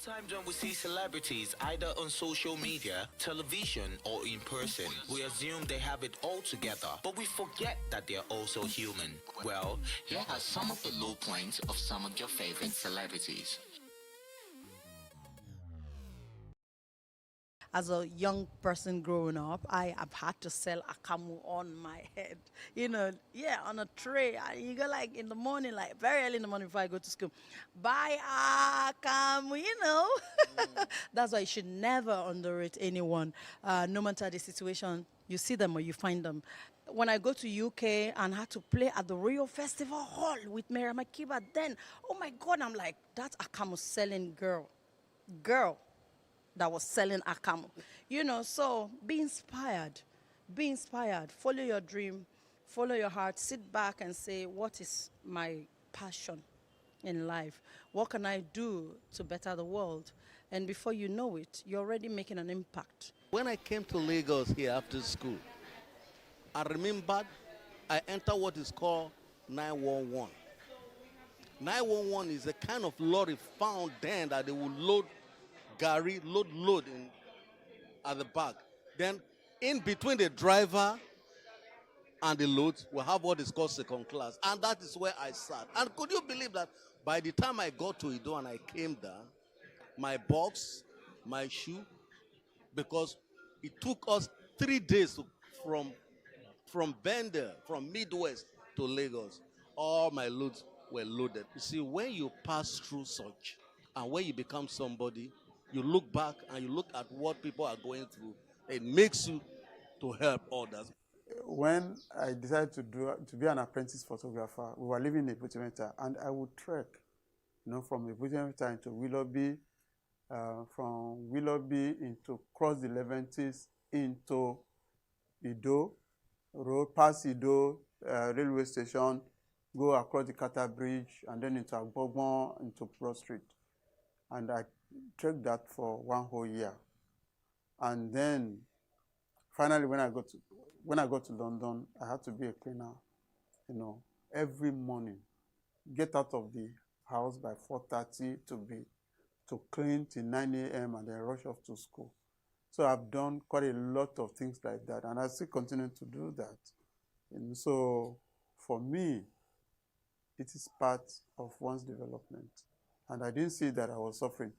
S1: Sometimes when we see celebrities either on social media, television, or in person, we assume they have it all together, but we forget that they're also human. Well, here are some of the low points of some of your favorite celebrities.
S15: As a young person growing up, I have had to sell akamu on my head. You know, yeah, on a tray. You go like in the morning, like very early in the morning before I go to school. Buy akamu, you know. That's why you should never underrate anyone. No matter the situation, you see them or you find them. When I go to UK and had to play at the Rio Festival Hall with Miriam Makeba, then, oh my God, I'm like, that's akamu selling girl. That was selling akamu. You know, so be inspired. Be inspired. Follow your dream. Follow your heart. Sit back and say, what is my passion in life? What can I do to better the world? And before you know it, you're already making an impact.
S16: When I came to Lagos here after school, I remembered I entered what is called 911. 911 is a kind of lorry found then that they will load Gary, load in at the back. Then in between the driver and the load, we have what is called second class. And that is where I sat. And could you believe that by the time I got to Ido and I came down, my box, my shoe, because it took us 3 days from Bender, from Midwest to Lagos, all my loads were loaded. You see, when you pass through such, and when you become somebody, you look back and you look at what people are going through, it makes you to help others.
S17: When I decided to be an apprentice photographer, we were living in Iputimeta, and I would trek, you know, from Iputimeta into Willoughby, from Willoughby into cross the Leventis into Ido Road, past Ido railway station, go across the Kata Bridge, and then into Agbogbon, into Broad Street. And I trekked that for 1 whole year. And then finally when I got to London, I had to be a cleaner, you know, every morning. Get out of the house by 4:30 to clean till 9 a.m. and then rush off to school. So I've done quite a lot of things like that, and I still continue to do that. And so for me, it is part of one's development. And I didn't see that I was suffering.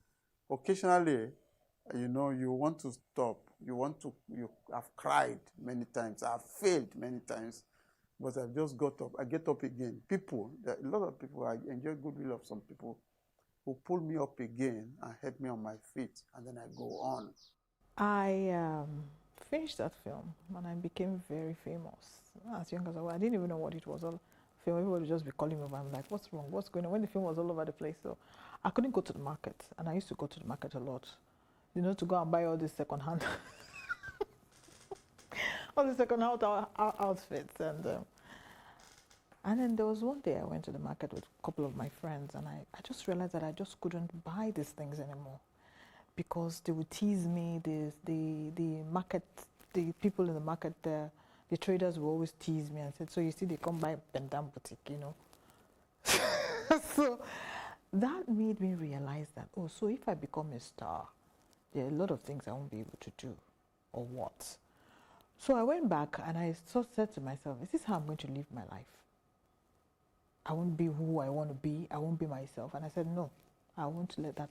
S17: Occasionally, you know, you want to stop. You have cried many times. I've failed many times, but I've just got up. I get up again. A lot of people, I enjoy goodwill of some people who pull me up again and help me on my feet, and then I go on.
S6: I finished that film and I became very famous. As young as I was, I didn't even know what it was. Everybody would just be calling me over. I'm like, what's wrong? What's going on? When the film was all over the place, so I couldn't go to the market. And I used to go to the market a lot, you know, to go and buy all these second-hand, all the second-hand outfits. And then there was one day I went to the market with a couple of my friends, and I just realized that I just couldn't buy these things anymore, because they would tease me. The people in the market, the traders will always tease me and said, so you see, they come buy Pendam Boutique, you know. So that made me realize that, oh, so if I become a star, there are a lot of things I won't be able to do, or what? So I went back and I said to myself, is this how I'm going to live my life? I won't be who I want to be. I won't be myself. And I said, no, I won't let that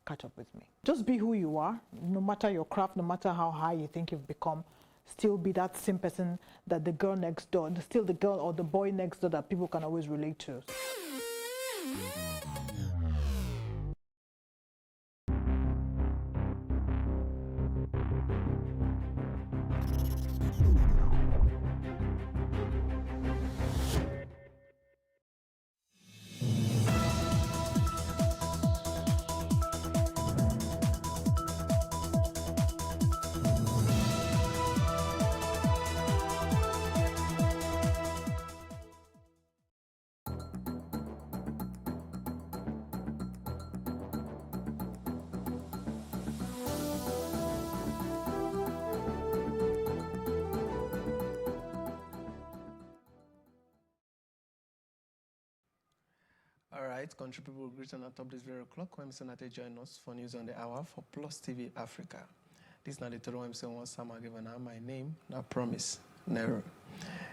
S6: catch up with me. Just be who you are, no matter your craft, no matter how high you think you've become. Still be that same person that the girl next door, still the girl or the boy next door that people can always relate to.
S2: All right, country people, greeting at top this very o'clock. I'm Senator join us for News on the Hour for Plus TV Africa. This is not the total MC one Sama given my name, I promise. Nero.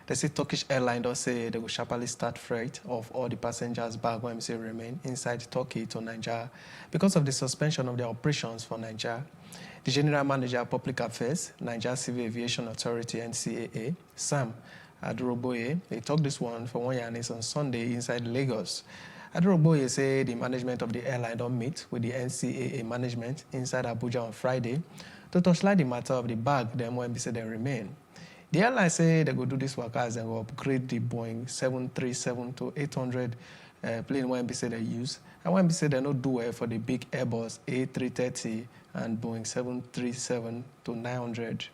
S2: They say Turkish Airlines don't say they will sharply start freight of all the passengers back when MC remain inside Turkey to Nigeria because of the suspension of their operations for Nigeria. The General Manager of Public Affairs, Nigeria Civil Aviation Authority, NCAA, Sam Adoroboye, he talked this one for 1 year on Sunday inside Lagos. Adoroboye said the management of the airline don't meet with the NCAA management inside Abuja on Friday to touchlight the matter of the bag them when they remain. The airline say they will do this work as they will upgrade the Boeing 737 to 800 plane when they use, and when they don't do it for the big Airbus A330 and Boeing 737 to 900.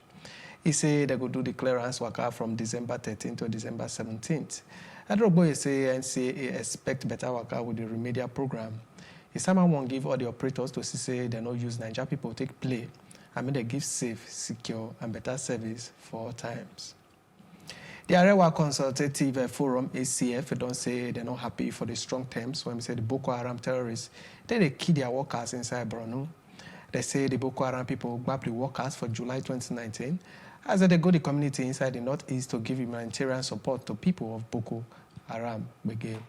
S2: He said they will do the clearance work from December 13th to December 17th. Adoroboye say NCAA expect better work with the remedial program. He someone won't give all the operators to say they don't use Nigeria people take play. I mean, they give safe, secure, and better service for all times. The Arewa Consultative Forum, ACF, don't say they're not happy for the strong terms when we say the Boko Haram terrorists, they kill their workers inside Borno. They say the Boko Haram people grabbed the workers for July 2019 as they go the community inside the northeast to give humanitarian support to people of Boko Haram Brigade.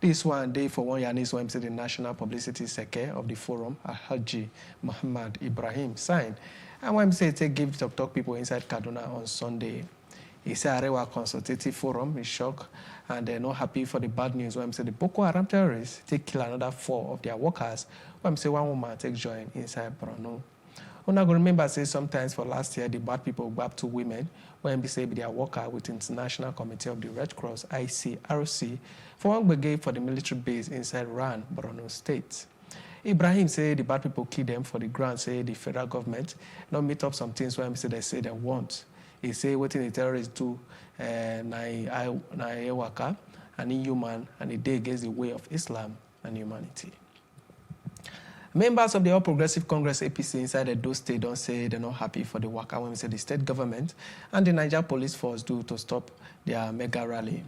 S2: This one day for 1 year is when the National Publicity Secretary of the Forum, Haji Muhammad Ibrahim, signed. And when they give talk people inside Kaduna on Sunday. He said Arewa Consultative Forum is shocked and they're not happy for the bad news when the Boko Haram terrorists take kill another 4 of their workers when 1 woman take join inside Borno. Una go remember say sometimes for last year the bad people grabbed 2 women when they say their worker with International Committee of the Red Cross ICRC for one brigade for the military base inside Ran, Borno State. Ibrahim said the bad people kill them for the ground, say the federal government not meet up some things when they say they want. He say what the terrorists do na waka and inhuman and a day against the way of Islam and humanity. Members of the All Progressive Congress APC inside Edo State don't say they're not happy for the work when we say the state government and the Niger Police Force do to stop their mega rally.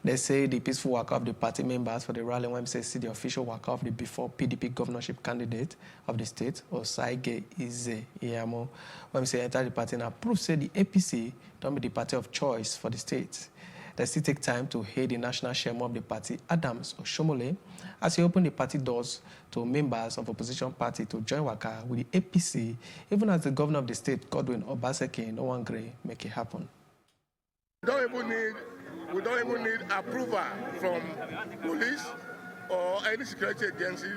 S2: They say the peaceful work of the party members for the rally when we say see the official work of the before PDP governorship candidate of the state, Osaige Ize Iyamo, when we say enter the party and approve say the APC don't be the party of choice for the state. They still take time to hail the national chairman of the party, Adams Oshomole, as he opened the party doors to members of opposition party to join Waka with the APC, even as the governor of the state, Godwin Obaseki, no one agree make it happen.
S11: We don't even need approval from police or any security agency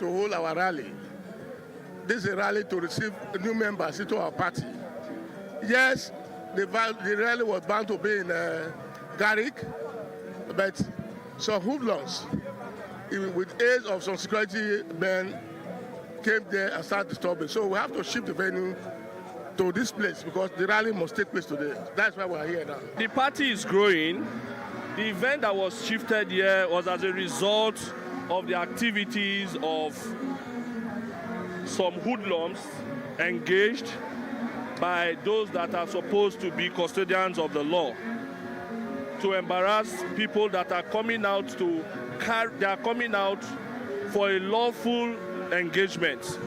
S11: to hold our rally. This is a rally to receive new members into our party. Yes, the rally was bound to be in Garrick, but some hoodlums, with aid of some security men, came there and started disturbing. So we have to shift the venue to this place because the rally must take place today. That's why we're here now.
S3: The party is growing. The event that was shifted here was as a result of the activities of some hoodlums engaged by those that are supposed to be custodians of the law to embarrass people that are coming out for a lawful engagement.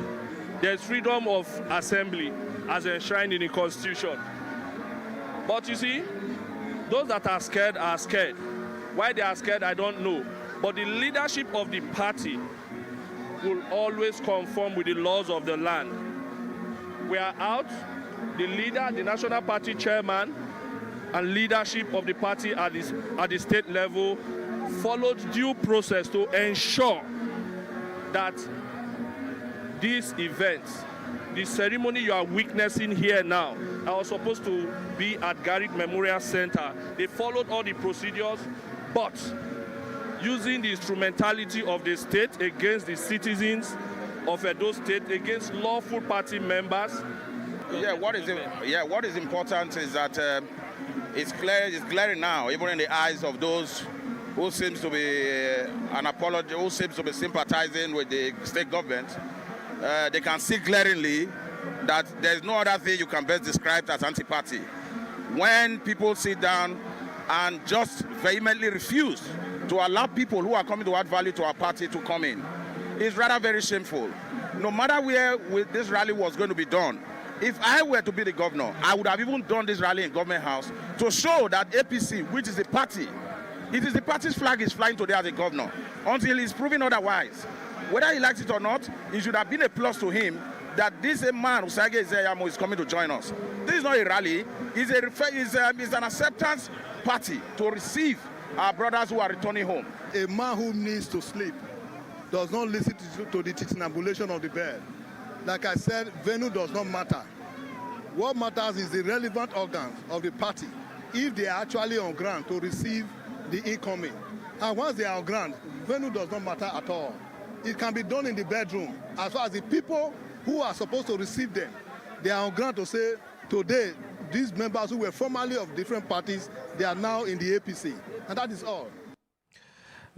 S3: There's freedom of assembly as enshrined in the Constitution. But you see, those that are scared are scared. Why they are scared, I don't know. But the leadership of the party will always conform with the laws of the land. We are out. The leader, the National Party chairman, and leadership of the party at the state level followed due process to ensure that this event, the ceremony you are witnessing here now, I was supposed to be at Garrick Memorial Center. They followed all the procedures, but using the instrumentality of the state against the citizens of Edo State, against lawful party members.
S18: What is important is that it's glaring now, even in the eyes of those who seems to be sympathizing with the state government. They can see glaringly that there's no other thing you can best describe as anti-party. When people sit down and just vehemently refuse to allow people who are coming to add value to our party to come in. It's rather very shameful. No matter where this rally was going to be done, if I were to be the governor, I would have even done this rally in Government House to show that APC, which is the party, it is the party's flag is flying today as a governor, until he's proven otherwise. Whether he likes it or not, it should have been a plus to him that this man, Osagie Ezeyamo, is coming to join us. This is not a rally, it's an acceptance party to receive our brothers who are returning home.
S8: A man who needs to sleep does not listen to the titinambulation of the bird. Like I said, venue does not matter. What matters is the relevant organs of the party, if they are actually on ground to receive the incoming. And once they are on ground, venue does not matter at all. It can be done in the bedroom. As far as the people who are supposed to receive them, they are on ground to say, today, these members who were formerly of different parties, they are now in the APC. And that is all.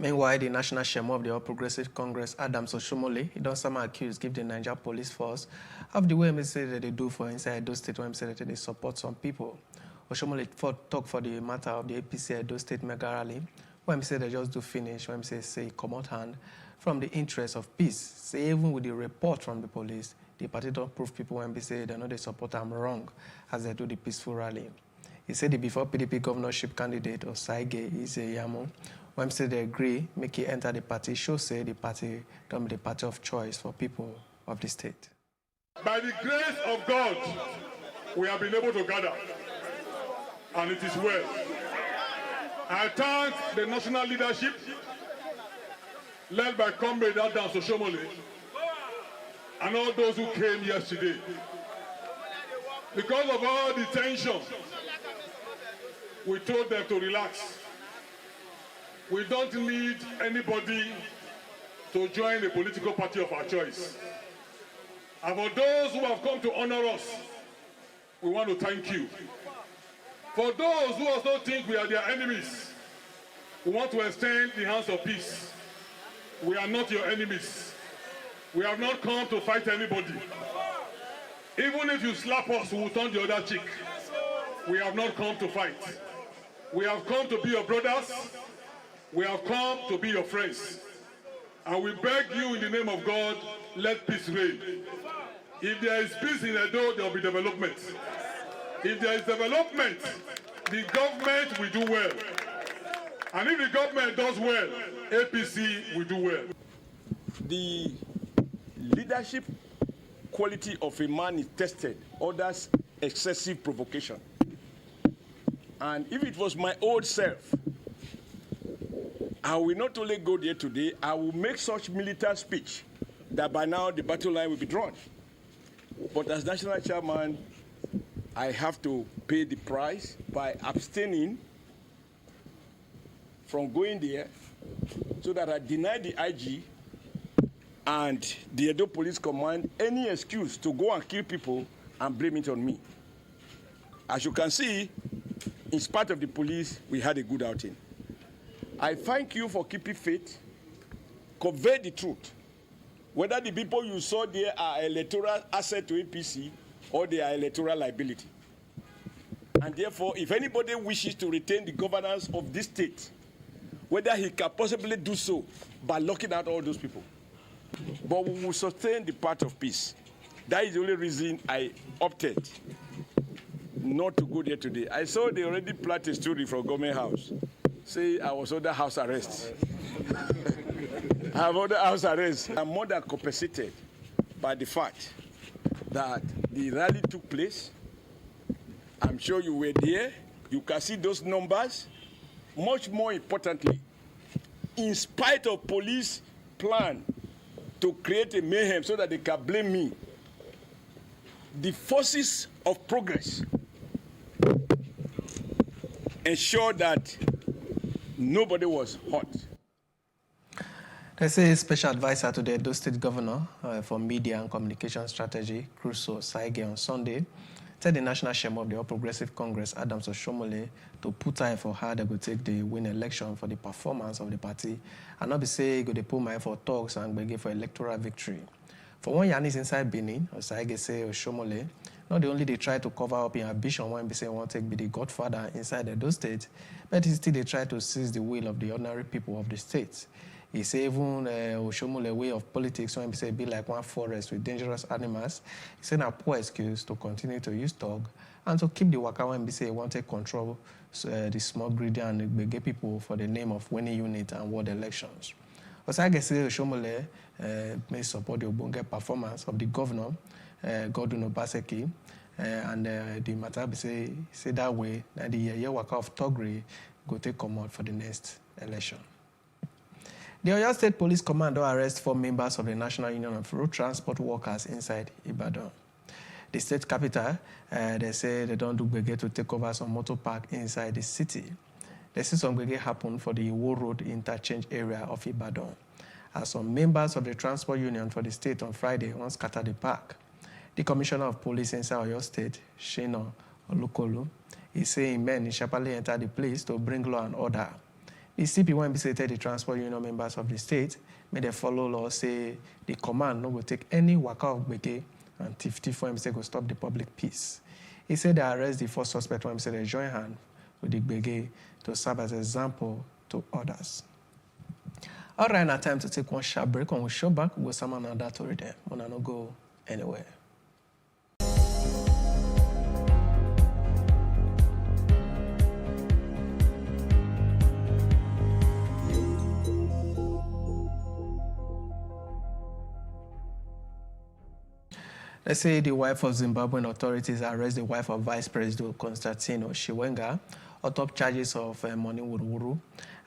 S2: Meanwhile, the National Chairman of the All Progressive Congress, Adams Oshomole, he does some accuse give the Niger Police Force of the way he say that they do for inside Edo State, when he say that they support some people. Oshomole talk for the matter of the APC Edo State mega rally, when he say they just do finish, when he say come out hand from the interest of peace. Say even with the report from the police, the party don't prove people when they say they know they support them wrong as they do the peaceful rally. He said the before PDP governorship candidate Osagie Ezeyamo, when say they agree, make it enter the party, show say the party don't be the party of choice for people of the state.
S19: By the grace of God, we have been able to gather, and it is well. I thank the national leadership, led by Comrade Adams Oshomole, and all those who came yesterday. Because of all the tension, we told them to relax. We don't need anybody to join a political party of our choice. And for those who have come to honor us, we want to thank you. For those who also think we are their enemies, we want to extend the hands of peace. We are not your enemies. We have not come to fight anybody. Even if you slap us, we will turn the other cheek. We have not come to fight. We have come to be your brothers. We have come to be your friends. And we beg you in the name of God, let peace reign. If there is peace in Edo, there will be development. If there is development, the government will do well. And if the government does well, APC will do well.
S20: The leadership quality of a man is tested, others excessive provocation. And if it was my old self, I will not only go there today, I will make such militant speech that by now the battle line will be drawn. But as national chairman, I have to pay the price by abstaining from going there so that I deny the IG and the Edo Police Command any excuse to go and kill people and blame it on me. As you can see, in spite of the police, we had a good outing. I thank you for keeping faith, convey the truth. Whether the people you saw there are electoral asset to APC or they are electoral liability. And therefore, if anybody wishes to retain the governance of this state, whether he can possibly do so by locking out all those people. But we will sustain the path of peace. That is the only reason I opted not to go there today. I saw they already planned a story from Government House. Say I was under house arrest. I'm under house arrest. I'm more than compensated by the fact that the rally took place. I'm sure you were there. You can see those numbers. Much more importantly, in spite of police plan to create a mayhem so that they can blame me, the forces of progress ensure that nobody was hurt.
S2: They say special advisor to the Edo State Governor for Media and Communication Strategy, Crusoe Osagie, on Sunday, tell the National Chairman of the All Progressive Congress, Adams Oshomole, to put eye for how they go take the win election for the performance of the party, and not be say go they put my for talks and beg for electoral victory. For one Yanis inside Benin, Osagie say Oshomole not only they try to cover up in ambition when they say want to be the godfather inside those states, but still they try to seize the will of the ordinary people of the states. He say even Oshomole way of politics when they say be like one forest with dangerous animals. He said a poor excuse to continue to use dog and to keep the waka when they say want to control the small greedy and the gay people for the name of winning unit and world elections. Also, I guess Oshomole may support the Obonge performance of the governor, Godwin Obaseki, and the matter be say that way that the year waka of Togri go take command for the next election. The Oyo State Police Command arrest 4 members of the National Union of Road Transport Workers inside Ibadan. The state capital, they say they don't do gbege to take over some motor park inside the city. They see some gbege happen for the Iwo Road interchange area of Ibadan, as some members of the transport union for the state on Friday once scattered the park. The Commissioner of Police inside Oyo State, Shino Olukolu, is saying men sharply entered the place to bring law and order. The CP when visited the transport union members of the state, may they follow law, say the command no go take any waka of gbege and thief for him say go stop the public peace. He said they arrest the 4 suspects when say they join hand with the gbege to serve as an example to others. All right, now time to take one sharp break. When we show back, we'll go summon another story there. We'll not go anywhere. Let's say the wife of Zimbabwean authorities arrest the wife of Vice President Constantino Chiwenga on top charges of money wuru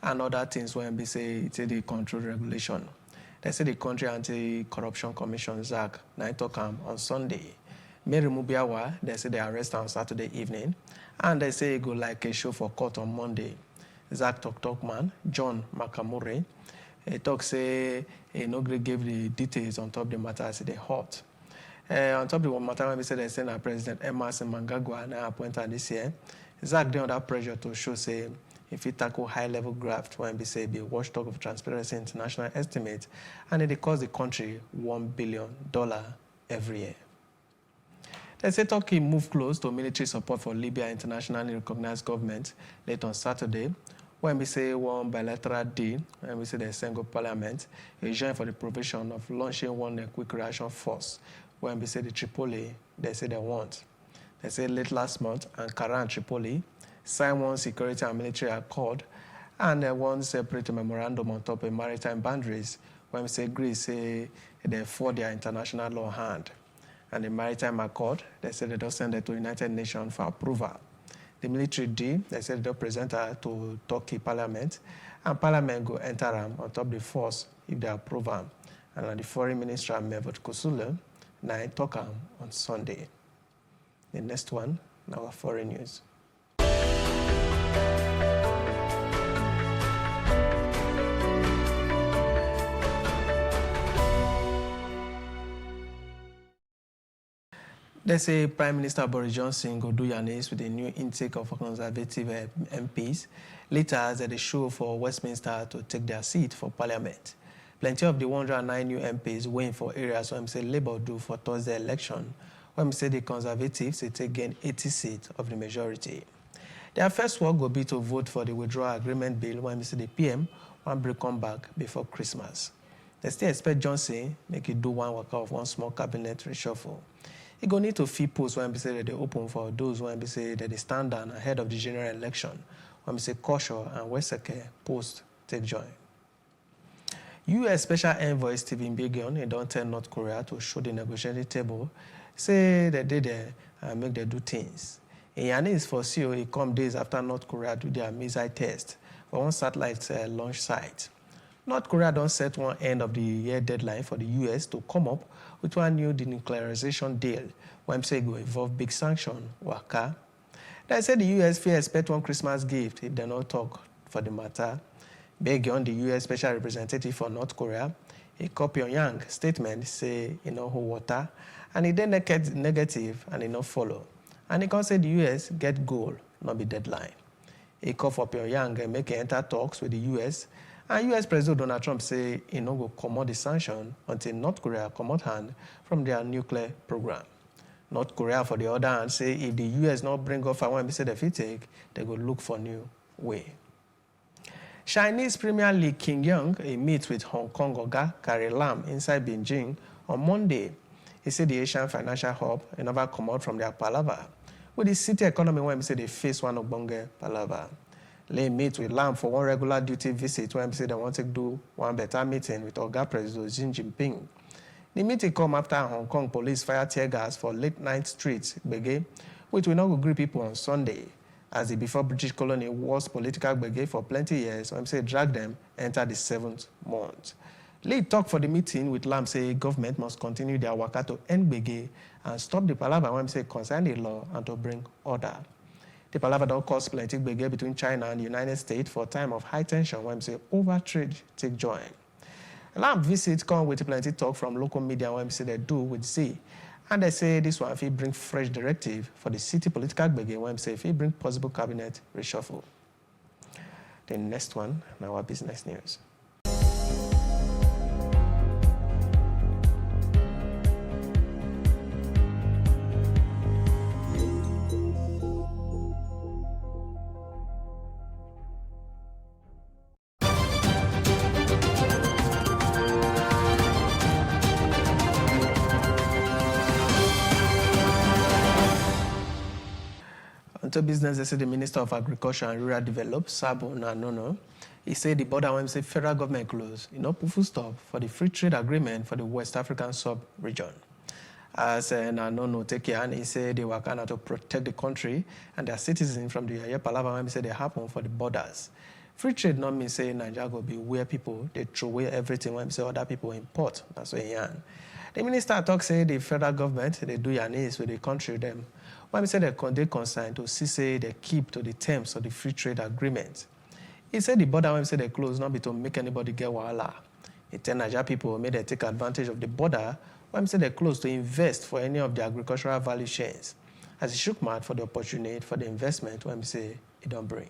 S2: and other things when they say it's the control regulation. They say the Country Anti-Corruption Commission, ZAC, talk on Sunday. Mary Mubiawa, they say they arrest her on Saturday evening, and they say it go like a show for court on Monday. ZAC talk man, John Makamure, he talk say he no gave the details on top the matter as they hot. On top of the matter, when we say they send President Emerson Mnangagwa now appointed this year, ZAC they under pressure to show say if he tackle high-level graft when we say be a watchdog of Transparency International estimate, and it cost the country $1 billion every year. They say Turkey moved close to military support for Libya internationally recognized government late on Saturday, when we say one bilateral deal, and we say the Sengo Parliament is joined for the provision of launching one quick reaction force. When we say the Tripoli, they say they want. They say late last month, Ankara and Tripoli signed one security and military accord and one separate memorandum on top of maritime boundaries. When we say Greece say they for their international law hand. And the maritime accord, they say they don't send it to United Nations for approval. The military deal, they said they'll present her to Turkey Parliament, and Parliament go enter them on top of the force if they approve them. And the Foreign Minister, Mevlut Kusule, now talk on Sunday. The next one, our foreign news. They say Prime Minister Boris Johnson go do Yanis with a new intake of Conservative MPs later as they show for Westminster to take their seat for Parliament. Plenty of the 109 new MPs waiting for areas where say Labour do for Thursday election, when say the Conservatives they gain 80 seats of the majority. Their first work will be to vote for the withdrawal agreement bill when say the PM want to come back before Christmas. They still expect Johnson make it do one work of one small cabinet reshuffle. He go need to fill posts when we say that they open for those when we say that they stand down ahead of the general election. When we say Kosho and Weseke post take join. U.S. Special Envoy Stephen Biegun, he don't tell North Korea to show the negotiating table, say that they there and make them do things. In Yanis for CO, it come days after North Korea do their missile test for one satellite launch site. North Korea don't set one end of the year deadline for the U.S. to come up with one new denuclearization deal, when say go involve big sanction, waka. They said the U.S. fear expect one Christmas gift if they not talk for the matter. Biegun, the U.S. Special Representative for North Korea, a copy Pyongyang statement say he no hold water, and he then negative and he no follow. And he can say the U.S. get goal, not be deadline. He call for Pyongyang and make enter talks with the U.S., and U.S. President Donald Trump say he no go comot the sanction until North Korea comot hand from their nuclear program. North Korea, for the other hand, say if the U.S. not bring off and say they fit take, they go look for new way. Chinese Premier League King Young meet with Hong Kong Oga Carrie Lam inside Beijing on Monday. He said the Asian financial hub never come out from their palaver. With the city economy, when say they face one Ogbonge palaver. They meet with Lam for one regular duty visit when say they want to do one better meeting with Oga President Xi Jinping. The meeting come after Hong Kong police fire tear gas for late night streets, Gbege, which will not agree people on Sunday, as the before British colony worst political Gbege for plenty years, when say drag them enter the 7th month. Lee talk for the meeting with Lam say government must continue their waka to end Gbege and stop the palaver when say concern the law and to bring order. The palaver don't cause plenty Gbege between China and the United States for time of high tension when say over trade take join. Lam visit come with plenty talk from local media when say they do with Xi. And they say this one if he bring fresh directive for the city political Gbege when say if he bring possible cabinet reshuffle. The next one, now our business news. To business, they say the Minister of Agriculture and Rural Development, Sabo Nanono, he said the border when say federal government close, full stop for the free trade agreement for the West African sub-region. As Nanono take care, and he said they were to protect the country and their citizens from the palaver when say they happen for the borders. Free trade not mean say Nigeria will be where people they throw away everything when say other people import. That's what he yarn. The minister talk say the federal government they do your needs with the country them. When we say they consigned to see say they keep to the terms of the free trade agreement. He said the border when we say they close not be to make anybody get wahala. He tell Nigeria people may they take advantage of the border when we say they close to invest for any of the agricultural value chains. As he shook mouth for the opportunity for the investment when we say it don't bring.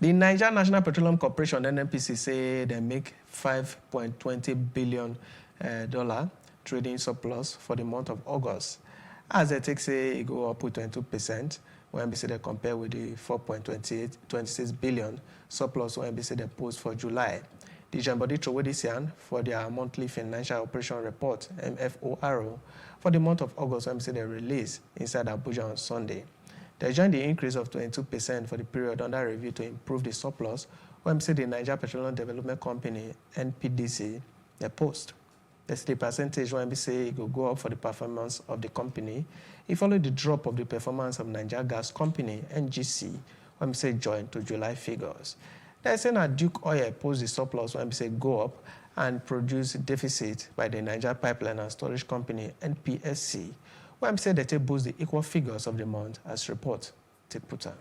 S2: The Nigeria National Petroleum Corporation NNPC say they make $5.20 billion trading surplus for the month of August. As they take say it go up with 22%, when we say they compare with the 4.26 billion surplus when we say they post for July. The Jambody throw this year for their monthly financial operation report, MFORO, for the month of August when we say they release inside Abuja on Sunday. They joined the increase of 22% for the period under review to improve the surplus when we say the Nigeria Petroleum Development Company, NPDC, they post. That's the percentage when we say it will go up for the performance of the company. It followed the drop of the performance of Nigeria Gas Company, NGC, when we say join to July figures. They say that Duke Oil post the surplus when we say go up and produce deficit by the Nigeria Pipeline and Storage Company, NPSC, when we say that they boost the equal figures of the month as report take put on.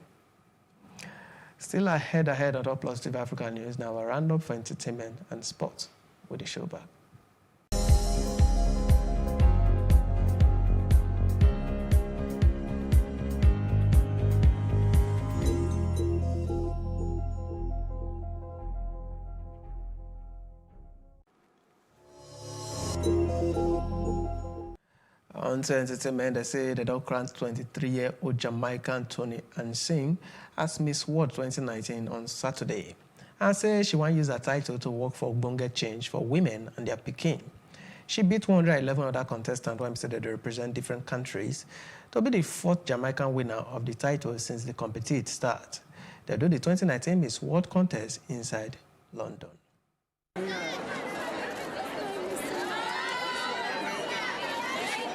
S2: Still ahead on Top Plus TV Africa News, now a roundup for entertainment and sports with the show back. On to entertainment, they say they don't crown 23-year-old Jamaican Toni Ann Singh as Miss World 2019 on Saturday. And say she wants to use her title to work for Ogbonge change for women and their pikin. She beat 111 other contestants when said that they represent different countries to be the 4th Jamaican winner of the title since the competition start. They do the 2019 Miss World contest inside London.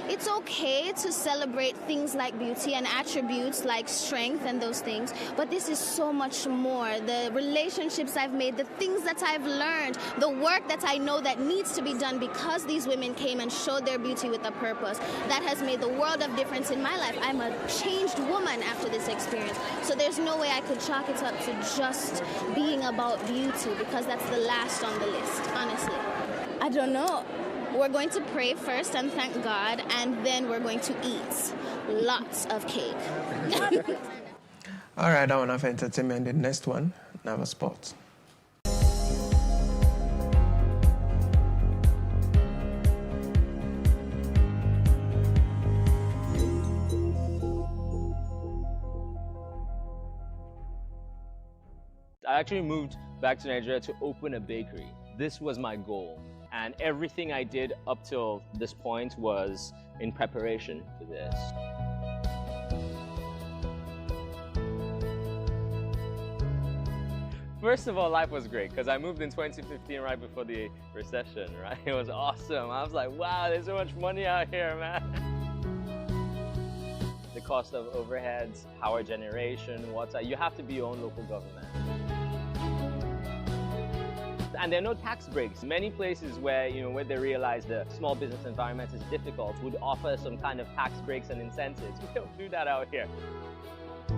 S21: It's okay to celebrate things like beauty and attributes like strength and those things, but this is so much more. The relationships I've made, the things that I've learned, the work that I know that needs to be done because these women came and showed their beauty with a purpose, that has made the world of difference in my life. I'm a changed woman after this experience, so there's no way I could chalk it up to just being about beauty because that's the last on the list, honestly. I don't know. We're going to pray first and thank God, and then we're going to eat lots of cake.
S2: All right, that one of entertainment. The next one, now sports.
S5: I actually moved back to Nigeria to open a bakery. This was my goal. And everything I did up till this point was in preparation for this. First of all, life was great because I moved in 2015 right before the recession, right? It was awesome. I was like, wow, there's so much money out here, man. The cost of overheads, power generation, water, you have to be your own local government. And there are no tax breaks. Many places where, where they realize the small business environment is difficult would offer some kind of tax breaks and incentives. We don't do that out here.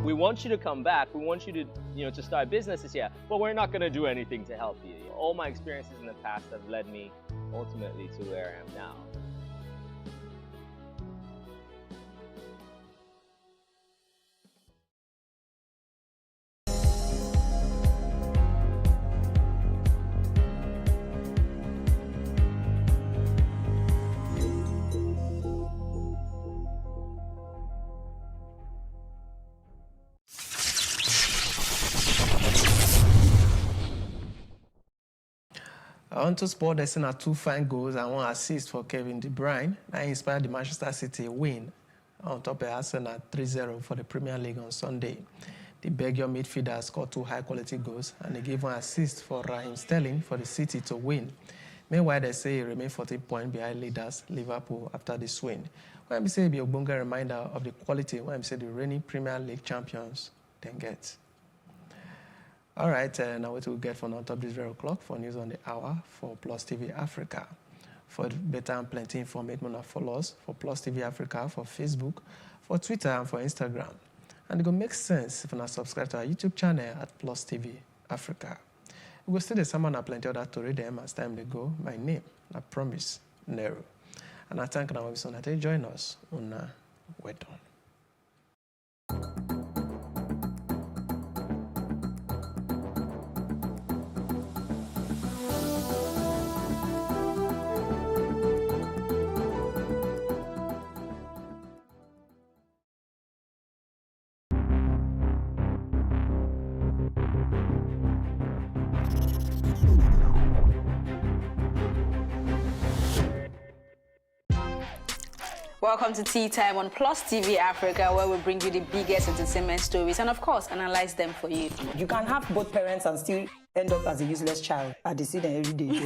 S5: We want you to come back. We want you to, to start businesses here, but we're not going to do anything to help you. All my experiences in the past have led me ultimately to where I am now.
S2: On to sport, there's now 2 fine goals and 1 assist for Kevin De Bruyne. That inspired the Manchester City win on top of Arsenal 3-0 for the Premier League on Sunday. The Belgian midfielder scored 2 high-quality goals and he gave 1 assist for Raheem Sterling for the City to win. Meanwhile, they say he remained 14 points behind leaders Liverpool after this win. When we say it be a bunga reminder of the quality when we say the reigning Premier League champions then get. All right, now what we'll get from on top this very o'clock for news on the hour for Plus TV Africa. For better and plenty information, follow us for Plus TV Africa, for Facebook, for Twitter, and for Instagram. And it will make sense if you subscribe to our YouTube channel at Plus TV Africa. We will still summon and plenty other to read them as time they go. My name, I promise, Nero. And I thank you so that you join us on We're Done.
S10: Welcome to Tea Time on Plus TV Africa, where we bring you the biggest entertainment stories and, of course, analyze them for you.
S22: You can have both parents and still end up as a useless child. I see them every day.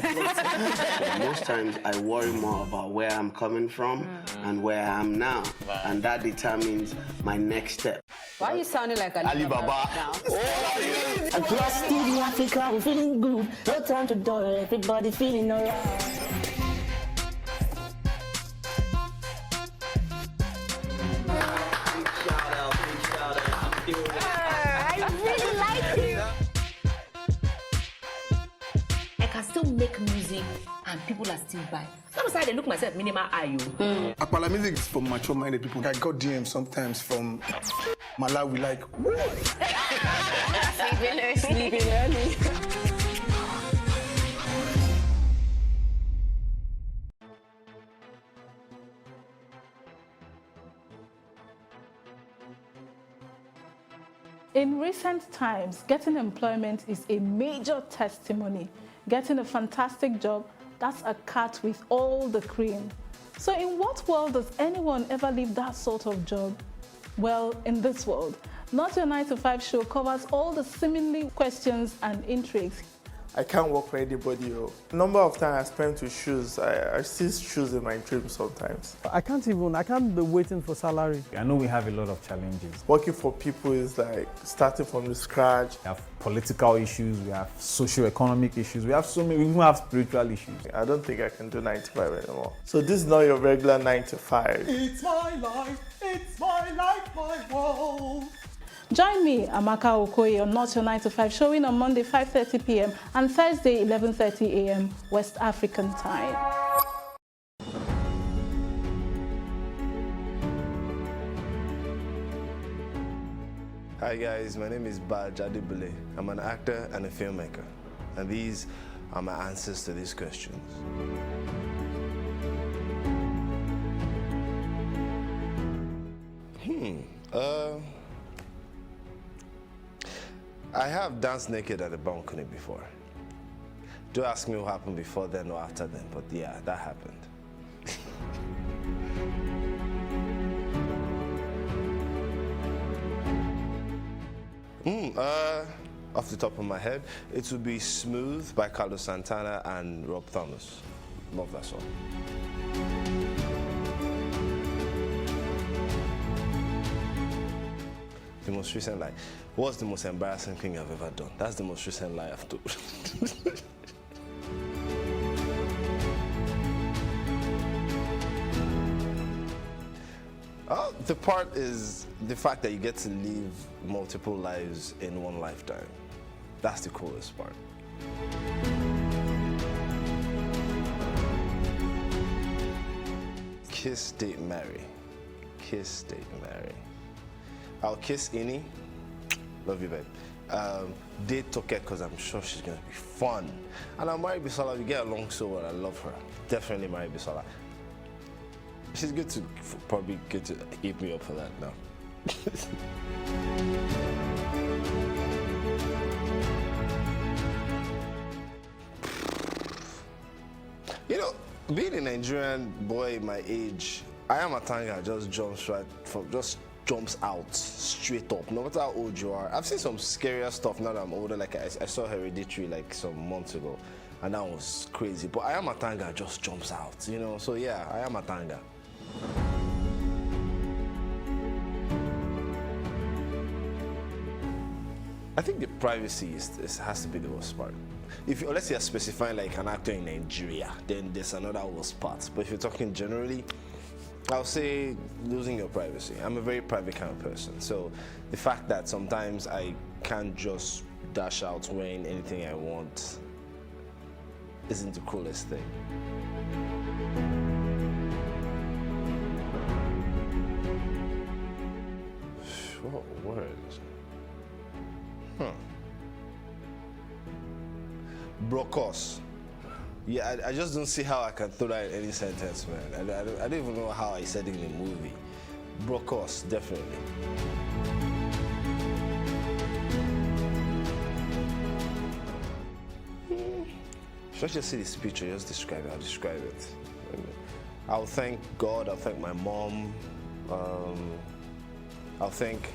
S23: Most times I worry more about where I'm coming from and where I am now, and that determines my next step.
S10: Why are you sounding like
S23: Alibaba
S10: now?
S22: Plus TV Africa, we're feeling good. No time to dull, everybody feeling alright.
S24: Make music and people are still buying. Sometimes I look myself minimal IO.
S25: Akpala music is for mature minded people. I got DMs sometimes from Malawi like
S10: sleeping early.
S6: In recent times, getting employment is a major testimony. Getting a fantastic job, that's a cat with all the cream. So in what world does anyone ever leave that sort of job? Well, in this world. Not Your 9 to 5 show covers all the seemingly questions and intrigues.
S26: I can't work for anybody. Number of times I spent with shoes, I see shoes in my dreams sometimes.
S27: I can't be waiting for salary.
S28: I know we have a lot of challenges.
S26: Working for people is like starting from the scratch.
S28: We have political issues, we have socio-economic issues, we have so many, we even have spiritual issues.
S26: I don't think I can do 9 to 5 anymore. So this is not your regular 9 to 5.
S27: It's my life, my world.
S6: Join me, Amaka Okoye, on Not Your 9 to 5, showing on Monday 5:30 p.m. and Thursday 11:30 a.m. West African time.
S29: Hi guys, my name is Baj Adibule. I'm an actor and a filmmaker, and these are my answers to these questions. I have danced naked at the balcony before. Don't ask me what happened before then or after then, but yeah, that happened. Off the top of my head, it would be Smooth by Carlos Santana and Rob Thomas. Love that song. The most recent lie. What's the most embarrassing thing I've ever done? That's the most recent lie I've told. The part is the fact that you get to live multiple lives in one lifetime. That's the coolest part. Kiss, date, marry. Kiss, date, marry. I'll kiss Ini. Love you, babe. Date Toke because I'm sure she's going to be fun. And I'll marry Bisola. We get along so well. I love her. Definitely marry Bisola. She's good to probably get to eat me up for that now. You know, being a Nigerian boy my age, I am a Tanga just jumps out straight up, no matter how old you are. I've seen some scarier stuff now that I'm older, like I saw Hereditary like some months ago, and that was crazy. But I am a Tanga just jumps out, you know, so yeah, I am a Tanga. I think the privacy has to be the worst part. Unless you're specifying like an actor in Nigeria, then there's another worst part. But if you're talking generally, I'll say losing your privacy. I'm a very private kind of person. So the fact that sometimes I can't just dash out wearing anything I want isn't the coolest thing. What words? Brocos. Yeah, I just don't see how I can throw that in any sentence, man. I don't even know how I said it in the movie. Brocos, definitely. Should I just see this picture, just describe it? I'll describe it. I'll thank God, I'll thank my mom. I'll thank...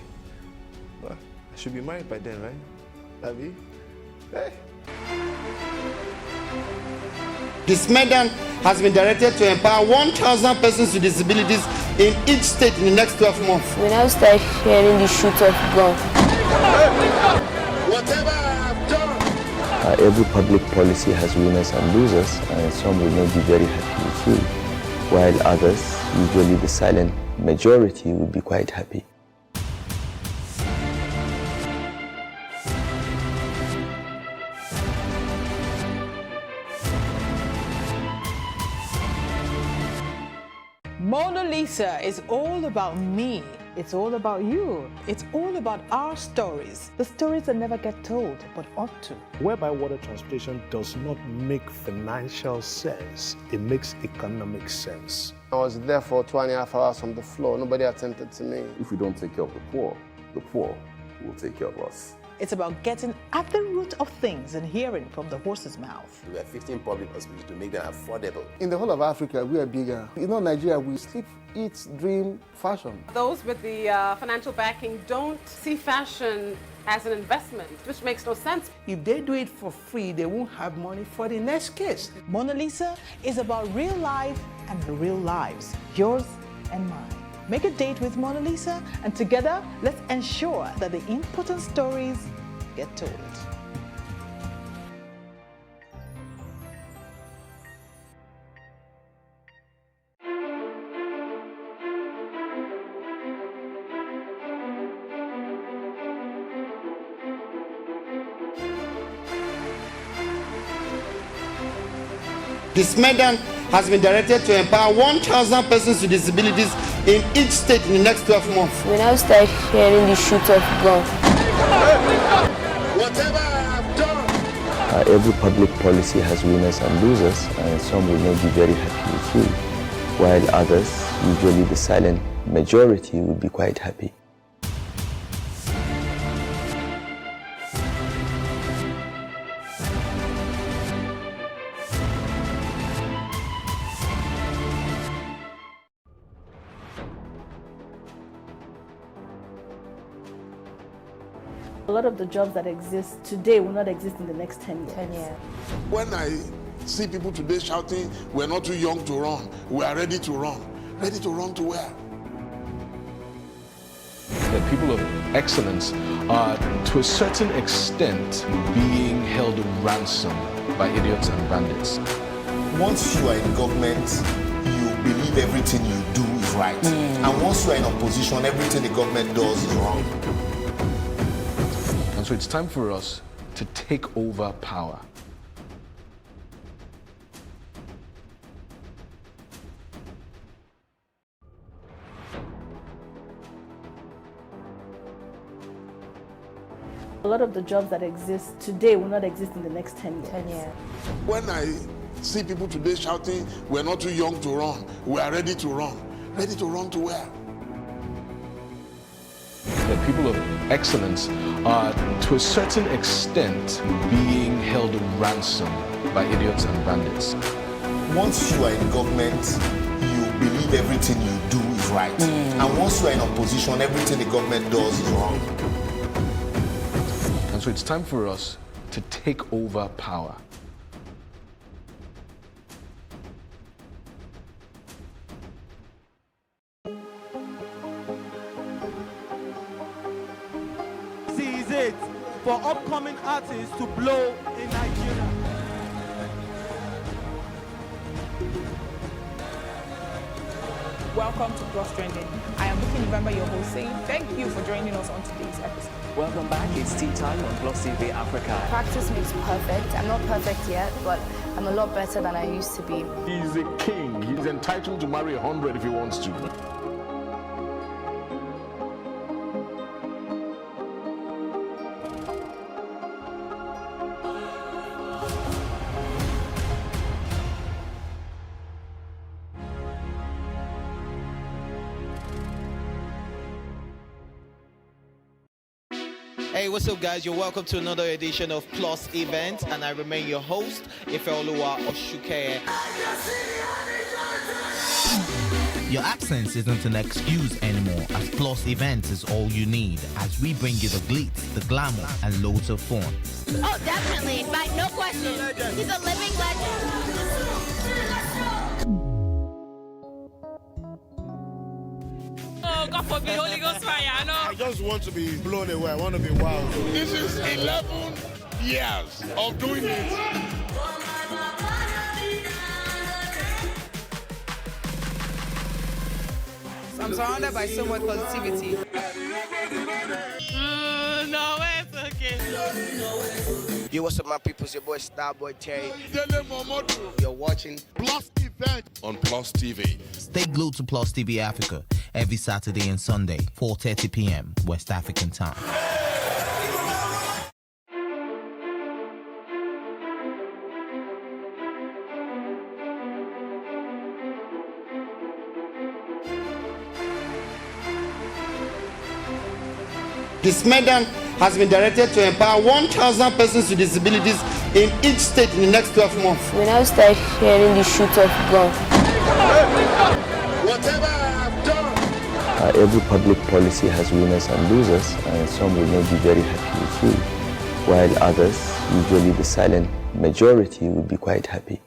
S29: Well, I should be married by then, right? Abby? Hey.
S11: This Medan has been directed to empower 1,000 persons with disabilities in each state in the next 12 months.
S22: We now start hearing the shoot of gun.
S11: Whatever I've done.
S1: Every public policy has winners and losers, and some will not be very happy with you, while others, usually the silent majority, will be quite happy.
S6: Mona Lisa is all about me. It's all about you. It's all about our stories. The stories that never get told, but ought to.
S4: Whereby water transportation does not make financial sense, it makes economic sense.
S23: I was there for 2.5 hours on the floor. Nobody attended to me.
S7: If we don't take care of the poor will take care of us.
S6: It's about getting at the root of things and hearing from the horse's mouth.
S7: We are 15 public hospitals to make them affordable.
S8: In the whole of Africa, we are bigger. You know, Nigeria, we sleep, eat, dream, fashion.
S9: Those with the financial backing don't see fashion as an investment, which makes no sense.
S12: If they do it for free, they won't have money for the next case.
S6: Mona Lisa is about real life and real lives, yours and mine. Make a date with Mona Lisa, and together, let's ensure that the important stories get told.
S11: This Medan has been directed to empower 1,000 persons with disabilities in each state in the next 12 months.
S22: We now start hearing the shoot of gun.
S11: Whatever I've done.
S1: Every public policy has winners and losers, and some will not be very happy with you, while others, usually the silent majority, will be quite happy.
S6: lot of the jobs that exist today will not exist in the next 10 years.
S10: 10 years.
S11: When I see people today shouting, we're not too young to run, we are ready to run. Ready to run to where?
S4: That people of excellence are, to a certain extent, being held ransom by idiots and bandits.
S3: Once you are in government, you believe everything you do is right. And once you are in opposition, everything the government does is wrong.
S4: And so it's time for us to take over power.
S6: A lot of the jobs that exist today will not exist in the next 10 years.
S10: 10 years.
S11: When I see people today shouting, we're not too young to run, we are ready to run. Ready to run to where?
S4: That people of excellence are, to a certain extent, being held ransom by idiots and bandits.
S3: Once you are in government, you believe everything you do is right. And once you are in opposition, everything the government does is wrong.
S4: And so it's time for us to take over power.
S27: This is it for upcoming artists to blow in Nigeria.
S13: Welcome to Plus Trending. I am Buki November, your host, saying thank you for joining us on today's episode.
S14: Welcome back. It's tea time on Plus TV Africa.
S15: Practice makes perfect. I'm not perfect yet, but I'm a lot better than I used to be.
S11: He's a king. He's entitled to marry 100 if he wants to.
S16: Hey, what's up, guys? You're welcome to another edition of Plus Event, and I remain your host, Ifeoluwa Oshukeye.
S17: Your absence isn't an excuse anymore, as Plus Events is all you need, as we bring you the glitz, the glamour, and loads of fun.
S18: Oh, definitely. No question. He's a living legend.
S19: Oh, God forbid, Holy Ghost fire, no.
S11: I just want to be blown away. I want to be wild. This is 11 years of doing it.
S13: I'm surrounded by so much positivity.
S19: No, it's okay.
S16: Yo, what's up, my people? It's your boy Starboy Terry. You're watching
S11: Plus Event on Plus TV.
S17: Stay glued to Plus TV Africa every Saturday and Sunday, 4:30 p.m. West African time.
S16: This medal has been directed to empower 1,000 persons with disabilities in each state in the next 12 months.
S15: When I start hearing the shoot of gun,
S11: Whatever I've done.
S1: Every public policy has winners and losers, and some will not be very happy with you, while others, usually the silent majority, will be quite happy.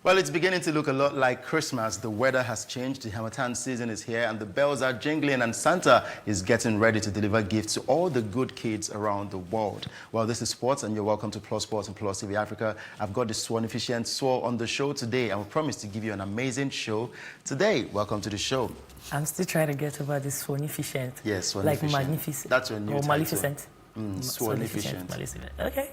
S20: Well, it's beginning to look a lot like Christmas. The weather has changed, the Harmattan season is here, and the bells are jingling, and Santa is getting ready to deliver gifts to all the good kids around the world. Well, this is Sports, and you're welcome to Plus Sports and Plus TV Africa. I've got the Swan-efficient Swore on the show today, and we promise to give you an amazing show today. Welcome to the show.
S30: I'm still trying to get over this Swan-efficient.
S20: Yes, Swan-efficient.
S30: Like magnificent.
S20: That's your new title.
S30: Maleficent.
S20: Swollen efficient.
S2: Okay.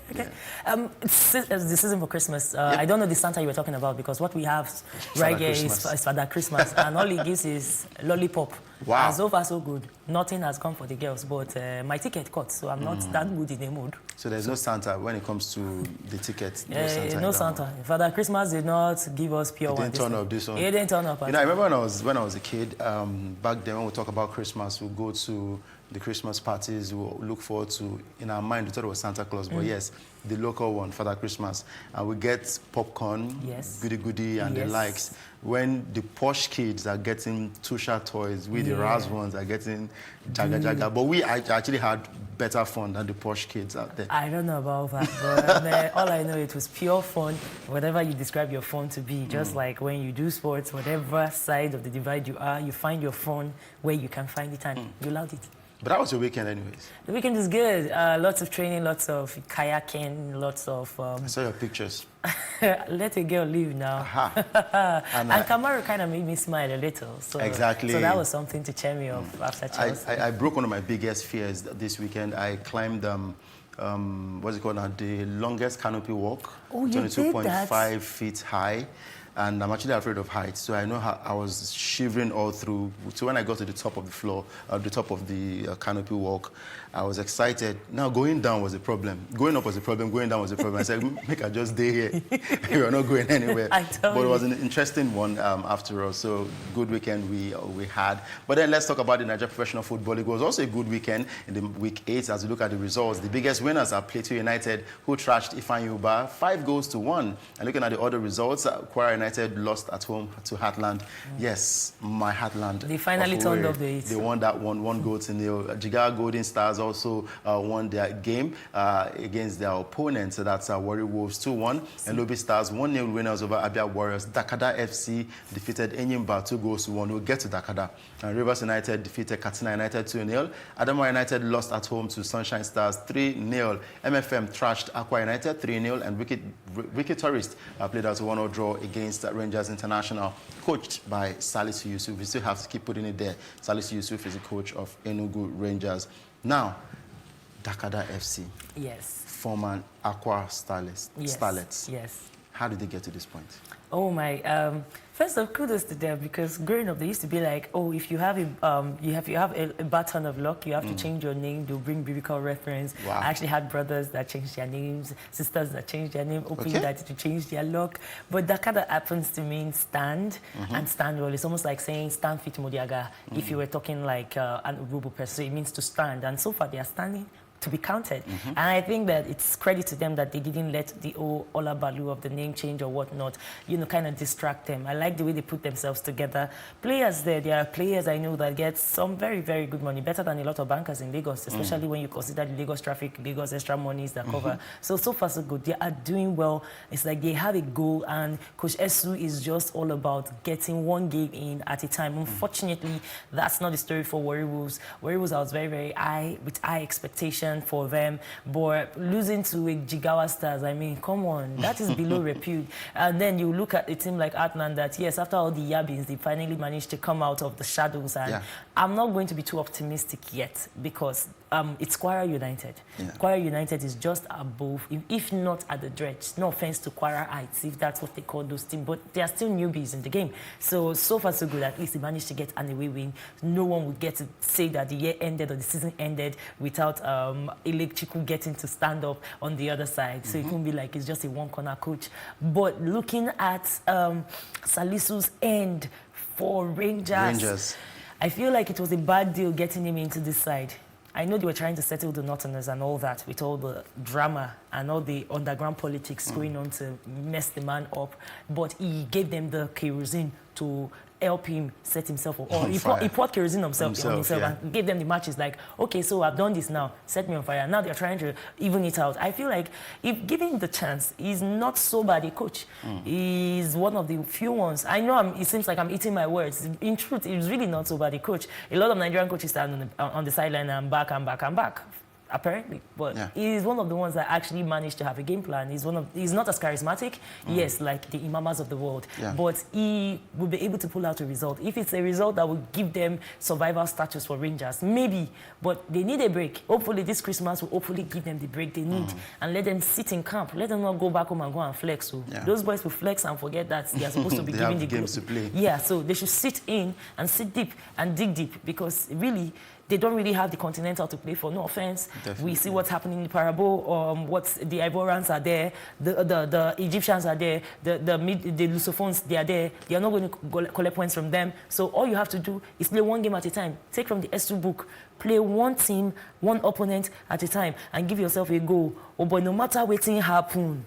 S2: It's the season for Christmas. I don't know the Santa you were talking about because what we have right here is Father Christmas, and all he gives is lollipop.
S20: Wow.
S2: And so far so good. Nothing has come for the girls, but my ticket cut, so I'm not that good in the mood.
S20: So there's no Santa when it comes to the ticket.
S2: No Santa. Father Christmas did not give us pure one.
S20: He didn't turn up this one.
S2: He didn't turn up.
S20: You know, I remember when I was a kid. Back then, when we talk about Christmas, we go to the Christmas parties. We look forward to. In our mind, we thought it was Santa Claus, but yes, the local one, Father Christmas, and we get popcorn, goody, and the likes. When the posh kids are getting Tusha toys, we the Raz ones are getting Jaga. But we actually had better fun than the posh kids out there.
S2: I don't know about that, but all I know, it was pure fun. Whatever you describe your fun to be, just like when you do sports, whatever side of the divide you are, you find your fun where you can find it, and you loved it.
S20: But that was your weekend anyways.
S2: The weekend is good. Lots of training, lots of kayaking, lots of...
S20: I saw your pictures.
S2: Let a girl live now. And Kamaru kind of made me smile a little. So,
S20: exactly.
S2: So that was something to cheer me up after Chelsea.
S20: I broke one of my biggest fears this weekend. I climbed, what's it called now? The longest canopy walk.
S2: Oh, you did that?
S20: 22.5 feet high. And I'm actually afraid of heights, so I know how I was shivering all through. So when I got to the top of the floor, the top of the canopy walk, I was excited. Now, going down was a problem. Going up was a problem, going down was a problem. I said, make I just stay here. We're not going anywhere. But it was an interesting one after all, so good weekend we had. But then let's talk about the Nigeria Professional Football League. It was also a good weekend in the week 8 as we look at the results. The biggest winners are Plateau United, who trashed Ifeanyi Ubah 5-1. And looking at the other results, Kwara United lost at home to Heartland. Yes, my Heartland.
S2: They finally turned up the heat.
S20: They won that 1-0. Jigawa Golden Stars also won their game against their opponents. So that's Warri Wolves 2-1. And Lobby Stars 1-0 winners over Abia Warriors. Dakada FC defeated Enyimba 2-1. We'll get to Dakada. And Rivers United defeated Katsina United 2-0. Adamawa United lost at home to Sunshine Stars 3-0. MFM thrashed Aqua United 3-0. And Wicked Tourist played out a 1-0 draw against Rangers International, coached by Salisu Yusuf. We still have to keep putting it there. Salisu Yusuf is the coach of Enugu Rangers. Now, Dakada FC.
S2: Yes.
S20: Former Aqua Starlets.
S2: Yes.
S20: How did they get to this point?
S2: Oh my! First of all, kudos to them, because growing up, they used to be like, oh, if you have a bad turn of luck, you have to change your name. They'll bring biblical reference. Wow. I actually had brothers that changed their names, sisters that changed their name, openly that to change their luck. But that kind of happens to mean stand and stand well. It's almost like saying stand fit Modiaga. If you were talking like an Urubu person, so it means to stand. And so far, they are standing to be counted. And I think that it's credit to them that they didn't let the Olabalu of the name change or whatnot, kind of distract them. I like the way they put themselves together. Players there are players I know that get some very, very good money, better than a lot of bankers in Lagos, especially when you consider the Lagos traffic, Lagos extra monies that cover. So far so good. They are doing well. It's like they have a goal, and Coach Esu is just all about getting one game in at a time. Unfortunately, that's not the story for Warri Wolves. Warri Wolves, I was very, very with high expectations for them, but losing to a Jigawa Stars, I mean, come on, that is below repute. And then you look at a team like Heartland that, yes, after all the Yabins, they finally managed to come out of the shadows. And I'm not going to be too optimistic yet, because it's Kwara United. Kwara United is just above, if not at the dredge. No offense to Kwara Heights, if that's what they call those teams, but they are still newbies in the game. So far so good. At least they managed to get an away win. No one would get to say that the year ended or the season ended without Elekchiku getting to stand up on the other side. So it won't be like it's just a one-corner coach. But looking at Salisu's end for Rangers, I feel like it was a bad deal getting him into this side. I know they were trying to settle the Northerners and all that with all the drama and all the underground politics going on to mess the man up, but he gave them the kerosene to help him set himself up. Or he poured kerosene on himself and gave them the matches like, okay, so I've done this now, set me on fire. Now they're trying to even it out. I feel like if given the chance, he's not so bad a coach. He's one of the few ones. I know it seems like I'm eating my words. In truth, he's really not so bad a coach. A lot of Nigerian coaches stand on the sideline and back. apparently, but he's one of the ones that actually managed to have a game plan. He's not as charismatic, yes, like the Imamas of the world, but he will be able to pull out a result. If it's a result that will give them survival status for Rangers, maybe, but they need a break. Hopefully this Christmas will hopefully give them the break they need and let them sit in camp. Let them not go back home and go and flex. So those boys will flex and forget that they are supposed to be giving the
S20: games to play.
S2: Yeah, so they should sit in and sit deep and dig deep, because really, they don't really have the Continental to play for, no offense. Definitely. We see what's happening in the Parabo, the Ivorians are there, the Egyptians are there, the Lusophones, they are there. They are not going to collect points from them. So all you have to do is play one game at a time. Take from the S2 book, play one team, one opponent at a time, and give yourself a goal. Oh boy, no matter what thing happen,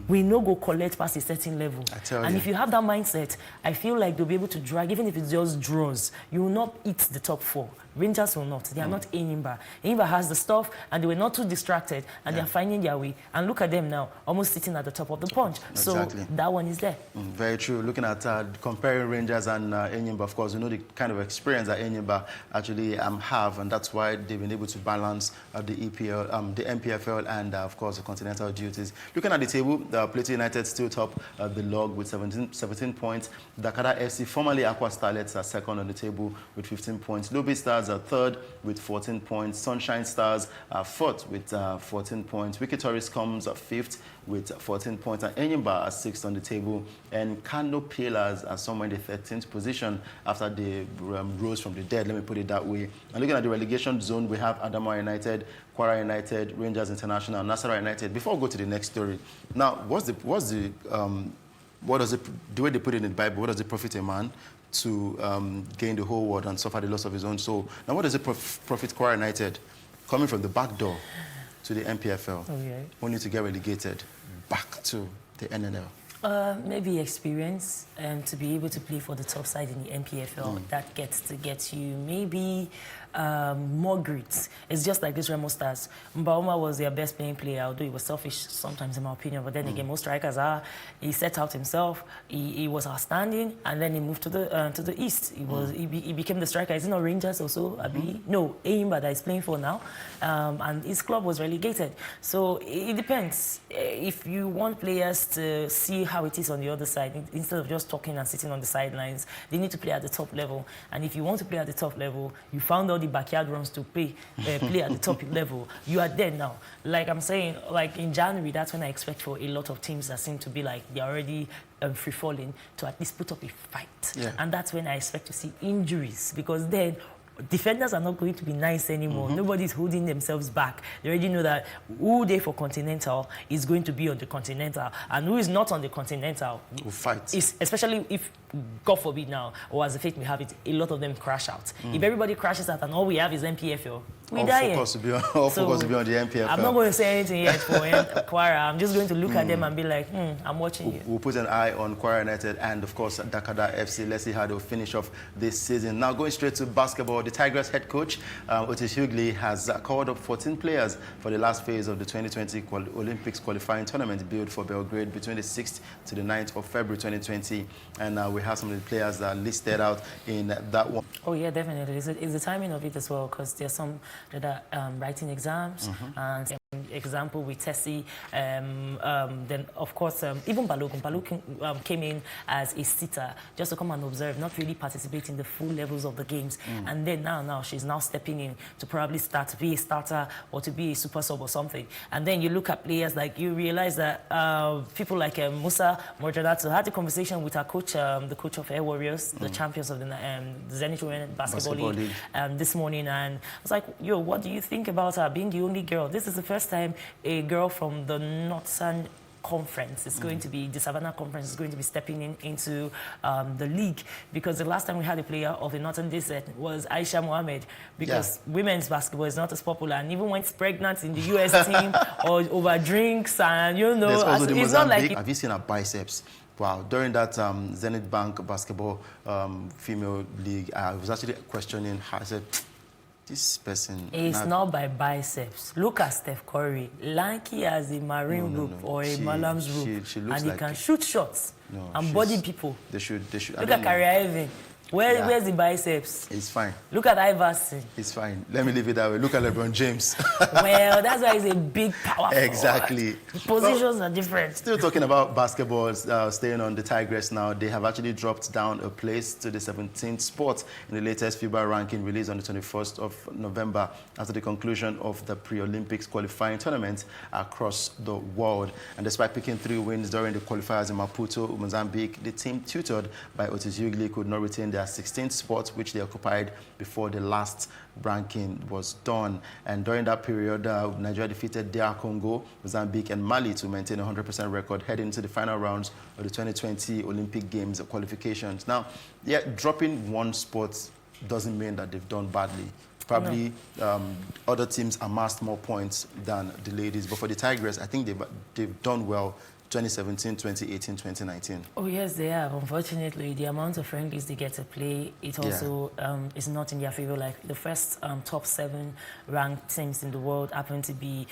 S2: we no go collect past a certain level. And if you have that mindset, I feel like they'll be able to drag, even if it's just draws. You will not eat the top 4. Rangers will not. They are not Enyimba. Enyimba has the stuff, and they were not too distracted, and they are finding their way. And look at them now, almost sitting at the top of the punch. Exactly. So that one is there.
S20: Very true. Looking at comparing Rangers and Enyimba, of course, you know the kind of experience that Enyimba actually have, and that's why they've been able to balance the EPL, the MPFL, and of course the continental duties. Looking at the table, Plateau United still top the log with 17 points. Dakada FC, formerly Aqua Starlets, are second on the table with 15 points. Lobby Stars are third with 14 points. Sunshine Stars are fourth with 14 points. Wiki Tourist comes fifth with 14 points. And Enyimba are sixth on the table. And Kano Pillars are somewhere in the 13th position after they rose from the dead, let me put it that way. And looking at the relegation zone, we have Adamawa United, Kwara United, Rangers International, Nasarawa United. Before we go to the next story, now, the way they put it in the Bible, what does it profit a man to gain the whole world and suffer the loss of his own soul? Now, what does it profit Kwara United coming from the back door to the MPFL, only to get relegated back to the NNL?
S2: Maybe experience and to be able to play for the top side in the MPFL. That gets to get you maybe more grit. It's just like this Remo Stars. Mbauma was their best playing player, although he was selfish sometimes in my opinion, but then again, most strikers are. He set out himself, he was outstanding, and then he moved to the east. He became the striker. Is it not Rangers also? No, Enyimba that he's playing for now, and his club was relegated. So it depends. If you want players to see how it is on the other side, instead of just talking and sitting on the sidelines, they need to play at the top level. And if you want to play at the top level, you found out the backyard runs to play at the top level. You are there now. Like I'm saying, like in January, that's when I expect for a lot of teams that seem to be like they're already free-falling to at least put up a fight. And that's when I expect to see injuries, because then defenders are not going to be nice anymore. Nobody's holding themselves back. They already know that who they for Continental is going to be on the Continental, and who is not on the Continental
S20: will fight.
S2: Especially if, God forbid now, or as the fate we have it, a lot of them crash out. If everybody crashes out and all we have is MPFL, we die.
S20: Focus to be on the MPFL.
S2: I'm not going to say anything yet for Kwara. I'm just going to look at them and be like, I'm watching you.
S20: We'll put an eye on Kwara United and, of course, Dakada FC. Let's see how they'll finish off this season. Now, going straight to basketball, the Tigers head coach, Otis Hughley, has called up 14 players for the last phase of the 2020 Olympics qualifying tournament billed for Belgrade between the 6th to the 9th of February 2020. And we have some of the players that are listed out in that one.
S2: Oh, yeah, definitely. It's the timing of it as well, because there's some that are writing exams, and example with Tessie, then of course even Balogun came in as a sitter just to come and observe, not really participate in the full levels of the games, and then now she's now stepping in to probably start to be a starter or to be a super sub or something. And then you look at players like, you realize that people like Musa Mojadatu had a conversation with our coach, the coach of Air Warriors, the champions of the Zenith Women Basketball League this morning, and I was like, yo, what do you think about her being the only girl? This is the first time a girl from the Northern Conference is going to be, the Savannah Conference is going to be stepping into the league, because the last time we had a player of the Northern Desert was Aisha Mohammed, because women's basketball is not as popular, and even when it's pregnant in the US team or over drinks, and you know, it's not like...
S20: Have you seen her biceps? Wow, during that Zenith Bank basketball female league, I was actually questioning her. I said, this person...
S2: It's not by biceps. Look at Steph Curry. Lanky as a marine rope or a Malam's rope.
S20: She looks
S2: and he
S20: like
S2: can shoot shots and body people.
S20: They should.
S2: Look at Kyrie Irving. Where's the biceps?
S20: It's fine.
S2: Look at Iverson.
S20: It's fine. Let me leave it that way. Look at LeBron James.
S2: Well, that's why he's a big power
S20: Exactly.
S2: forward. Positions are different.
S20: Still talking about basketball, staying on the Tigers now, they have actually dropped down a place to the 17th spot in the latest FIBA ranking released on the 21st of November after the conclusion of the pre-Olympics qualifying tournament across the world. And despite picking 3 wins during the qualifiers in Maputo, Mozambique, the team tutored by Otis Ugly could not retain their 16th spot, which they occupied before the last ranking was done. And during that period, Nigeria defeated DR Congo, Mozambique, and Mali to maintain a 100% record heading into the final rounds of the 2020 Olympic Games qualifications. Now, yeah, dropping 1 spot doesn't mean that they've done badly. Probably other teams amassed more points than the ladies, but for the Tigers, I think they've done well. 2017, 2018, 2019.
S2: Oh, yes, they have. Unfortunately, the amount of friendlies they get to play, it also is not in their favor. Like the first top 7 ranked teams in the world happen to be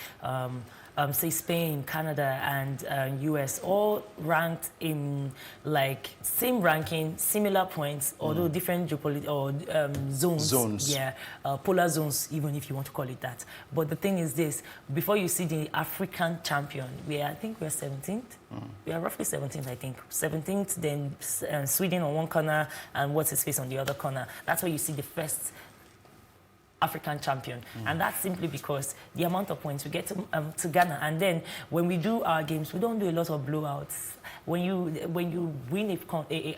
S2: say Spain, Canada, and US, all ranked in like same ranking, similar points, although different zones. Yeah, polar zones, even if you want to call it that. But the thing is this: before you see the African champion, I think we're 17th. We are roughly 17th, I think. 17th, then Sweden on one corner, and what's his face on the other corner. That's where you see the first African champion, and that's simply because the amount of points we get to Ghana, and then when we do our games, we don't do a lot of blowouts. When you win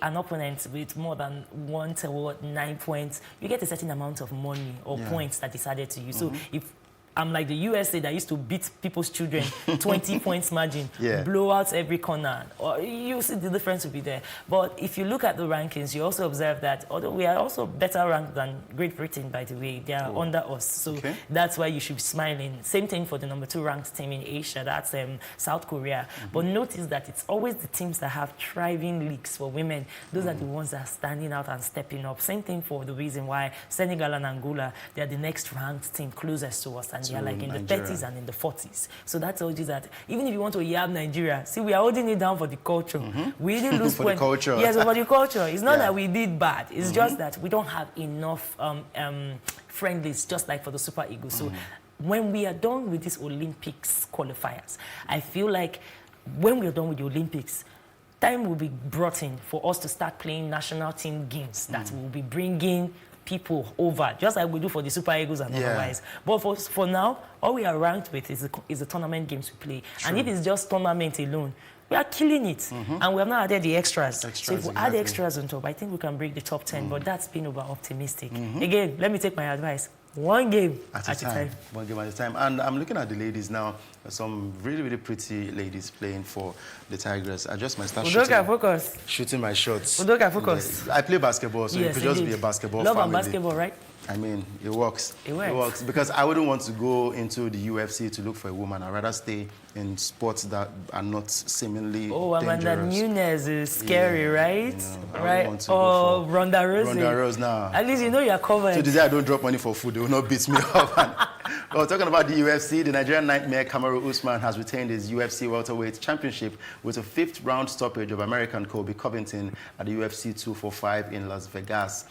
S2: an opponent with more than 1 to 9 points, you get a certain amount of money or points that decided to you. So if I'm like the USA that used to beat people's children 20 points margin, blowouts every corner, or you see the difference will be there. But if you look at the rankings, you also observe that although we are also better ranked than Great Britain, by the way, they are under us. So that's why you should be smiling. Same thing for the number 2 ranked team in Asia, that's South Korea. But notice that it's always the teams that have thriving leagues for women. Those are the ones that are standing out and stepping up. Same thing for the reason why Senegal and Angola, they are the next ranked team closest to us, and they are like in the 30s and in the 40s. So that tells you that even if you want to yab Nigeria, see, we are holding it down for the culture. We didn't lose
S20: for the culture.
S2: Yes, for the culture. It's not that we did bad. It's just that we don't have enough friendlies, just like for the Super Eagles. So when we are done with these Olympics qualifiers, I feel like when we are done with the Olympics, time will be brought in for us to start playing national team games that will be bringing people over, just like we do for the Super Eagles and otherwise. But for now, all we are ranked with is the tournament games we play. And if it's just tournament alone, we are killing it. And we have not added the extras. So if we add extras on top, I think we can break the top 10. But that's being over-optimistic. Again, let me take my advice. 1 game at a time.
S20: 1 game at a time. And I'm looking at the ladies now. Some really, really pretty ladies playing for the Tigers. I just might start shooting my shots.
S2: Udoka, focus.
S20: I play basketball, so it could just be a basketball family.
S2: Love and basketball, right?
S20: I mean, it works. It works. Because I wouldn't want to go into the UFC to look for a woman. I'd rather stay in sports that are not seemingly dangerous.
S2: Amanda Nunes is scary, right? You know, right? Or Ronda Rousey.
S20: Ronda Rousey now.
S2: At least you know you're covered.
S20: So today I don't drop money for food. They will not beat me up. Well, talking about the UFC, the Nigerian nightmare Kamaru Usman has retained his UFC welterweight championship with a 5th round stoppage of American Colby Covington at the UFC 245 in Las Vegas.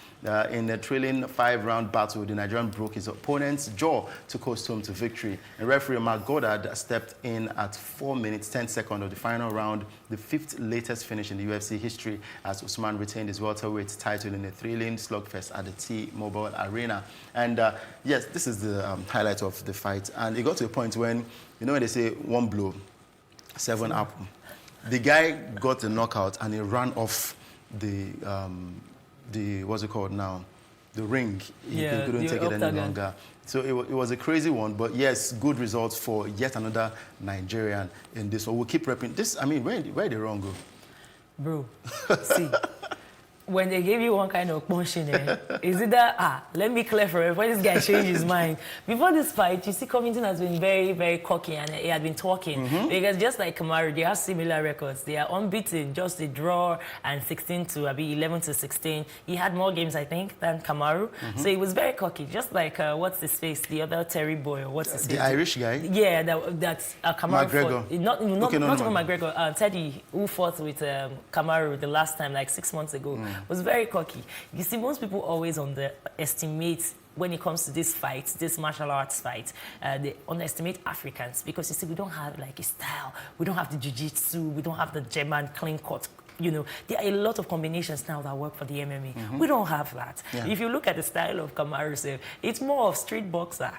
S20: In a thrilling 5-round battle, the Nigerian broke his opponent's jaw to coast home to victory. And referee Mark Goddard stepped in at 4 minutes 10 seconds of the final round, the 5th latest finish in the UFC history, as Usman retained his welterweight title in a thrilling slugfest at the T-Mobile Arena. And yes, this is the highlight of the fight. And it got to a point when, you know, when they say 1 blow, 7 apple. The guy got a knockout and he ran off the what's it called now? The ring. He couldn't take it any longer. So it was a crazy one, but yes, good results for yet another Nigerian in this one. We'll keep repping this. I mean, where did they wrong go?
S2: Bro, see, when they give you one kind of punching, is it that, let me clear for it, when this guy changed his mind. Before this fight, you see Covington has been very, very cocky, and he had been talking. Because just like Kamaru, they have similar records. They are unbeaten, just a draw, and 11 to 16. He had more games, I think, than Kamaru. So he was very cocky, just like, what's his face, the other Terry boy, or what's his face?
S20: The Irish guy?
S2: Yeah, that's Kamaru fought. Not even McGregor, Teddy, who fought with Kamaru the last time, like 6 months ago. was very cocky. You see, most people always underestimate when it comes to this fight, this martial arts fight, they underestimate Africans because you see, we don't have like a style, we don't have the jiu-jitsu, we don't have the German clean cut. You know, there are a lot of combinations now that work for the MMA. We don't have that. If you look at the style of Kamaru, it's more of street boxer.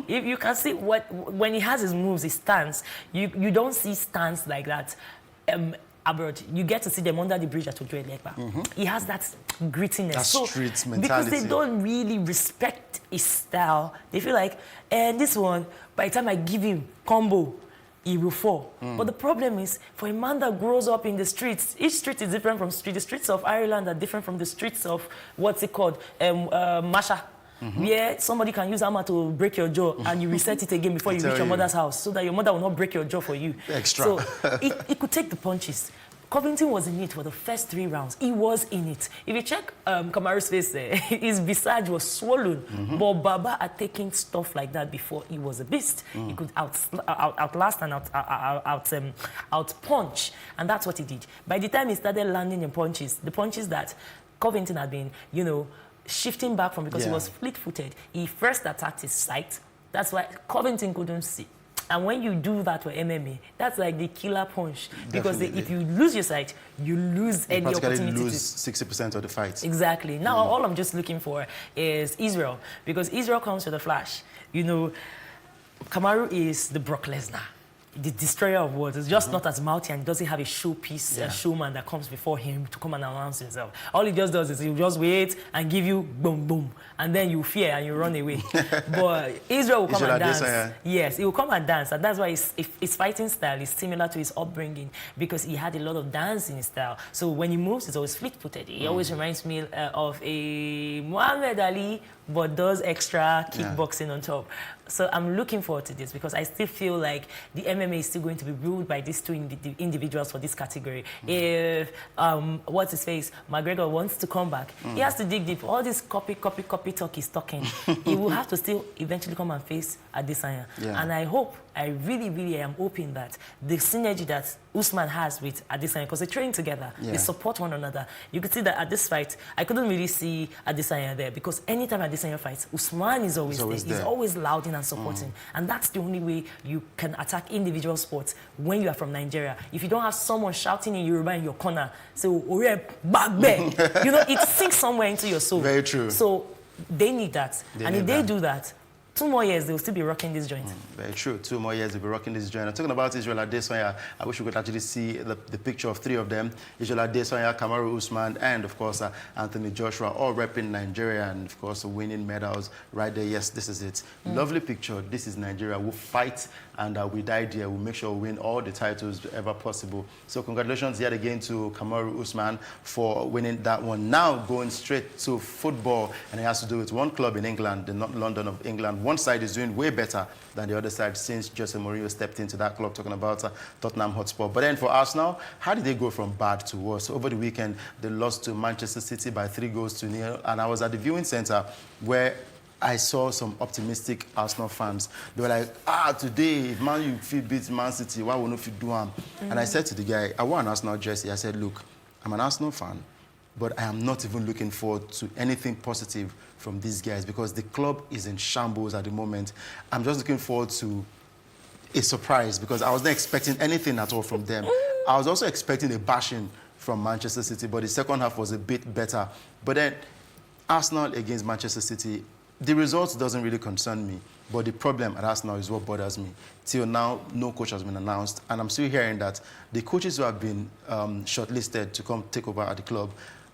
S2: If you can see when he has his moves, his stance, you don't see stance like that. Abroad, you get to see them under the bridge at Ojo Elekpa. He has that grittiness.
S20: That street mentality.
S2: Because they don't really respect his style. They feel like, this one, by the time I give him combo, he will fall. But the problem is, for a man that grows up in the streets, each street is different from street. The streets of Ireland are different from the streets of, what's it called, Masha. Where somebody can use hammer to break your jaw and you reset it again before you reach your mother's house so that your mother will not break your jaw for you.
S20: Extra.
S2: So it could take the punches. Covington was in it for the first 3 rounds. He was in it. If you check Kamaru's face there, his visage was swollen. But Baba had taken stuff like that before. He was a beast. He could outlast and out-punch. And that's what he did. By the time he started landing in punches, the punches that Covington had been, you know, shifting back from because he was fleet-footed. He first attacked his sight. That's why Covington couldn't see. And when you do that with MMA, that's like the killer punch. Because if you lose your sight, you lose any opportunity.
S20: You lose 60% of the fight.
S2: Exactly. Now, all I'm just looking for is Israel. Because Israel comes with a flash. You know, Kamaru is the Brock Lesnar, the destroyer of worlds. It's just not as mouthy and doesn't have a showpiece, a showman that comes before him to come and announce himself. All he just does is he'll just wait and give you boom, boom. And then you fear and you run away. But Israel will come and dance. Yes, he will come and dance. And that's why his fighting style is similar to his upbringing because he had a lot of dance in his style. So when he moves, it's always fleet-footed. He always reminds me of a Muhammad Ali, but does extra kickboxing on top. So I'm looking forward to this because I still feel like the MMA is still going to be ruled by these two individuals for this category. If, what's his face, McGregor wants to come back, he has to dig deep. All this copy talk he's talking, he will have to still eventually come and face Adesanya. And I hope, I really am hoping that the synergy that Usman has with Adesanya, because they train together, they support one another. You could see that at this fight, I couldn't really see Adesanya there because anytime Adesanya fights, Usman is always there. He's always loud and supporting. And that's the only way you can attack individual sports when you are from Nigeria. If you don't have someone shouting in Yoruba in your corner, so back there, you know, it sinks somewhere into your soul.
S20: Very true.
S2: So they need that. And if they do that, 2 more years, they'll still be rocking this joint.
S20: Very true. 2 more years, they'll be rocking this joint. I'm talking about Israel Adesanya. I wish we could actually see the picture of 3 of them. Israel Adesanya, Kamaru Usman, and, of course, Anthony Joshua, all repping Nigeria and, of course, winning medals right there. Yes, this is it. Lovely picture. This is Nigeria. We'll fight and we died here. We'll make sure we win all the titles ever possible. So congratulations yet again to Kamaru Usman for winning that one. Now going straight to football, and it has to do with one club in England, the North London of England. One side is doing way better than the other side since Jose Mourinho stepped into that club, talking about Tottenham Hotspur. But then for Arsenal, how did they go from bad to worse? Over the weekend, they lost to Manchester City by 3-0, and I was at the viewing centre where I saw some optimistic Arsenal fans. They were like, today, if Man U feel beat Man City, why won't you do them? And I said to the guy, I wore an Arsenal jersey. I said, look, I'm an Arsenal fan, but I am not even looking forward to anything positive from these guys because the club is in shambles at the moment. I'm just looking forward to a surprise because I was not expecting anything at all from them. I was also expecting a bashing from Manchester City, but the second half was a bit better. But then Arsenal against Manchester City, the results doesn't really concern me, but the problem at Arsenal is what bothers me. Till now, no coach has been announced, and I'm still hearing that the coaches who have been shortlisted to come take over at the club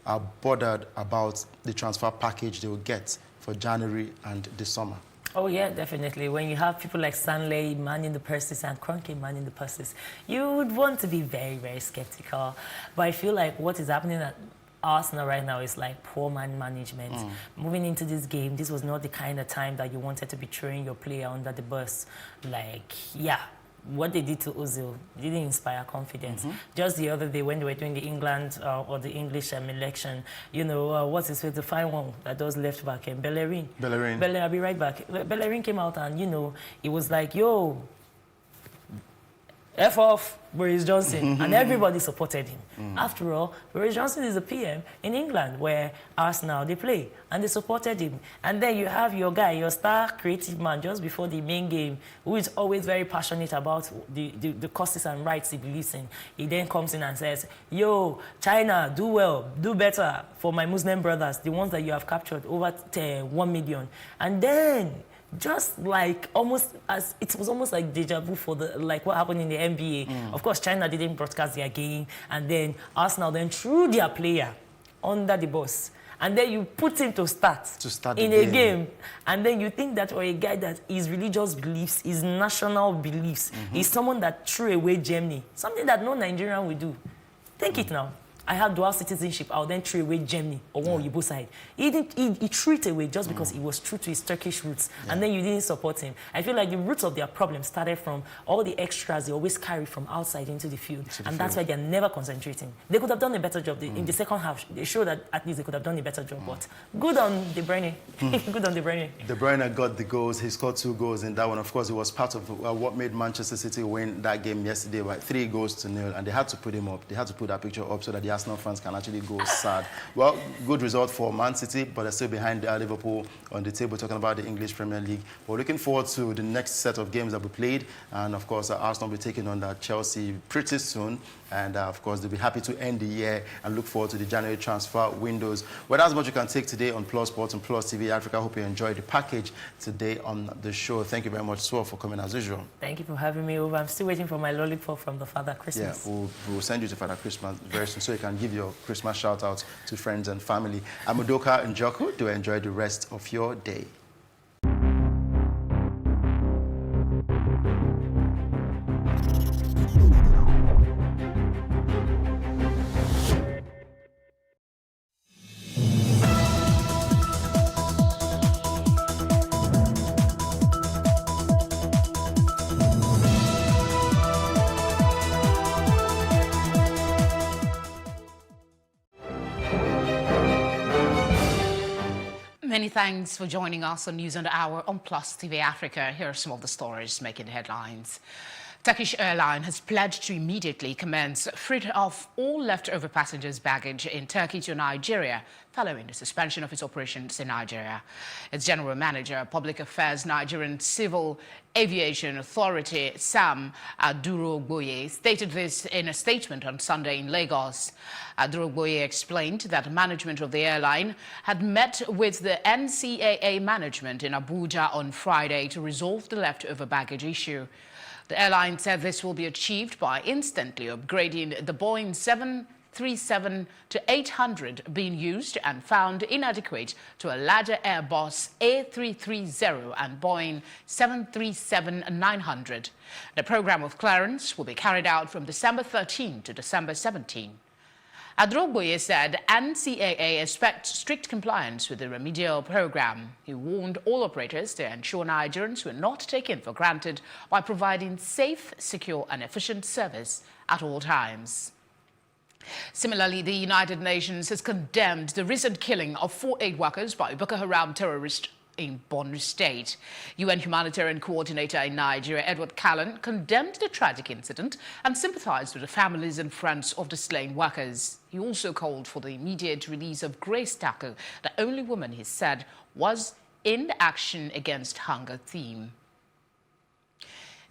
S20: are bothered about the transfer package they will get for January and the summer.
S2: Oh, yeah, definitely. When you have people like Stanley manning the purses and Kroenke manning the purses, you would want to be very, very skeptical. But I feel like what is happening at Arsenal right now is like poor man management. Moving into this game, this was not the kind of time that you wanted to be throwing your player under the bus. Like, yeah, what they did to Ozil didn't inspire confidence. Just the other day when they were doing the England or the English election, you know, what's his face, the fine one that does left back, and Bellerin. I'll be right back. Bellerin came out and, you know, it was like, yo, F off Boris Johnson, and everybody supported him. After all, Boris Johnson is the PM in England, where Arsenal, they play, and they supported him. And then you have your guy, your star creative man, just before the main game, who is always very passionate about the causes and rights he believes in. He then comes in and says, yo, China, do well, do better for my Muslim brothers, the ones that you have captured, over 1 million. And then, just like it was almost like deja vu for like what happened in the NBA. Of course, China didn't broadcast their game, and then Arsenal then threw their player under the bus, and then you put him to start in a game, and then you think that, or a guy that his religious beliefs, his national beliefs, is someone that threw away Germany, something that no Nigerian will do. Think it now. I have dual citizenship, I'll then throw away Germany or one Yibo side. He threw it away just because he was true to his Turkish roots, and then you didn't support him. I feel like the roots of their problem started from all the extras they always carry from outside into the field, that's why they're never concentrating. They could have done a better job. In the second half, they showed that at least they could have done a better job, but good on De Bruyne. Good on De Bruyne.
S20: De Bruyne got the goals. He scored 2 goals in that one. Of course, it was part of what made Manchester City win that game yesterday by 3-0, and they had to put him up. They had to put that picture up so that the Arsenal fans can actually go sad. Well, good result for Man City, but they're still behind Liverpool on the table, talking about the English Premier League. We're looking forward to the next set of games that we played, and of course, Arsenal will be taking on Chelsea pretty soon, and of course, they'll be happy to end the year and look forward to the January transfer windows. Well, that's what you can take today on Plus Sports and Plus TV Africa. I hope you enjoyed the package today on the show. Thank you very much, Sue, for coming as usual.
S2: Thank you for having me over. I'm still waiting for my lollipop from the Father Christmas.
S20: Yeah, we'll send you to Father Christmas very soon so you can give your Christmas shout out to friends and family. I'm Udoka Njoku. Do enjoy the rest of your day.
S5: Many thanks for joining us on News on the Hour on Plus TV Africa. Here are some of the stories making the headlines. Turkish Airlines has pledged to immediately commence freight of all leftover passengers' baggage in Turkey to Nigeria following the suspension of its operations in Nigeria. Its General Manager, Public Affairs Nigerian Civil Aviation Authority, Sam Adurogboye, stated this in a statement on Sunday in Lagos. Adurogboye explained that management of the airline had met with the NCAA management in Abuja on Friday to resolve the leftover baggage issue. The airline said this will be achieved by instantly upgrading the Boeing 737-800 being used and found inadequate to a larger Airbus A330 and Boeing 737-900. The program of clearance will be carried out from December 13 to December 17. Adurogboye said NCAA expects strict compliance with the remedial program. He warned all operators to ensure Nigerians were not taken for granted by providing safe, secure and efficient service at all times. Similarly, the United Nations has condemned the recent killing of 4 aid workers by Boko Haram terrorists in Borno State. UN humanitarian coordinator in Nigeria, Edward Callan, condemned the tragic incident and sympathized with the families and friends of the slain workers. He also called for the immediate release of Grace Tako, the only woman he said was in the Action Against Hunger theme.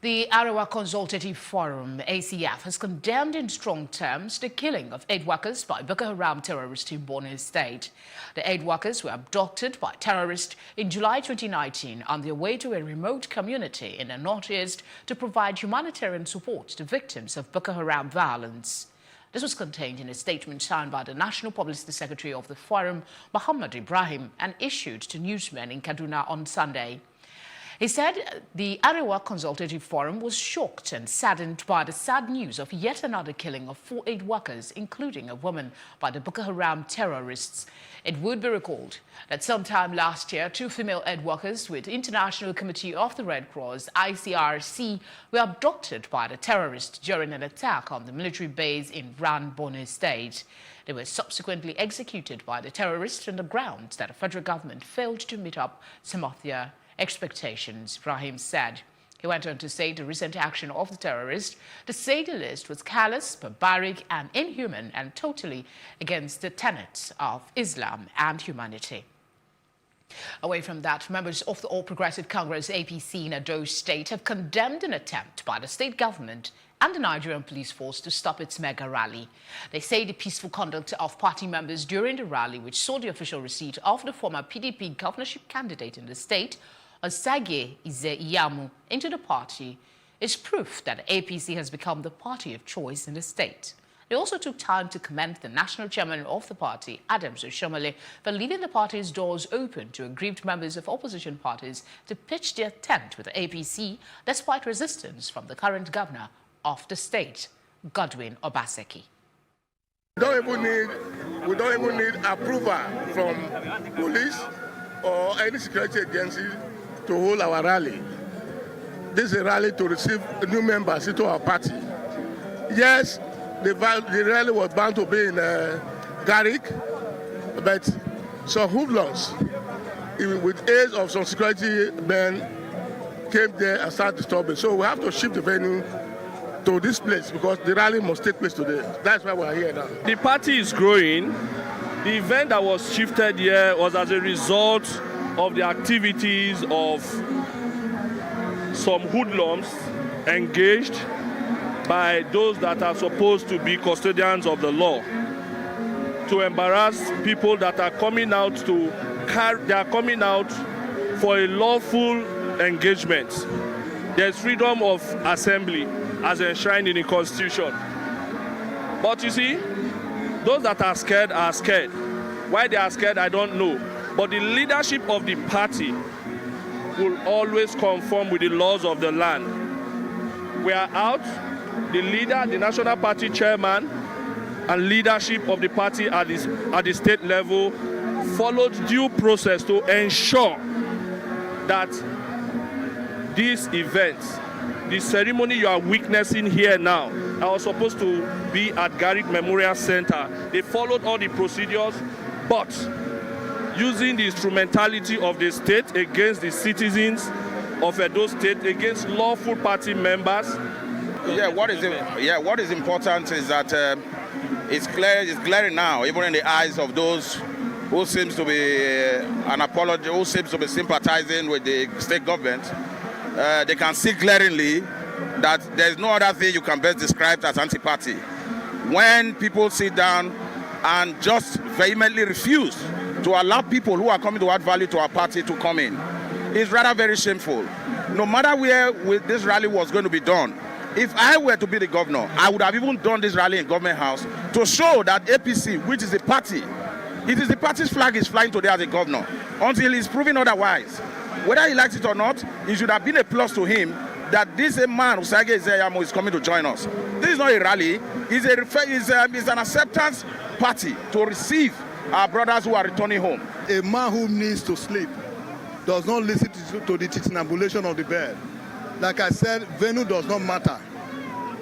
S5: The Arewa Consultative Forum, ACF, has condemned in strong terms the killing of 8 workers by Boko Haram terrorists in Borno State. The 8 workers were abducted by terrorists in July 2019 on their way to a remote community in the northeast to provide humanitarian support to victims of Boko Haram violence. This was contained in a statement signed by the National Publicity Secretary of the Forum, Muhammad Ibrahim, and issued to newsmen in Kaduna on Sunday. He said the Arewa Consultative Forum was shocked and saddened by the sad news of yet another killing of 4 aid workers, including a woman, by the Boko Haram terrorists. It would be recalled that sometime last year, 2 female aid workers with International Committee of the Red Cross, ICRC, were abducted by the terrorists during an attack on the military base in Ran, Borno State. They were subsequently executed by the terrorists on the grounds that the federal government failed to meet up some of their expectations, Ibrahim said. He went on to say the recent action of the terrorists, to say the least, was callous, barbaric and inhuman and totally against the tenets of Islam and humanity. Away from that, members of the All Progressive Congress APC in Edo State have condemned an attempt by the state government and the Nigerian police force to stop its mega rally. They say the peaceful conduct of party members during the rally, which saw the official receipt of the former PDP governorship candidate in the state, Osagie Ize-Iyamu, into the party, is proof that the APC has become the party of choice in the state. They also took time to commend the national chairman of the party, Adams Oshiomhole, for leaving the party's doors open to aggrieved members of opposition parties to pitch their tent with the APC, despite resistance from the current governor of the state, Godwin Obaseki.
S11: We don't even need approval from police or any security agency to hold our rally. This is a rally to receive new members into our party. Yes, the rally was bound to be in Garrick, but some hoodlums, with aid of some security men, came there and started disturbing. So we have to shift the venue to this place because the rally must take place today. That's why we're here now.
S7: The party is growing. The event that was shifted here was as a result of the activities of some hoodlums engaged by those that are supposed to be custodians of the law to embarrass people that are coming out for a lawful engagement. There's freedom of assembly as enshrined in the Constitution. But you see, those that are scared are scared. Why they are scared, I don't know. But the leadership of the party will always conform with the laws of the land. We are out. The leader, the National Party chairman, and leadership of the party at the state level followed due process to ensure that this event, the ceremony you are witnessing here now, I was supposed to be at Garrick Memorial Center. They followed all the procedures, but using the instrumentality of the state against the citizens of Edo State, against lawful party members.
S8: What is important is that it's glaring now, even in the eyes of those who seems to be sympathizing with the state government. They can see glaringly that there's no other thing you can best describe as anti-party. When people sit down and just vehemently refuse to allow people who are coming to add value to our party to come in, it's rather very shameful. No matter where this rally was going to be done, if I were to be the governor, I would have even done this rally in Government House to show that APC, which is the party, it is the party's flag is flying today as a governor, until he's proven otherwise. Whether he likes it or not, it should have been a plus to him that this man, Osagie Ize-Iyamu, is coming to join us. This is not a rally, it's an acceptance party to receive our brothers who are returning home.
S11: A man who needs to sleep does not listen to the titinambulation of the bird. Like I said, venue does not matter.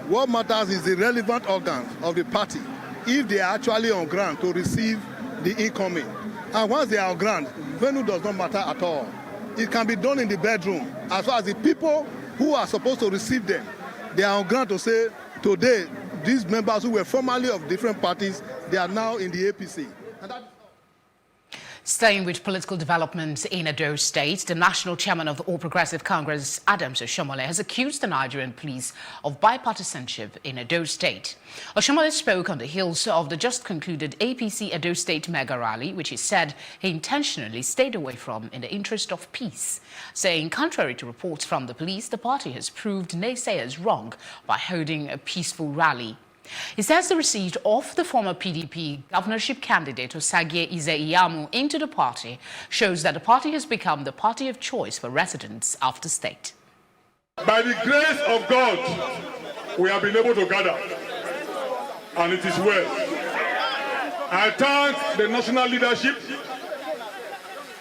S11: What matters is the relevant organs of the party, if they are actually on ground to receive the incoming. And once they are on ground, venue does not matter at all. It can be done in the bedroom. As far as the people who are supposed to receive them, they are on ground to say, today, these members who were formerly of different parties, they are now in the APC.
S5: Staying with political developments in Edo State, the national chairman of the All Progressive Congress, Adams Oshiomhole, has accused the Nigerian police of bipartisanship in Edo State. Oshiomhole spoke on the heels of the just concluded APC Edo State mega rally, which he said he intentionally stayed away from in the interest of peace, saying contrary to reports from the police, the party has proved naysayers wrong by holding a peaceful rally. He says the receipt of the former PDP governorship candidate Osagie Ize-Iyamu into the party shows that the party has become the party of choice for residents of the state.
S21: By the grace of God, we have been able to gather, and it is well. I thank the national leadership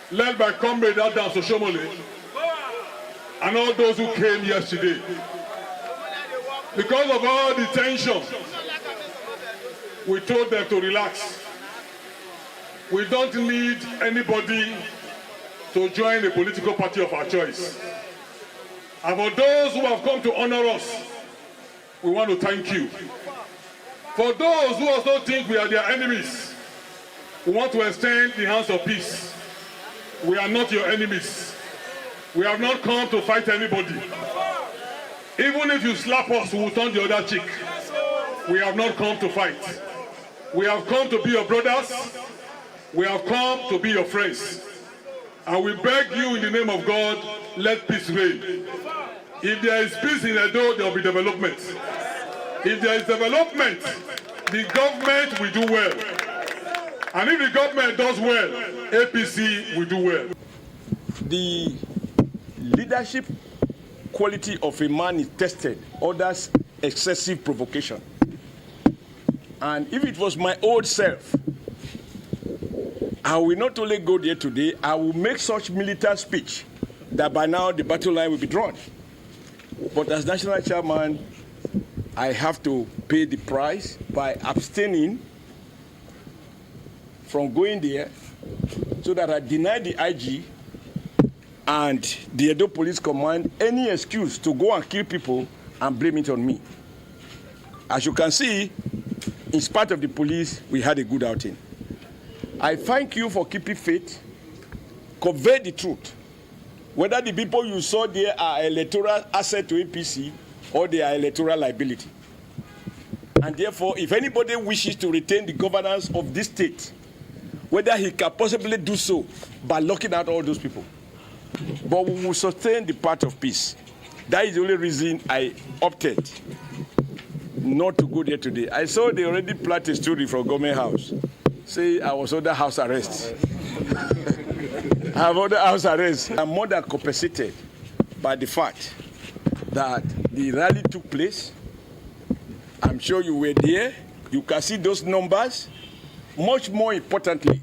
S21: led by Comrade Adams Oshiomhole and all those who came yesterday. Because of all the tension, we told them to relax. We don't need anybody to join a political party of our choice. And for those who have come to honor us, we want to thank you. For those who also think we are their enemies, we want to extend the hands of peace. We are not your enemies. We have not come to fight anybody. Even if you slap us, we will turn the other cheek. We have not come to fight. We have come to be your brothers. We have come to be your friends. And we beg you in the name of God, let peace reign. If there is peace in Edo, there will be development. If there is development, the government will do well. And if the government does well, APC will do well.
S9: The leadership quality of a man is tested, others excessive provocation. And if it was my old self, I will not only go there today, I will make such military speech that by now the battle line will be drawn. But as national chairman, I have to pay the price by abstaining from going there so that I deny the IG and the Edo Police Command any excuse to go and kill people and blame it on me. As you can see, in spite of the police, we had a good outing. I thank you for keeping faith, convey the truth. Whether the people you saw there are electoral asset to APC or they are electoral liability. And therefore, if anybody wishes to retain the governance of this state, whether he can possibly do so by locking out all those people. But we will sustain the path of peace. That is the only reason I opted not to go there today. I saw they already planned a story from Government House. Say I was under house arrest. I have under house arrest. I'm more than compensated by the fact that the rally took place. I'm sure you were there. You can see those numbers. Much more importantly,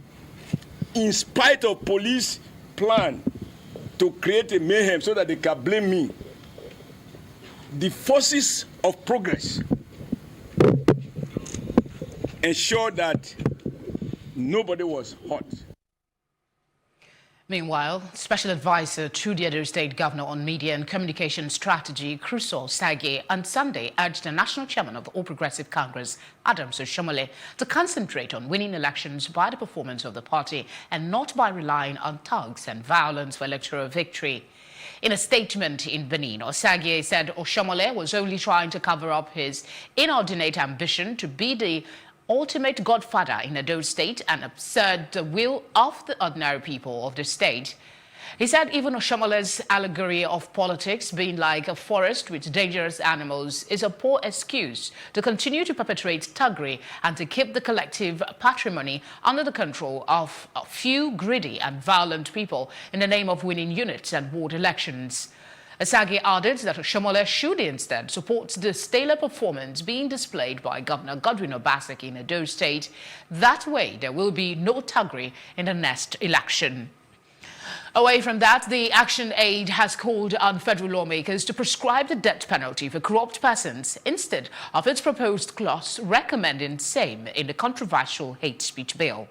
S9: in spite of police plan to create a mayhem so that they can blame me, the forces of progress ensured that nobody was hurt.
S5: Meanwhile, Special Advisor to the Edo State Governor on Media and Communication Strategy, Crusoe Sage, on Sunday urged the National Chairman of the All Progressive Congress, Adams Oshiomhole, to concentrate on winning elections by the performance of the party and not by relying on thugs and violence for electoral victory. In a statement in Benin, Osage said Oshiomhole was only trying to cover up his inordinate ambition to be the ultimate godfather in Edo State and absurd the will of the ordinary people of the state. He said even Oshiomhole's allegory of politics being like a forest with dangerous animals is a poor excuse to continue to perpetrate thuggery and to keep the collective patrimony under the control of a few greedy and violent people in the name of winning units and ward elections. Asagi added that Oshiomhole should instead support the stellar performance being displayed by Governor Godwin Obaseki in Edo State. That way, there will be no thuggery in the next election. Away from that, the Action Aid has called on federal lawmakers to prescribe the death penalty for corrupt persons instead of its proposed clause recommending same in the controversial hate speech bill.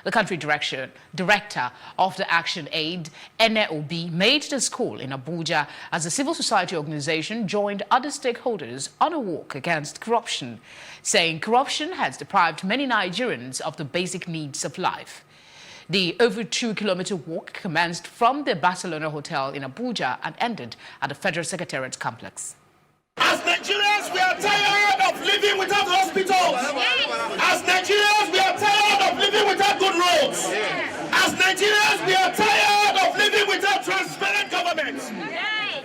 S5: The country director of the Action Aid, Ene Obi, made this call in Abuja as a civil society organization joined other stakeholders on a walk against corruption, saying corruption has deprived many Nigerians of the basic needs of life. The over 2-kilometer walk commenced from the Barcelona Hotel in Abuja and ended at the Federal Secretariat complex.
S11: As Nigerians, we are tired of living without hospitals. As Nigerians, we are tired of living without good roads. As Nigerians, we are tired of living without transparent government.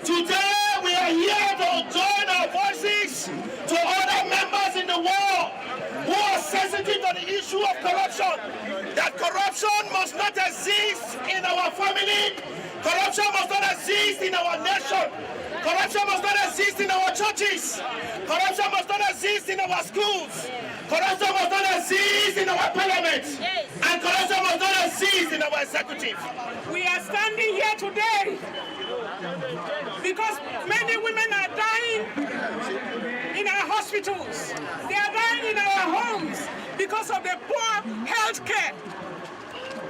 S11: Today, we are here to join our voices to other members in the world who are sensitive to the issue of corruption. That corruption must not exist in our family. Corruption must not exist in our nation. Corruption must not exist in our churches. Corruption must not exist in our schools. Corruption must not exist in our parliament. And corruption must not exist in our executive.
S12: We are standing here today because many women are dying in our hospitals. They are dying in our homes because of the poor health care.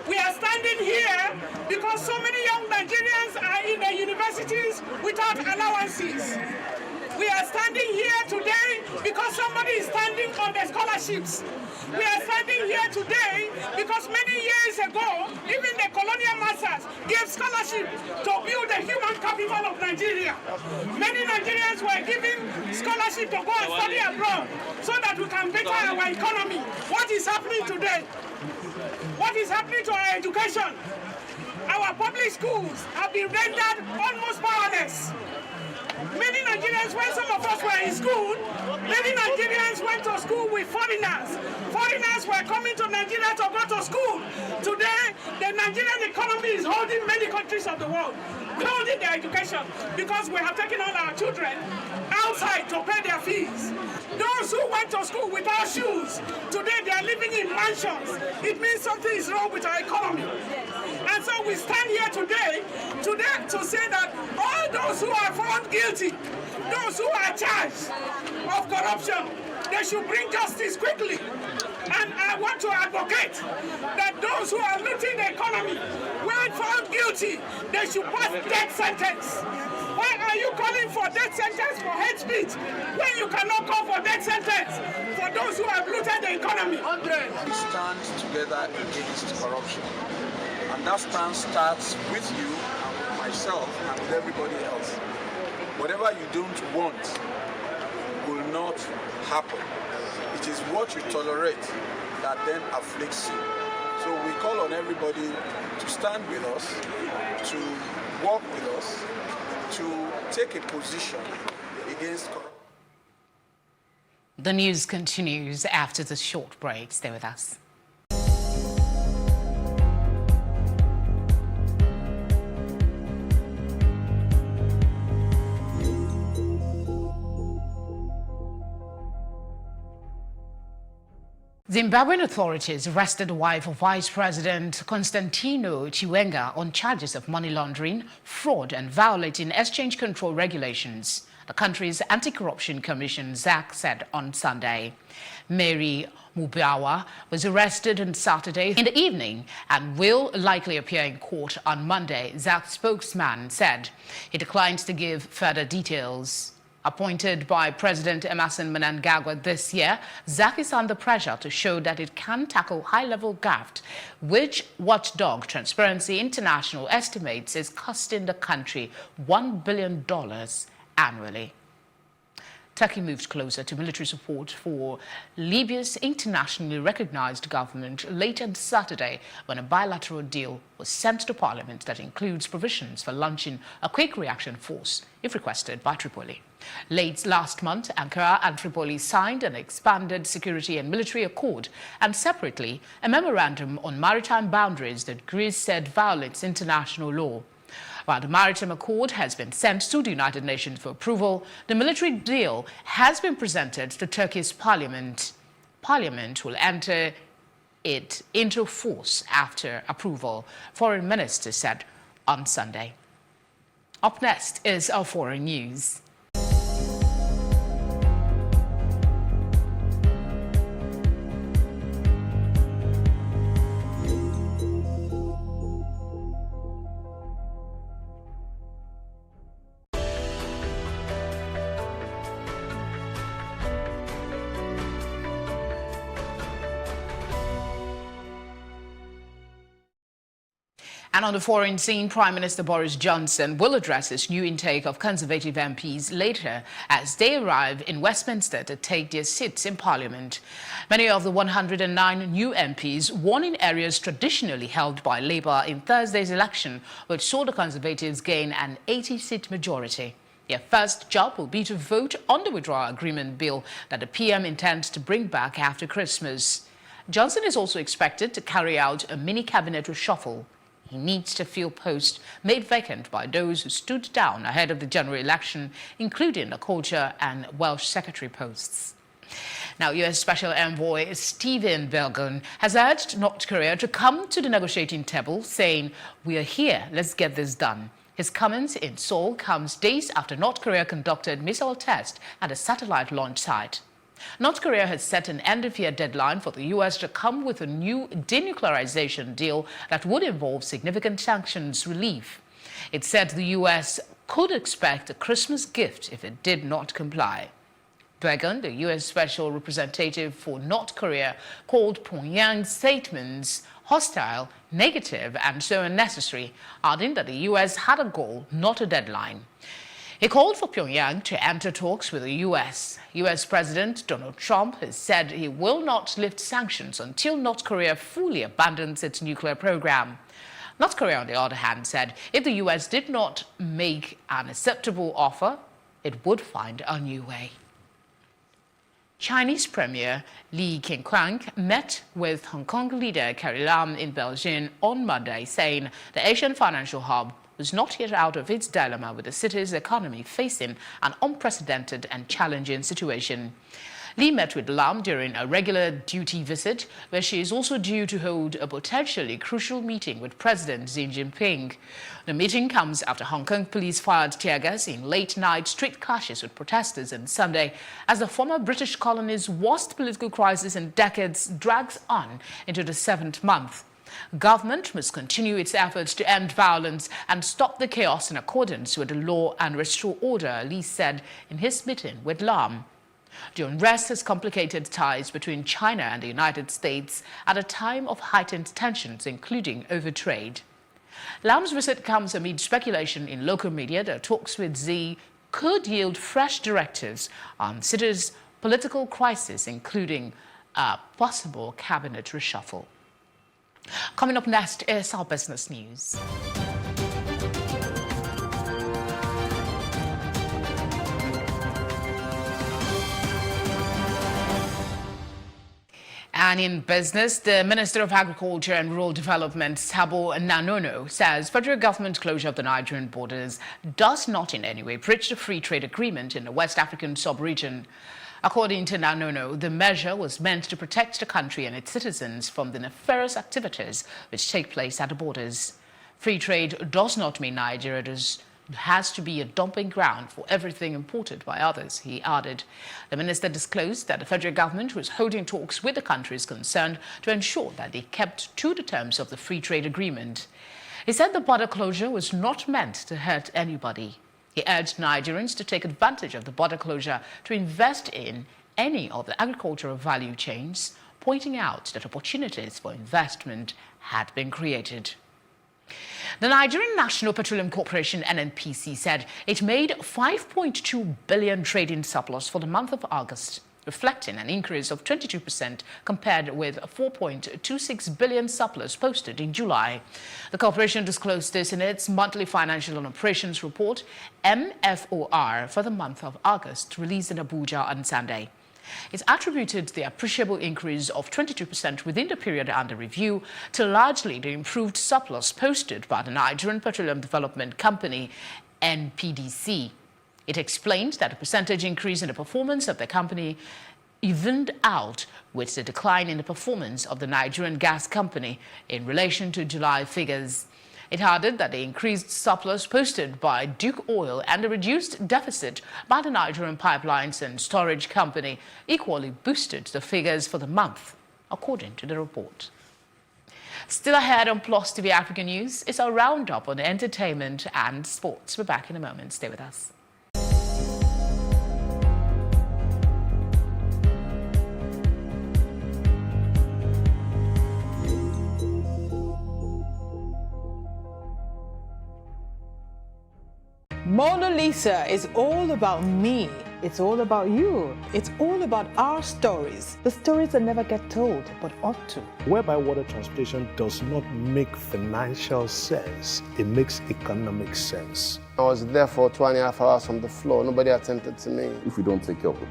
S12: We are standing here because so many young Nigerians are in the university facilities without allowances. We are standing here today because somebody is standing on the scholarships. We are standing here today because many years ago, even the colonial masters gave scholarship to build the human capital of Nigeria. Many Nigerians were given scholarship to go and study abroad so that we can better our economy. What is happening today? What is happening to our education? Our public schools have been rendered almost powerless. Many Nigerians, when some of us were in school, many Nigerians went to school with foreigners. Foreigners were coming to Nigeria to go to school. Today, the Nigerian economy is holding many countries of the world, holding their education, because we have taken all our children outside to pay their fees. Those who went to school without shoes, today they are living in mansions. It means something is wrong with our economy. And so we stand here today to say that all those who are found guilty, those who are charged of corruption, they should bring justice quickly. And I want to advocate that those who are looting the economy, when found guilty, they should pass death sentence. Why are you calling for death sentence for hate speech when you cannot call for death sentence for those who have looted the economy?
S6: We stand together against corruption. And that stance starts with you and with myself and with everybody else. Whatever you don't want will not happen. It is what you tolerate that then afflicts you. So we call on everybody to stand with us, to work with us, to take a position against corruption.
S5: The news continues after the short break. Stay with us. Zimbabwean authorities arrested the wife of Vice President Constantino Chiwenga on charges of money laundering, fraud and violating exchange control regulations, the country's Anti-Corruption Commission, ZAC, said on Sunday. Mary Mubawa was arrested on Saturday in the evening and will likely appear in court on Monday, ZAC spokesman said. He declined to give further details. Appointed by President Emmerson Mnangagwa this year, ZAC is under pressure to show that it can tackle high-level graft, which watchdog Transparency International estimates is costing the country $1 billion annually. Turkey moved closer to military support for Libya's internationally recognized government late on Saturday when a bilateral deal was sent to parliament that includes provisions for launching a quick reaction force if requested by Tripoli. Late last month, Ankara and Tripoli signed an expanded security and military accord and separately a memorandum on maritime boundaries that Greece said violates international law. While the maritime accord has been sent to the United Nations for approval, the military deal has been presented to Turkey's parliament. Parliament will enter it into force after approval, Foreign Minister said on Sunday. Up next is our foreign news. And on the foreign scene, Prime Minister Boris Johnson will address his new intake of Conservative MPs later as they arrive in Westminster to take their seats in Parliament. Many of the 109 new MPs won in areas traditionally held by Labour in Thursday's election, which saw the Conservatives gain an 80-seat majority. Their first job will be to vote on the withdrawal agreement bill that the PM intends to bring back after Christmas. Johnson is also expected to carry out a mini-cabinet reshuffle. He needs to fill posts made vacant by those who stood down ahead of the general election, including the Culture and Welsh Secretary posts. Now, U.S. Special Envoy Stephen Biegun has urged North Korea to come to the negotiating table, saying, "We are here, let's get this done." His comments in Seoul comes days after North Korea conducted missile tests at a satellite launch site. North Korea has set an end-of-year deadline for the U.S. to come with a new denuclearization deal that would involve significant sanctions relief. It said the U.S. could expect a Christmas gift if it did not comply. Dragon, the U.S. Special Representative for North Korea, called Pyongyang's statements hostile, negative, and so unnecessary, adding that the U.S. had a goal, not a deadline. He called for Pyongyang to enter talks with the U.S. U.S. President Donald Trump has said he will not lift sanctions until North Korea fully abandons its nuclear program. North Korea, on the other hand, said if the U.S. did not make an acceptable offer, it would find a new way. Chinese Premier Li Keqiang met with Hong Kong leader Carrie Lam in Beijing on Monday, saying the Asian financial hub was not yet out of its dilemma with the city's economy facing an unprecedented and challenging situation. Li met with Lam during a regular duty visit, where she is also due to hold a potentially crucial meeting with President Xi Jinping. The meeting comes after Hong Kong police fired tear gas in late-night street clashes with protesters on Sunday, as the former British colony's worst political crisis in decades drags on into the 7th month. Government must continue its efforts to end violence and stop the chaos in accordance with the law and restore order, Li said in his meeting with Lam. The unrest has complicated ties between China and the United States at a time of heightened tensions, including over trade. Lam's visit comes amid speculation in local media that talks with Xi could yield fresh directives on city's political crisis, including a possible cabinet reshuffle. Coming up next is our business news. And in business, the Minister of Agriculture and Rural Development, Sabo Nanono, says federal government closure of the Nigerian borders does not in any way breach the free trade agreement in the West African sub-region. According to Nanono, the measure was meant to protect the country and its citizens from the nefarious activities which take place at the borders. Free trade does not mean Nigeria has to be a dumping ground for everything imported by others, he added. The minister disclosed that the federal government was holding talks with the countries concerned to ensure that they kept to the terms of the free trade agreement. He said the border closure was not meant to hurt anybody. He urged Nigerians to take advantage of the border closure to invest in any of the agricultural value chains, pointing out that opportunities for investment had been created. The Nigerian National Petroleum Corporation, NNPC, said it made 5.2 billion trading surplus for the month of August, reflecting an increase of 22% compared with 4.26 billion surplus posted in July. The corporation disclosed this in its monthly financial and operations report, MFOR, for the month of August, released in Abuja on Sunday. It attributed the appreciable increase of 22% within the period under review to largely the improved surplus posted by the Nigerian Petroleum Development Company, NPDC. It explained that the percentage increase in the performance of the company evened out with the decline in the performance of the Nigerian Gas Company in relation to July figures. It added that the increased surplus posted by Duke Oil and the reduced deficit by the Nigerian Pipelines and Storage Company equally boosted the figures for the month, according to the report. Still ahead on Plus TV African News is our roundup on entertainment and sports. We're back in a moment. Stay with us.
S3: Mona Lisa is all about me. It's all about you. It's all about our stories. The stories that never get told, but ought to.
S10: Whereby water transportation does not make financial sense, it makes economic sense.
S22: I was there for 2.5 hours on the floor. Nobody attended to me.
S23: If we don't take care of the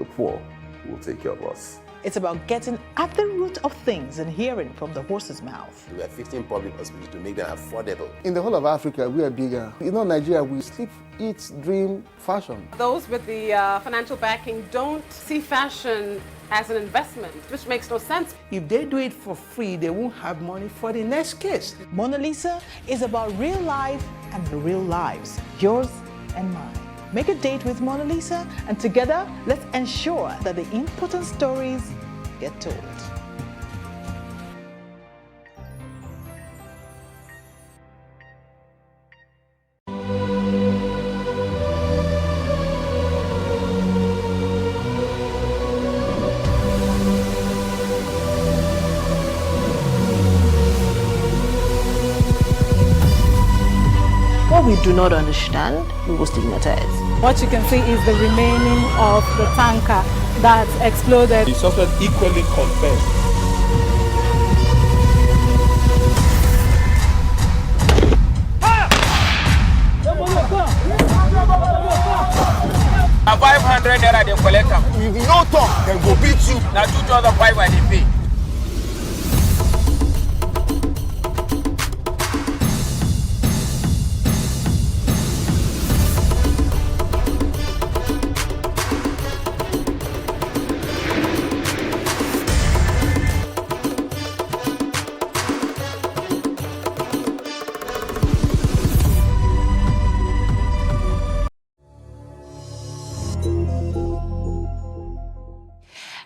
S23: poor will take care of us.
S3: It's about getting at the root of things and hearing from the horse's mouth.
S24: We have 15 public hospitals to make them affordable.
S22: In the whole of Africa, we are bigger. You know, Nigeria, we sleep, eat, dream, fashion.
S25: Those with the financial backing don't see fashion as an investment, which makes no sense.
S26: If they do it for free, they won't have money for the next case.
S3: Mona Lisa is about real life and the real lives, yours and mine. Make a date with Mona Lisa, and together, let's ensure that the important stories get told. we do not understand, we will stigmatize.
S4: What you can see is the remaining of the tanker that exploded.
S6: The suspect equally confessed.
S13: Now 500 naira they collect them.
S11: If you no talk, then go beat you.
S13: Now 2,500 they pay.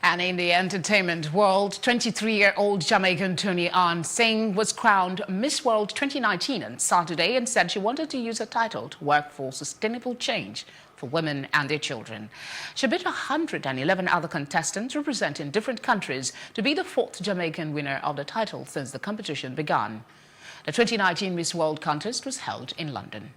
S5: And in the entertainment world, 23-year-old Jamaican Toni Ann Singh was crowned Miss World 2019 on Saturday and said she wanted to use her title to work for sustainable change for women and their children. She beat 111 other contestants representing different countries to be the fourth Jamaican winner of the title since the competition began. The 2019 Miss World contest was held in London.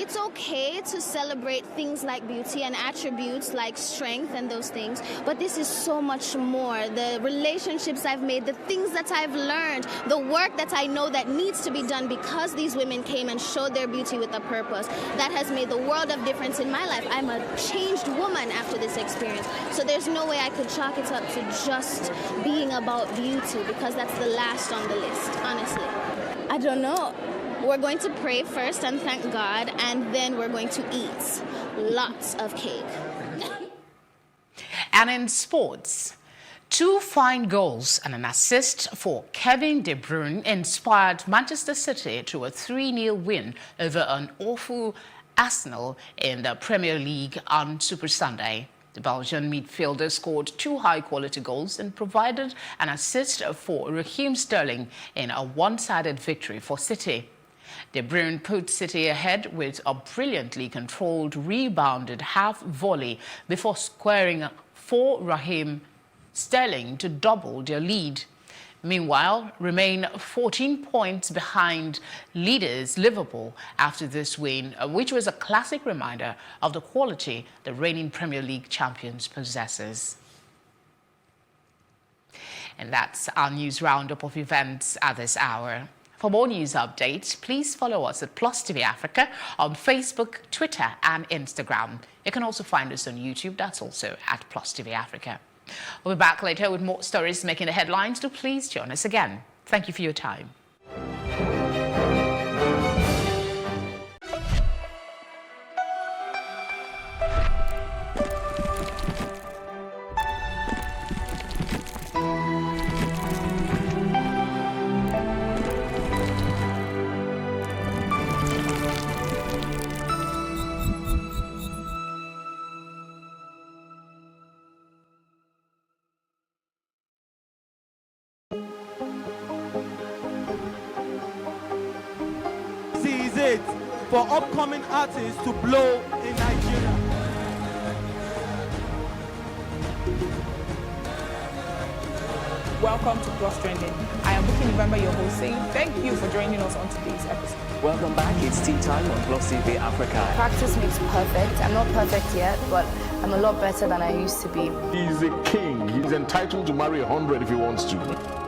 S14: It's okay to celebrate things like beauty and attributes like strength and those things, but this is so much more. The relationships I've made, the things that I've learned, the work that I know that needs to be done because these women came and showed their beauty with a purpose, that has made the world of difference in my life. I'm a changed woman after this experience, so there's no way I could chalk it up to just being about beauty because that's the last on the list, honestly. I don't know. We're going to pray first and thank God, and then we're going to eat lots of cake.
S5: And in sports, 2 fine goals and an assist for Kevin De Bruyne inspired Manchester City to a 3-0 win over an awful Arsenal in the Premier League on Super Sunday. The Belgian midfielder scored 2 high-quality goals and provided an assist for Raheem Sterling in a one-sided victory for City. De Bruyne put City ahead with a brilliantly controlled, rebounded half volley before squaring for Raheem Sterling to double their lead. Meanwhile, remain 14 points behind leaders Liverpool after this win, which was a classic reminder of the quality the reigning Premier League champions possesses. And that's our news roundup of events at this hour. For more news updates, please follow us at Plus TV Africa on Facebook, Twitter, and Instagram. You can also find us on YouTube. That's also at Plus TV Africa. We'll be back later with more stories making the headlines, so please join us again. Thank you for your time.
S17: For upcoming artists to blow in Nigeria.
S18: Welcome to Plus Trending. I am Booking November, your host, saying thank you for joining us on today's episode.
S19: Welcome back. It's tea time on Plus TV Africa.
S15: Practice makes perfect. I'm not perfect yet, but I'm a lot better than I used to be.
S21: He's a king. He's entitled to marry 100 if he wants to.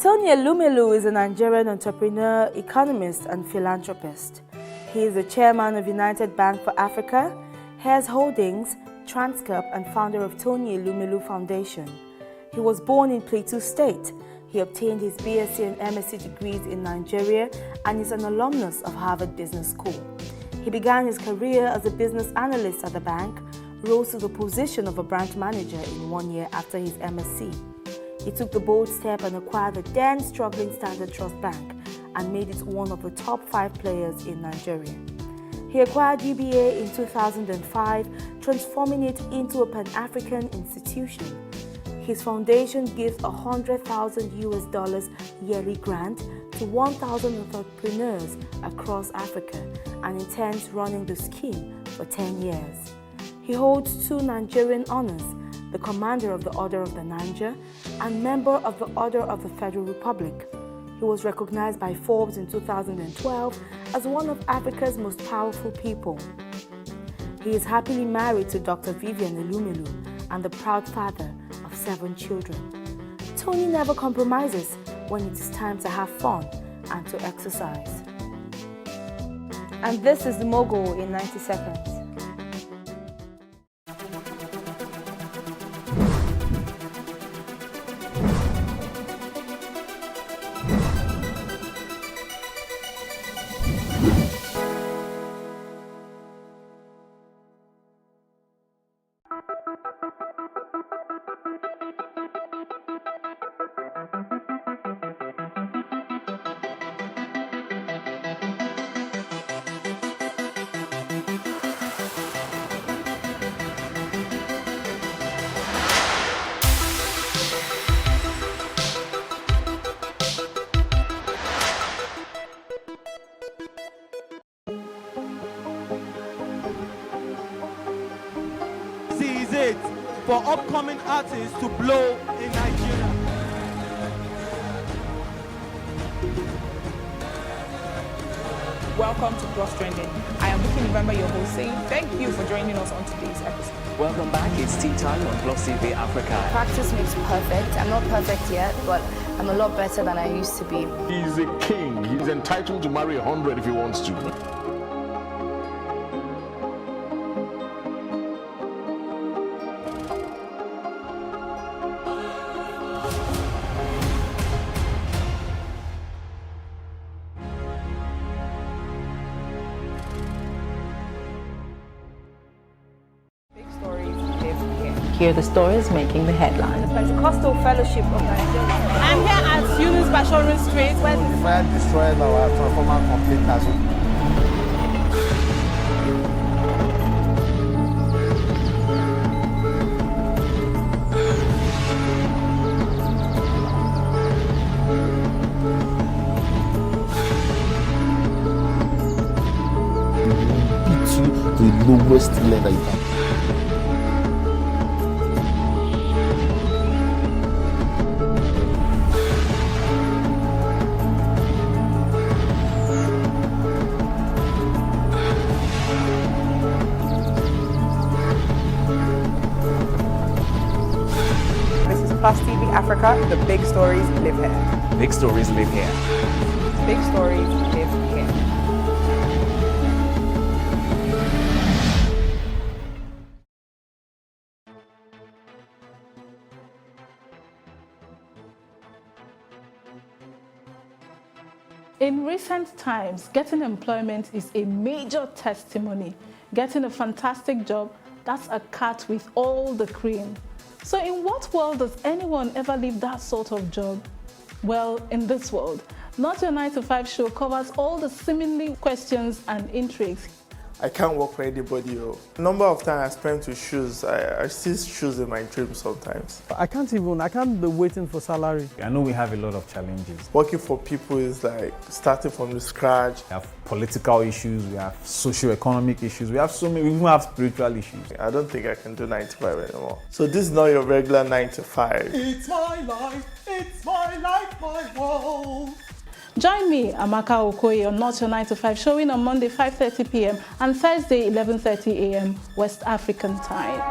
S2: Tony Elumelu is a Nigerian entrepreneur, economist, and philanthropist. He is the chairman of United Bank for Africa, Heirs Holdings, Transcorp, and founder of Tony Elumelu Foundation. He was born in Plateau State. He obtained his BSc and MSc degrees in Nigeria and is an alumnus of Harvard Business School. He began his career as a business analyst at the bank, rose to the position of a branch manager in 1 year after his MSc. He took the bold step and acquired the then struggling Standard Trust Bank and made it one of the top 5 players in Nigeria.
S1: He acquired UBA in 2005, transforming it into a Pan-African institution. His foundation gives $100,000 yearly grant to 1,000 entrepreneurs across Africa and intends running the scheme for 10 years. He holds 2 Nigerian honors, the Commander of the Order of the Niger and Member of the Order of the Federal Republic. He was recognized by Forbes in 2012 as one of Africa's most powerful people. He is happily married to Dr. Vivian Elumelu and the proud father of 7 children. Tony never compromises when it is time to have fun and to exercise. And this is the Mogul in 90 seconds.
S17: It for upcoming artists to blow in Nigeria.
S18: Welcome to Plus Trending. I am Vicky November, your host, saying thank you for joining us on today's episode.
S19: Welcome back. It's tea time on Plus TV Africa.
S15: Practice makes perfect. I'm not perfect yet, but I'm a lot better than I used to be.
S7: He's a king. He's entitled to marry 100 if he wants to.
S8: Hear the stories making the headlines.
S4: The Pentecostal Fellowship of Nigeria.
S18: I'm here at Eunice Bashorin Street, where
S22: the fire destroyed our transformer complete as well. The lowest level you can.
S18: Plus TV Africa, the big stories live here.
S19: Big stories live here.
S18: Big stories live here.
S4: In recent times, getting employment is a major testimony. Getting a fantastic job, that's a cut with all the cream. So in what world does anyone ever leave that sort of job? Well, in this world. Not Your 9 to 5 show covers all the seemingly questions and intrigues.
S9: I can't work for anybody. Number of times I spent with shoes, I see shoes in my dreams sometimes.
S17: I can't be waiting for salary.
S16: I know we have a lot of challenges.
S9: Working for people is like starting from the scratch.
S16: We have political issues, we have socio-economic issues, we have so many, we even have spiritual issues.
S9: I don't think I can do 9 to 5 anymore. So this is not your regular 9 to 5.
S17: It's my life, my world.
S4: Join me, Amaka Okoye, on Not Your 9 to 5, showing on Monday 5:30 p.m. and Thursday 11:30 a.m. West African time.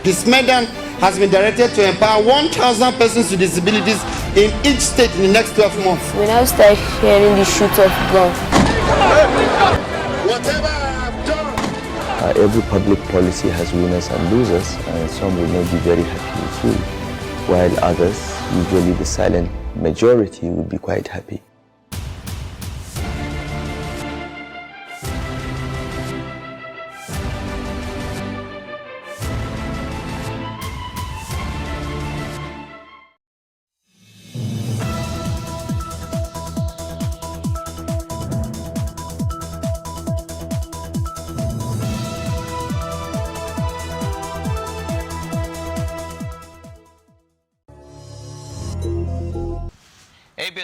S20: This Medan has been directed to empower 1,000 persons with disabilities in each state in the next 12 months.
S15: We now start hearing the shoot of guns.
S20: Whatever I've done.
S23: Every public policy has winners and losers, and some will not be very happy with you, while others, usually the silent majority, will be quite happy.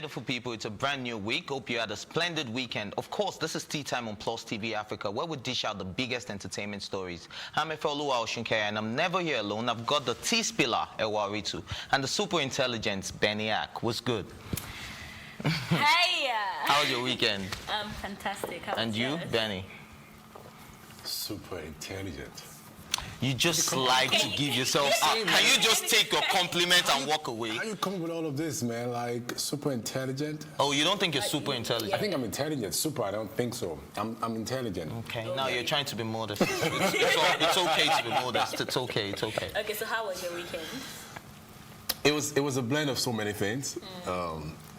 S3: beautiful people. It's a brand new week. Hope you had a splendid weekend. Of course, this is Tea Time on Plus TV Africa, where we dish out the biggest entertainment stories. I'm Efeoluwa Oshunkaya, and I'm never here alone. I've got the tea spiller, Ewaritu, and the super intelligent Beniak. What's good?
S10: Hey!
S3: How was your weekend?
S10: Fantastic. How
S3: and
S10: was
S3: you,
S10: yours?
S3: Benny?
S12: Super intelligent.
S3: You just like to give yourself up. Can you just take your compliment and walk away?
S12: How you come up with all of this, man? Like, super intelligent?
S3: Oh, you don't think you're super intelligent?
S12: I think I'm intelligent. Super, I don't think so. I'm intelligent.
S3: Okay, now you're trying to be modest. It's okay to be modest. It's okay, it's okay.
S10: Okay, so how was your weekend?
S12: It was a blend of so many things.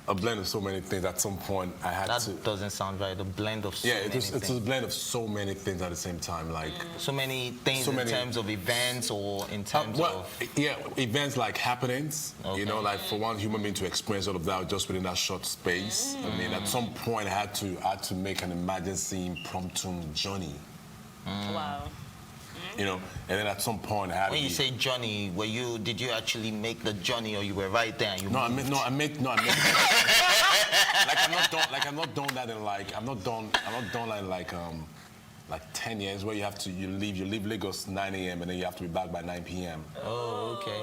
S12: A blend of so many things. At some point, I had to...
S3: That doesn't sound right. A blend of so many things.
S12: Yeah, it was a blend of so many things at the same time. Like
S3: so many things in terms of events or in terms of...
S12: Yeah, events like happenings. Okay. You know, like for one human being to experience all of that just within that short space. I mean, at some point, I had to make an emergency impromptu journey.
S10: Wow.
S12: You know, and then at some point I had.
S3: When you say journey, did you actually make the journey, or you were right there? And you
S12: I made. Like I'm not done that in like I'm not done like 10 years where you leave Lagos 9 a.m. and then you have to be back by 9 p.m.
S3: Oh, okay.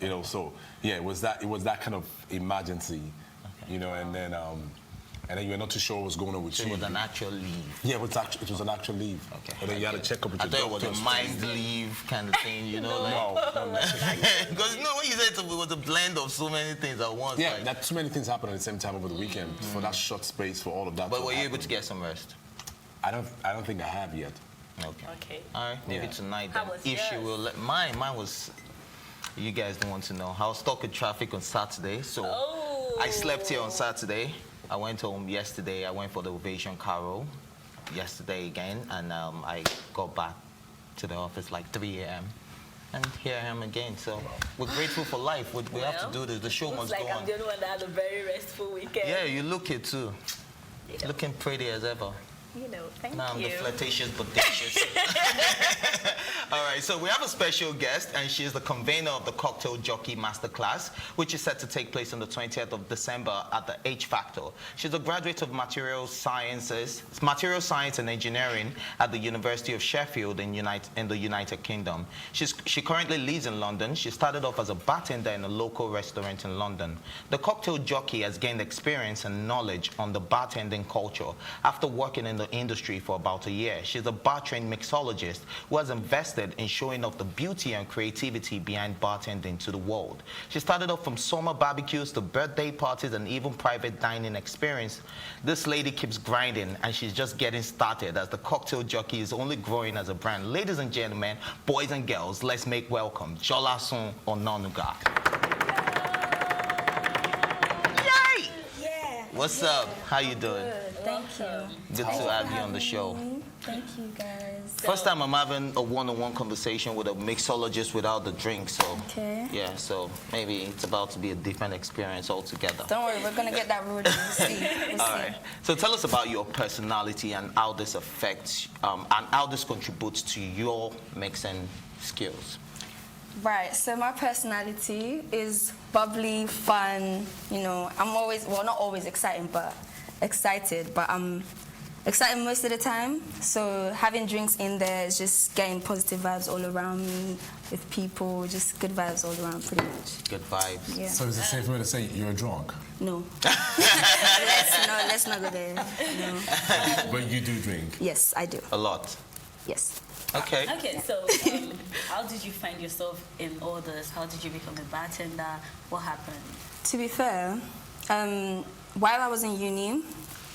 S12: You know, so yeah, it was that kind of emergency, okay. You know, and then you were not too sure what was going on with you.
S3: It was an actual leave.
S12: Yeah, it was an actual leave. Okay. And then you had to check up with your doctor.
S3: I thought it was a mind leave kind of thing, you know?
S12: No.
S3: Because you know when you said it was a blend of so many things at once.
S12: Yeah, that too many things happened at the same time over the weekend for that short space for all of that.
S3: But were you able to get some rest?
S12: I don't think I have yet.
S3: Okay. All right, maybe tonight then. If she will let mine was. You guys don't want to know. I was stuck with traffic on Saturday, so I slept here on Saturday. I went home yesterday. I went for the Ovation Carol yesterday again, and I got back to the office like 3 a.m. And here I am again. So we're grateful for life. We have to do this. The show must go on.
S10: I'm the only one that had a very restful weekend.
S3: Yeah, you look it too. Looking pretty as ever.
S10: You know, thank you.
S3: Now I'm the flirtatious, bodacious. All right, so we have a special guest, and she is the convener of the Cocktail Jockey Masterclass, which is set to take place on the 20th of December at the H Factor. She's a graduate of Material Science and Engineering at the University of Sheffield in the United Kingdom. She currently lives in London. She started off as a bartender in a local restaurant in London. The Cocktail Jockey has gained experience and knowledge on the bartending culture after working in the industry for about a year. She's a bar-trained mixologist who has invested in showing off the beauty and creativity behind bartending to the world. She started off from summer barbecues to birthday parties and even private dining experience. This lady keeps grinding, and she's just getting started as the Cocktail Jockey is only growing as a brand. Ladies and gentlemen, boys and girls, let's make welcome Jolasun Onanuga. Yay! Yeah. What's up? How you doing?
S24: Thank you.
S3: Good to have you on the show.
S24: Thank you, guys.
S3: First time I'm having a one-on-one conversation with a mixologist without the drink, so yeah, so maybe it's about to be a different experience altogether.
S24: Don't worry, we're gonna get that rooted. We'll see.
S3: All right. So tell us about your personality and how this affects and how this contributes to your mixing skills.
S24: Right, so my personality is bubbly, fun, you know, I'm always, well, not always excited, but I'm excited most of the time. So having drinks in there is just getting positive vibes all around me with people, just good vibes all around pretty much.
S3: Good vibes.
S24: Yeah.
S12: So is it safe for me to say you're a drunk?
S24: No. let's not go there. No.
S12: But you do drink?
S24: Yes, I do.
S3: A lot?
S24: Yes.
S3: Okay.
S10: Okay, so how did you find yourself in all this? How did you become a bartender? What happened?
S24: To be fair, while I was in uni,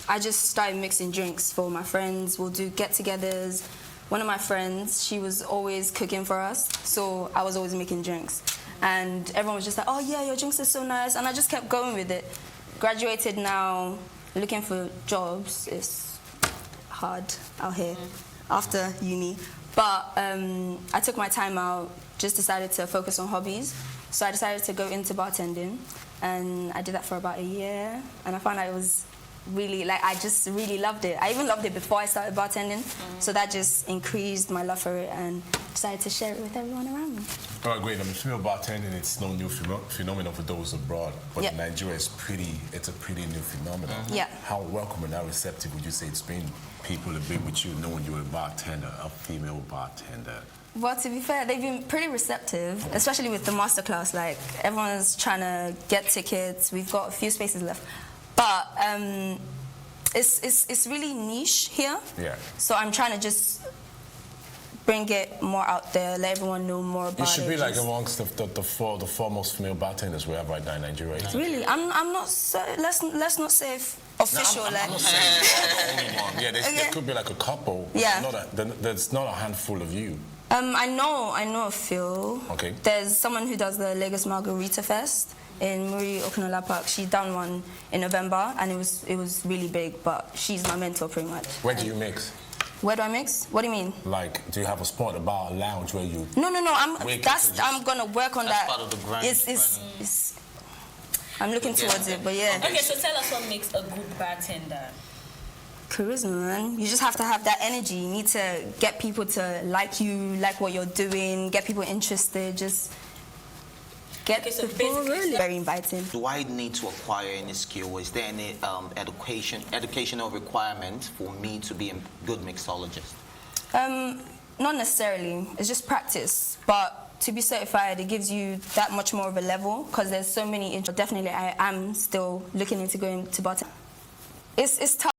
S24: I just started mixing drinks for my friends. We'll do get-togethers. One of my friends, she was always cooking for us, so I was always making drinks. And everyone was just like, oh yeah, your drinks are so nice. And I just kept going with it. Graduated now, looking for jobs is hard out here after uni. But I took my time out, just decided to focus on hobbies. So I decided to go into bartending. And I did that for about a year, and I found out it was really, like, I just really loved it. I even loved it before I started bartending, so that just increased my love for it and decided to share it with everyone around me.
S12: All right, great. I mean, female bartending, it's no new phenomenon for those abroad, but
S24: Yep.
S12: in Nigeria, it's a pretty new phenomenon.
S24: Yeah.
S12: How welcome and how receptive would you say it's been? People have been with you knowing you're a bartender, a female bartender.
S24: Well, to be fair, they've been pretty receptive, especially with the masterclass. Like, everyone's trying to get tickets. We've got a few spaces left. But it's really niche here.
S12: Yeah.
S24: So I'm trying to just bring it more out there, let everyone know more about it.
S12: You should be like amongst the foremost female bartenders we have right now in Nigeria.
S24: Really? I'm not so... Let's not say official.
S12: No, I'm not saying you're the only one. Yeah, there could be like a couple.
S24: Yeah.
S12: There's not a handful of you.
S24: I know a few.
S12: Okay.
S24: There's someone who does the Lagos Margarita Fest in Muri Okunola Park. She done one in November, and it was really big. But she's my mentor, pretty much.
S12: Where do you mix?
S24: Where do I mix? What do you mean?
S12: Like, do you have a spot, a bar, a lounge where you?
S24: No. I'm gonna work on that.
S3: That's part of the grind.
S24: I'm looking towards it, but yeah.
S10: Okay, so tell us what makes a good bartender.
S24: Charisma, man. You just have to have that energy. You need to get people to like you, like what you're doing, get people interested, just get people really very inviting.
S3: Do I need to acquire any skill? Is there any educational requirement for me to be a good mixologist?
S24: Not necessarily. It's just practice. But to be certified, it gives you that much more of a level because there's so many. Definitely, I am still looking into going to bartending. It's tough.